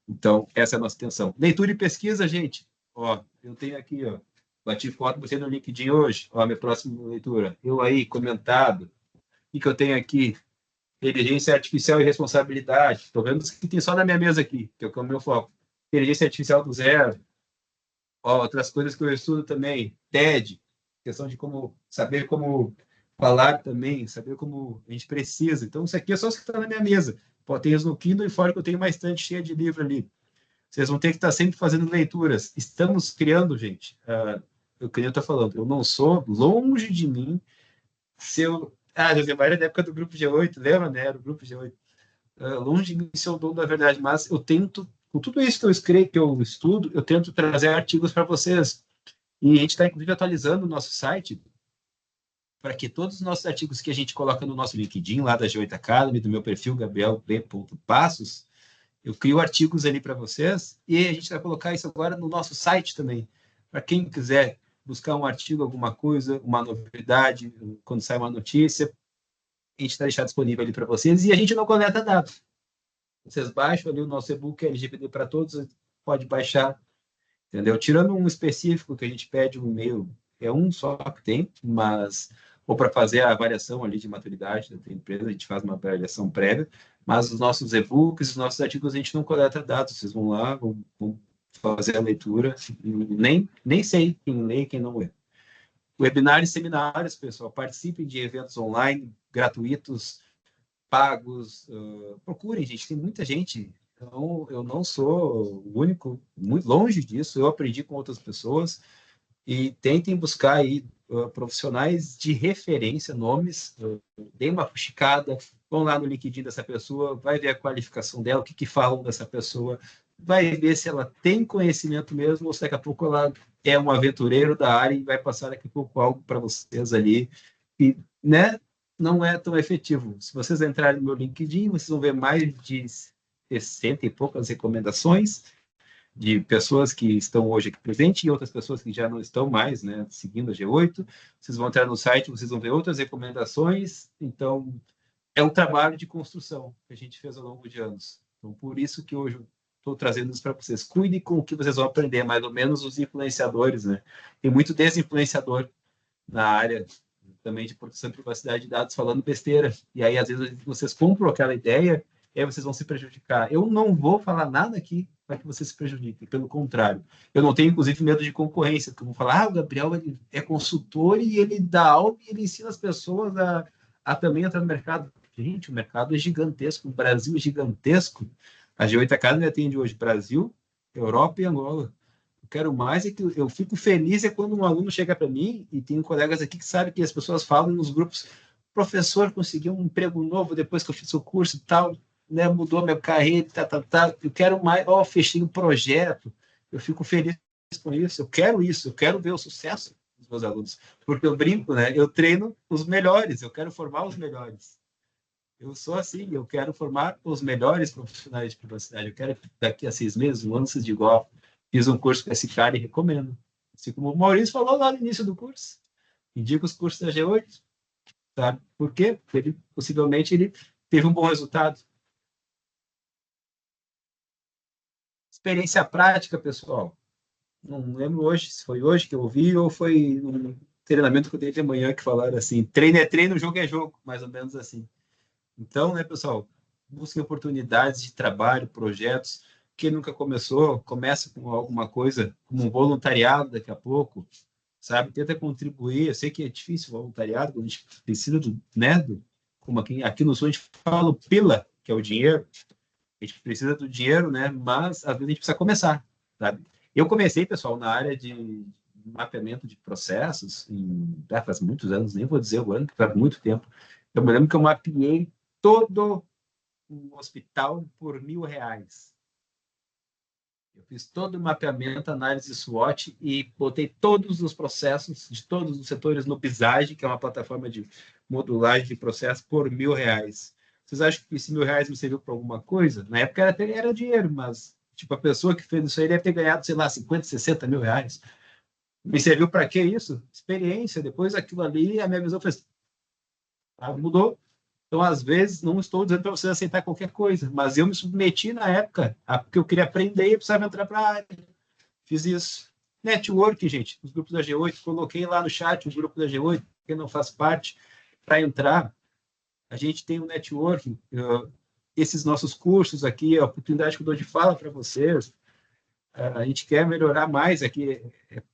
Então, essa é a nossa intenção. Leitura e pesquisa, gente. Ó, eu tenho aqui, ó, bati foto, você no LinkedIn hoje. Ó, minha próxima leitura. Eu aí, comentado. O que eu tenho aqui? Inteligência artificial e responsabilidade. Estou vendo que tem só na minha mesa aqui, que é o meu foco. Inteligência artificial do zero. Ó, outras coisas que eu estudo também. TED, questão de saber como falar também, saber como a gente precisa. Então, isso aqui é só o que está na minha mesa. Pô, tem os no Kindle e fora que eu tenho uma estante cheia de livro ali. Vocês vão ter que estar sempre fazendo leituras. Estamos criando, gente. O que eu estou falando, eu não sou longe de mim. Josemar era da época do Grupo G8, lembra, né? Era o Grupo G8. Longe de mim ser o dono da verdade, mas eu tento com tudo isso que eu escrevo, que eu estudo, eu tento trazer artigos para vocês. E a gente está, inclusive, atualizando o nosso site para que todos os nossos artigos que a gente coloca no nosso LinkedIn, lá da G8 Academy, do meu perfil, Gabriel B. Passos, eu crio artigos ali para vocês e a gente vai colocar isso agora no nosso site também. Para quem quiser buscar um artigo, alguma coisa, uma novidade, quando sai uma notícia, a gente está deixando disponível ali para vocês e a gente não coleta dados. Vocês baixam ali o nosso e-book LGBT para todos, pode baixar, entendeu? Tirando um específico que a gente pede um e-mail, é um só que tem, mas ou para fazer a avaliação ali de maturidade da empresa, a gente faz uma avaliação prévia, mas os nossos e-books, os nossos artigos, a gente não coleta dados, vocês vão lá, vão fazer a leitura, nem sei quem lê e quem não lê. Webinários e seminários, pessoal, participem de eventos online, gratuitos, pagos, procurem, gente, tem muita gente, então eu não sou o único, muito longe disso, eu aprendi com outras pessoas, e tentem buscar aí profissionais de referência, nomes, deem uma fuxicada, vão lá no LinkedIn dessa pessoa, vai ver a qualificação dela, o que falam dessa pessoa, vai ver se ela tem conhecimento mesmo, ou se daqui a pouco ela é um aventureiro da área e vai passar daqui a pouco algo para vocês ali, e, né, não é tão efetivo. Se vocês entrarem no meu LinkedIn, vocês vão ver mais de 60 e poucas recomendações, de pessoas que estão hoje aqui presentes e outras pessoas que já não estão mais, né, seguindo a G8. Vocês vão entrar no site, vocês vão ver outras recomendações. Então, é um trabalho de construção que a gente fez ao longo de anos. Então, por isso que hoje eu estou trazendo isso para vocês. Cuidem com o que vocês vão aprender, mais ou menos os influenciadores, né? Tem muito desinfluenciador na área também de proteção de privacidade de dados falando besteira. E aí, às vezes, vocês compram aquela ideia e aí vocês vão se prejudicar. Eu não vou falar nada aqui para que você se prejudique, pelo contrário. Eu não tenho, inclusive, medo de concorrência, porque eu vou falar, o Gabriel ele é consultor e ele dá aula e ele ensina as pessoas a também entrar no mercado. Gente, o mercado é gigantesco, o Brasil é gigantesco. A G8 Academy atende hoje Brasil, Europa e Angola. Eu quero mais é que eu fico feliz é quando um aluno chega para mim, e tenho colegas aqui que sabem que as pessoas falam nos grupos, professor, conseguiu um emprego novo depois que eu fiz o curso e tal, né, mudou minha carreira, eu quero mais, fechei um projeto, eu fico feliz com isso, eu quero ver o sucesso dos meus alunos, porque eu brinco, né, eu treino os melhores, eu quero formar os melhores. Eu sou assim, eu quero formar os melhores profissionais de privacidade, eu quero que daqui a 6 meses, um ano, vocês digam, fiz um curso com esse cara e recomendo. Assim como o Maurício falou lá no início do curso, indica os cursos da G8, sabe? Por quê? Porque possivelmente ele teve um bom resultado. Experiência prática, pessoal. Não lembro hoje, se foi hoje que eu ouvi ou foi um treinamento que eu dei de manhã que falaram assim, treino é treino, jogo é jogo, mais ou menos assim. Então, né, pessoal, busquem oportunidades de trabalho, projetos. Quem nunca começou, começa com alguma coisa, como um voluntariado daqui a pouco, sabe? Tenta contribuir. Eu sei que é difícil o voluntariado, quando a gente precisa como aqui no Sul a gente fala o pila, que é o dinheiro. A gente precisa do dinheiro, né? Mas às vezes a gente precisa começar, sabe? Eu comecei, pessoal, na área de mapeamento de processos, faz muitos anos, nem vou dizer o ano, faz muito tempo. Eu me lembro que eu mapeei todo o hospital por R$1.000. Eu fiz todo o mapeamento, análise SWOT e botei todos os processos de todos os setores no Visage, que é uma plataforma de modulagem de processo, por R$1.000. Vocês acham que esse R$1.000 me serviu para alguma coisa? Na época era dinheiro, mas tipo, a pessoa que fez isso aí deve ter ganhado, sei lá, 50, 60 mil reais. Me serviu para quê isso? Experiência. Depois aquilo ali, a minha visão foi assim, mudou. Então, às vezes, não estou dizendo para você aceitar qualquer coisa, mas eu me submeti na época, porque eu queria aprender e precisava entrar para a área. Fiz isso. Network, gente, os grupos da G8, coloquei lá no chat os grupos da G8, quem não faz parte, para entrar. A gente tem um networking, esses nossos cursos aqui, a oportunidade que eu dou de fala para vocês, a gente quer melhorar mais aqui,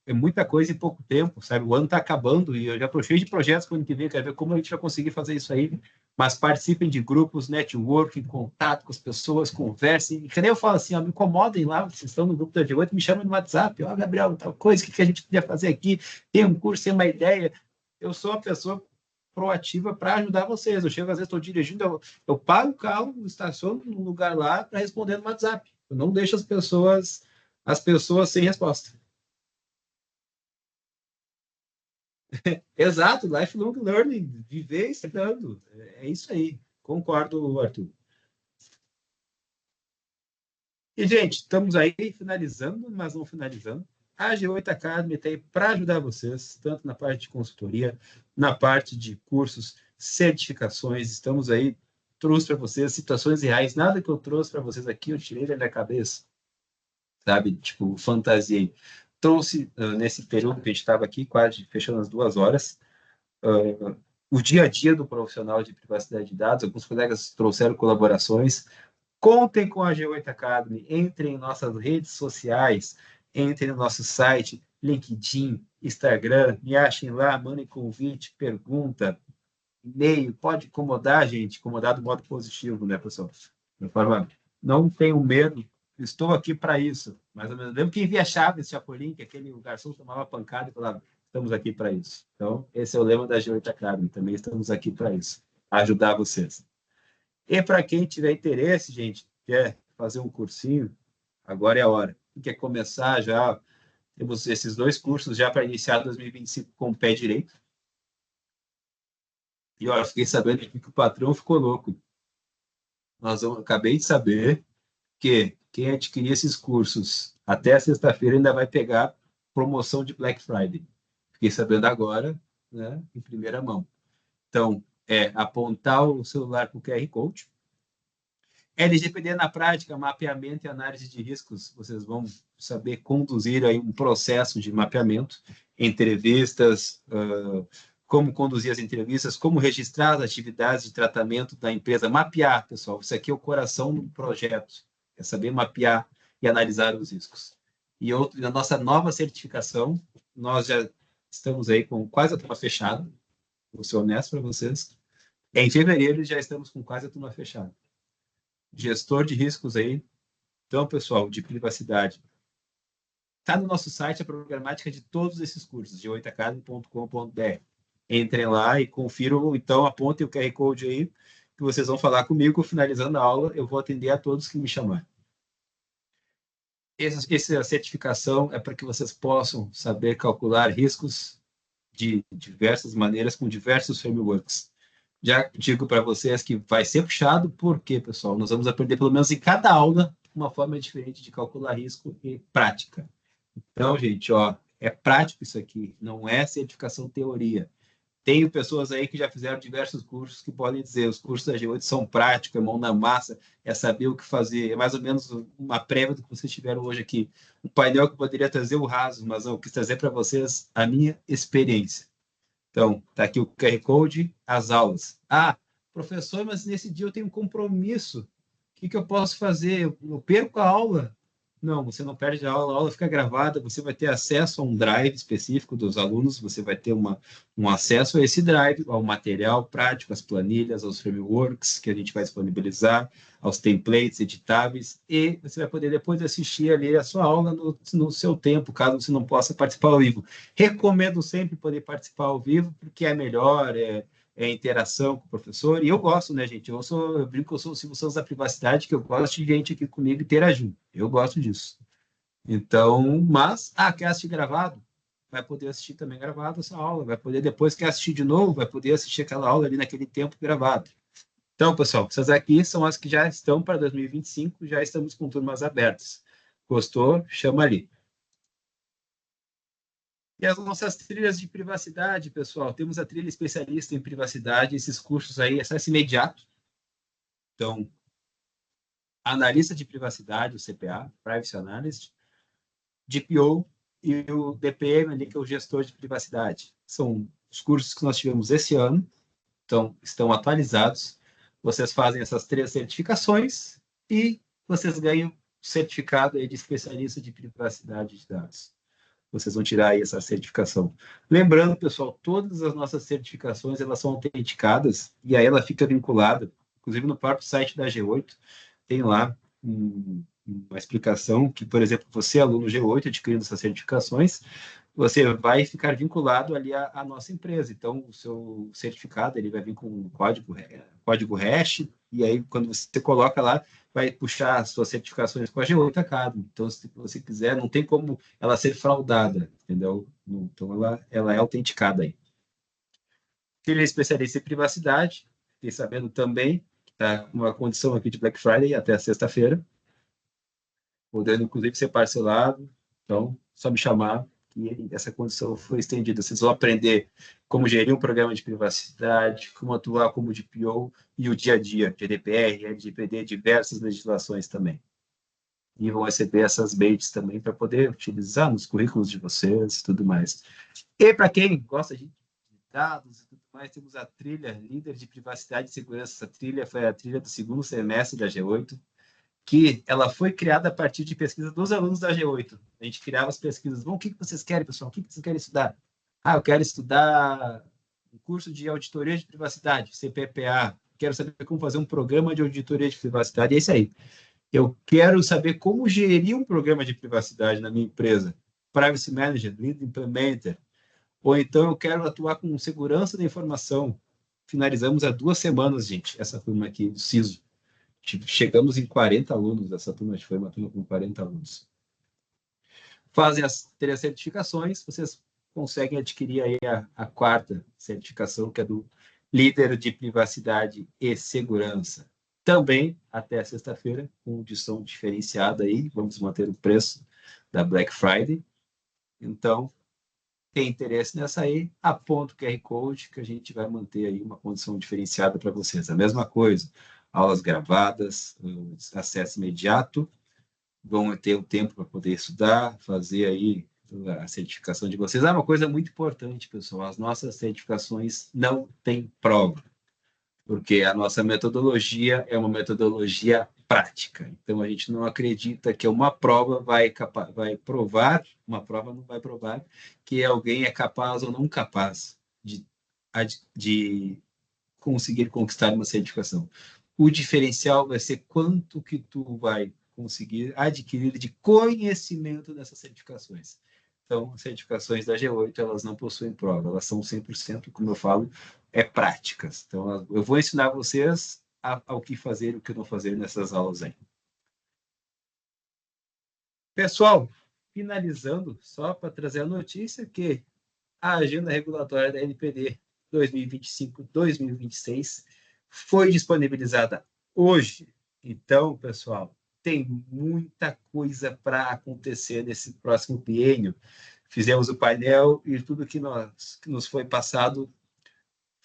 é muita coisa em pouco tempo, sabe? O ano está acabando e eu já estou cheio de projetos para o ano que vem, quero ver como a gente vai conseguir fazer isso aí, mas participem de grupos, networking, contato com as pessoas, conversem, e que nem eu falo assim, me incomodem lá, vocês estão no grupo da G8, me chamam no WhatsApp, Gabriel, tal coisa, o que a gente podia fazer aqui, tem um curso, tem uma ideia, eu sou a pessoa proativa para ajudar vocês, eu chego, às vezes estou dirigindo, eu paro o carro, estaciono num lugar lá para responder no WhatsApp. Eu não deixo as pessoas sem resposta. Exato, lifelong learning, viver estudando. É isso aí. Concordo, Arthur. E, gente, estamos aí finalizando, mas não finalizando. A G8 Academy está aí para ajudar vocês, tanto na parte de consultoria, na parte de cursos, certificações. Estamos aí, trouxe para vocês situações reais. Nada que eu trouxe para vocês aqui, eu tirei da cabeça, sabe? Tipo, fantasia. Trouxe, nesse período que a gente estava aqui, quase fechando as 2 horas, o dia a dia do profissional de privacidade de dados. Alguns colegas trouxeram colaborações. Contem com a G8 Academy, entrem em nossas redes sociais, entrem no nosso site, LinkedIn, Instagram, me achem lá, mandem convite, pergunta, e-mail, pode incomodar, gente, incomodar do modo positivo, né, pessoal? De forma, não tenham medo, estou aqui para isso. Mais ou menos. Lembro que envia Chaves, Chapolin, que aquele o garçom tomava pancada e falava, estamos aqui para isso. Então, esse é o lema da G8 Academy, também estamos aqui para isso, ajudar vocês. E para quem tiver interesse, gente, quer fazer um cursinho, agora é a hora. Quer começar já, temos esses 2 cursos já para iniciar 2025 com o pé direito. E olha, fiquei sabendo que o patrão ficou louco. Acabei de saber que quem adquirir esses cursos até sexta-feira ainda vai pegar promoção de Black Friday. Fiquei sabendo agora, né, em primeira mão. Então, apontar o celular para o QR Code. LGPD na prática, mapeamento e análise de riscos. Vocês vão saber conduzir aí um processo de mapeamento, entrevistas, como conduzir as entrevistas, como registrar as atividades de tratamento da empresa, mapear, pessoal. Isso aqui é o coração do projeto, é saber mapear e analisar os riscos. E na nossa nova certificação, nós já estamos aí com quase a turma fechada, vou ser honesto para vocês. Em fevereiro já estamos com quase a turma fechada. Gestor de riscos aí. Então, pessoal, de privacidade. Está no nosso site a programática de todos esses cursos, de 8academy.com.br. Entrem lá e confiram, então apontem o QR Code aí, que vocês vão falar comigo, finalizando a aula, eu vou atender a todos que me chamarem. Essa certificação é para que vocês possam saber calcular riscos de diversas maneiras, com diversos frameworks. Já digo para vocês que vai ser puxado, porque, pessoal, nós vamos aprender, pelo menos em cada aula, uma forma diferente de calcular risco e prática. Então, gente, ó, é prático isso aqui, não é certificação teoria. Tenho pessoas aí que já fizeram diversos cursos que podem dizer, os cursos da G8 são práticos, é mão na massa, é saber o que fazer, é mais ou menos uma prévia do que vocês tiveram hoje aqui. Um painel que poderia trazer o raso, mas eu quis trazer para vocês a minha experiência. Então, está aqui o QR Code, as aulas. Ah, professor, mas nesse dia eu tenho um compromisso. O que eu posso fazer? Eu perco a aula? Não, você não perde a aula fica gravada, você vai ter acesso a um drive específico dos alunos, você vai ter um acesso a esse drive, ao material prático, às planilhas, aos frameworks que a gente vai disponibilizar, aos templates editáveis, e você vai poder depois assistir ali a sua aula no seu tempo, caso você não possa participar ao vivo. Recomendo sempre poder participar ao vivo, porque é melhor, interação com o professor, e eu gosto, né, gente? Eu brinco que eu sou o Silvio Santos da privacidade, que eu gosto de gente aqui comigo interagindo. Eu gosto disso. Então, mas, quer assistir gravado? Vai poder assistir também gravado essa aula, vai poder, depois quer assistir de novo, vai poder assistir aquela aula ali naquele tempo gravado. Então, pessoal, essas aqui são as que já estão para 2025, já estamos com turmas abertas. Gostou? Chama ali. E as nossas trilhas de privacidade, pessoal, temos a trilha especialista em privacidade, esses cursos aí, acesso imediato. Então, analista de privacidade, o CPA, Privacy Analyst, DPO e o DPM, ali, que é o gestor de privacidade. São os cursos que nós tivemos esse ano, então estão atualizados. Vocês fazem essas 3 certificações e vocês ganham o certificado aí de especialista de privacidade de dados. Vocês vão tirar aí essa certificação. Lembrando, pessoal, todas as nossas certificações, elas são autenticadas e aí ela fica vinculada, inclusive no próprio site da G8, tem lá uma explicação que, por exemplo, você, aluno G8, adquirindo essas certificações, você vai ficar vinculado ali à nossa empresa. Então, o seu certificado ele vai vir com um código hash, e aí, quando você coloca lá, vai puxar as suas certificações com a G8 Academy. Então, se você quiser, não tem como ela ser fraudada, entendeu? Então, ela é autenticada aí. Ele é especialista em privacidade, fiquei sabendo também que está com uma condição aqui de Black Friday até sexta-feira, podendo, inclusive, ser parcelado. Então, só me chamar que essa condição foi estendida. Vocês vão aprender como gerir um programa de privacidade, como atuar como DPO e o dia a dia, GDPR, LGPD, diversas legislações também. E vão receber essas baits também para poder utilizar nos currículos de vocês e tudo mais. E para quem gosta de dados e tudo mais, temos a trilha Líder de Privacidade e Segurança. Essa trilha foi a trilha do segundo semestre da G8, que ela foi criada a partir de pesquisa dos alunos da G8. A gente criava as pesquisas. Bom, o que vocês querem, pessoal? O que vocês querem estudar? Ah, eu quero estudar um curso de auditoria de privacidade, CPPA. Quero saber como fazer um programa de auditoria de privacidade. É isso aí. Eu quero saber como gerir um programa de privacidade na minha empresa. Privacy Manager, Lead Implementer. Ou então eu quero atuar com segurança da informação. Finalizamos há 2 semanas, gente, essa turma aqui do CISO. Chegamos em 40 alunos, essa turma foi uma turma com 40 alunos. Fazem as 3 certificações, vocês conseguem adquirir aí a 4ª certificação, que é do Líder de Privacidade e Segurança. Também até sexta-feira, com edição diferenciada aí, vamos manter o preço da Black Friday. Então, tem interesse nessa aí, aponta o QR Code que a gente vai manter aí uma condição diferenciada para vocês. A mesma coisa, aulas gravadas, acesso imediato, vão ter o tempo para poder estudar, fazer aí a certificação de vocês. É uma coisa muito importante, pessoal, as nossas certificações não têm prova, porque a nossa metodologia é uma metodologia prática. Então, a gente não acredita que uma prova vai provar, uma prova não vai provar que alguém é capaz ou não capaz de conseguir conquistar uma certificação. O diferencial vai ser quanto que tu vai conseguir adquirir de conhecimento dessas certificações. Então, as certificações da G8, elas não possuem prova, elas são 100%, como eu falo, práticas. Então, eu vou ensinar vocês ao que fazer e o que não fazer nessas aulas aí. Pessoal, finalizando, só para trazer a notícia que a agenda regulatória da NPD 2025-2026 foi disponibilizada hoje. Então, pessoal, tem muita coisa para acontecer nesse próximo biênio. Fizemos o painel e tudo que nos foi passado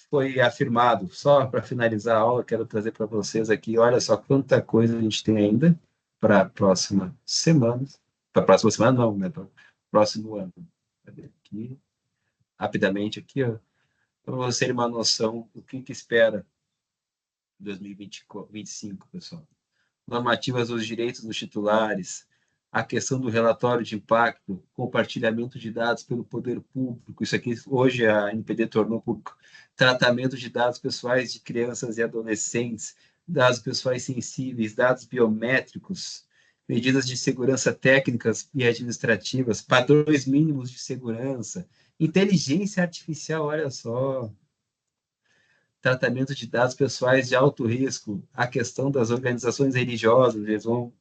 foi afirmado. Só para finalizar a aula, quero trazer para vocês aqui, olha só quanta coisa a gente tem ainda para a próxima semana. Para a próxima semana, não, né? Para o próximo ano. Cadê aqui? Rapidamente aqui, ó, para vocês terem uma noção do que espera em 2025, pessoal. Normativas dos direitos dos titulares, a questão do relatório de impacto, compartilhamento de dados pelo poder público, isso aqui hoje a NPD tornou público, tratamento de dados pessoais de crianças e adolescentes, dados pessoais sensíveis, dados biométricos, medidas de segurança técnicas e administrativas, padrões mínimos de segurança, inteligência artificial, olha só, tratamento de dados pessoais de alto risco, a questão das organizações religiosas, eles vão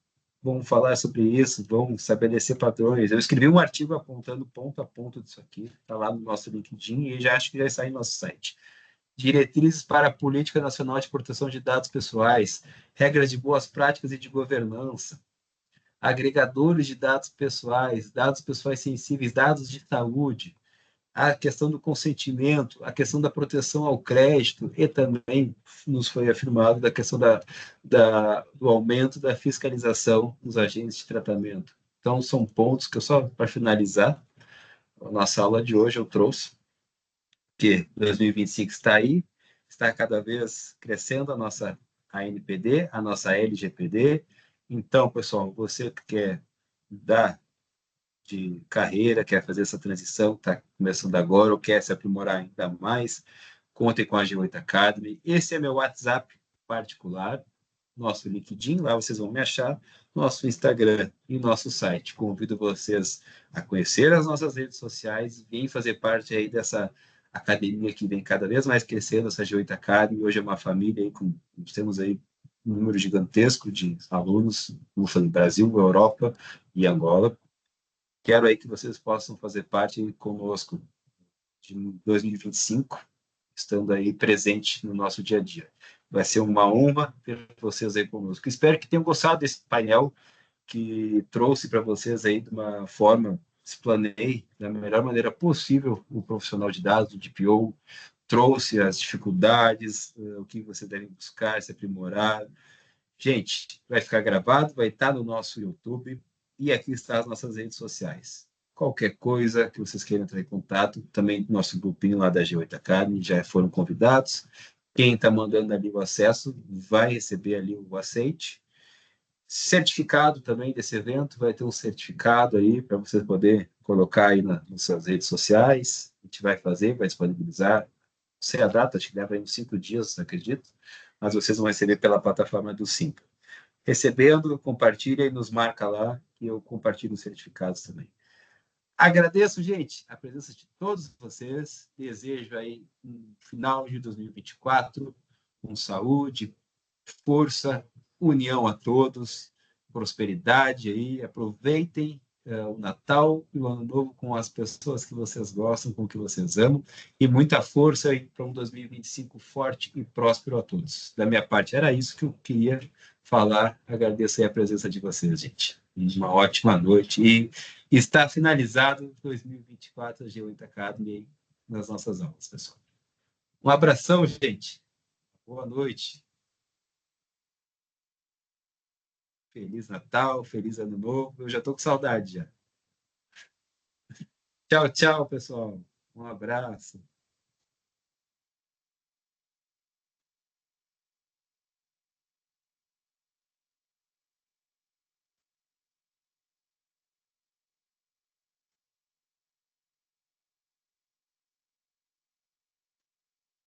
falar sobre isso, vão estabelecer padrões. Eu escrevi um artigo apontando ponto a ponto disso aqui, está lá no nosso LinkedIn e já acho que já sai no nosso site. Diretrizes para a Política Nacional de Proteção de Dados Pessoais, regras de boas práticas e de governança, agregadores de dados pessoais sensíveis, dados de saúde, a questão do consentimento, a questão da proteção ao crédito e também nos foi afirmado da questão do aumento da fiscalização dos agentes de tratamento. Então, são pontos que eu só, para finalizar, a nossa aula de hoje eu trouxe, que 2025 está aí, está cada vez crescendo a nossa ANPD, a nossa LGPD. Então, pessoal, você que quer dar de carreira, quer fazer essa transição, está começando agora ou quer se aprimorar ainda mais, contem com a G8 Academy. Esse é meu WhatsApp particular, nosso LinkedIn, lá vocês vão me achar, nosso Instagram e nosso site. Convido vocês a conhecer as nossas redes sociais, vem fazer parte aí dessa academia que vem cada vez mais crescendo, essa G8 Academy. Hoje é uma família aí temos aí um número gigantesco de alunos, no Brasil, Europa e Angola. Quero aí que vocês possam fazer parte conosco de 2025, estando aí presente no nosso dia a dia. Vai ser uma honra ter vocês aí conosco. Espero que tenham gostado desse painel que trouxe para vocês aí de uma forma, explanei da melhor maneira possível o profissional de dados, o DPO, trouxe as dificuldades, o que você deve buscar, se aprimorar. Gente, vai ficar gravado, vai estar no nosso YouTube e aqui está as nossas redes sociais. Qualquer coisa que vocês queiram entrar em contato, também nosso grupinho lá da G8 Academy já foram convidados. Quem está mandando ali o acesso vai receber ali o aceite. Certificado também desse evento, vai ter um certificado aí para você poder colocar aí nas suas redes sociais. A gente vai fazer, vai disponibilizar. Não sei a data, acho que leva aí uns 5 dias, acredito, mas vocês vão receber pela plataforma do Sim. Recebendo, compartilha e nos marca lá, que eu compartilho os certificados também. Agradeço, gente, a presença de todos vocês. Desejo aí um final de 2024 com saúde, força, união a todos, prosperidade aí. Aproveitem o Natal e o Ano Novo com as pessoas que vocês gostam, com que vocês amam, e muita força aí para um 2025 forte e próspero a todos. Da minha parte, era isso que eu queria falar. Agradeço aí a presença de vocês, gente. Uma ótima noite. E está finalizado 2024 a G8 Academy nas nossas aulas, pessoal. Um abração, gente. Boa noite. Feliz Natal, feliz Ano Novo. Eu já estou com saudade já. Tchau, tchau, pessoal. Um abraço.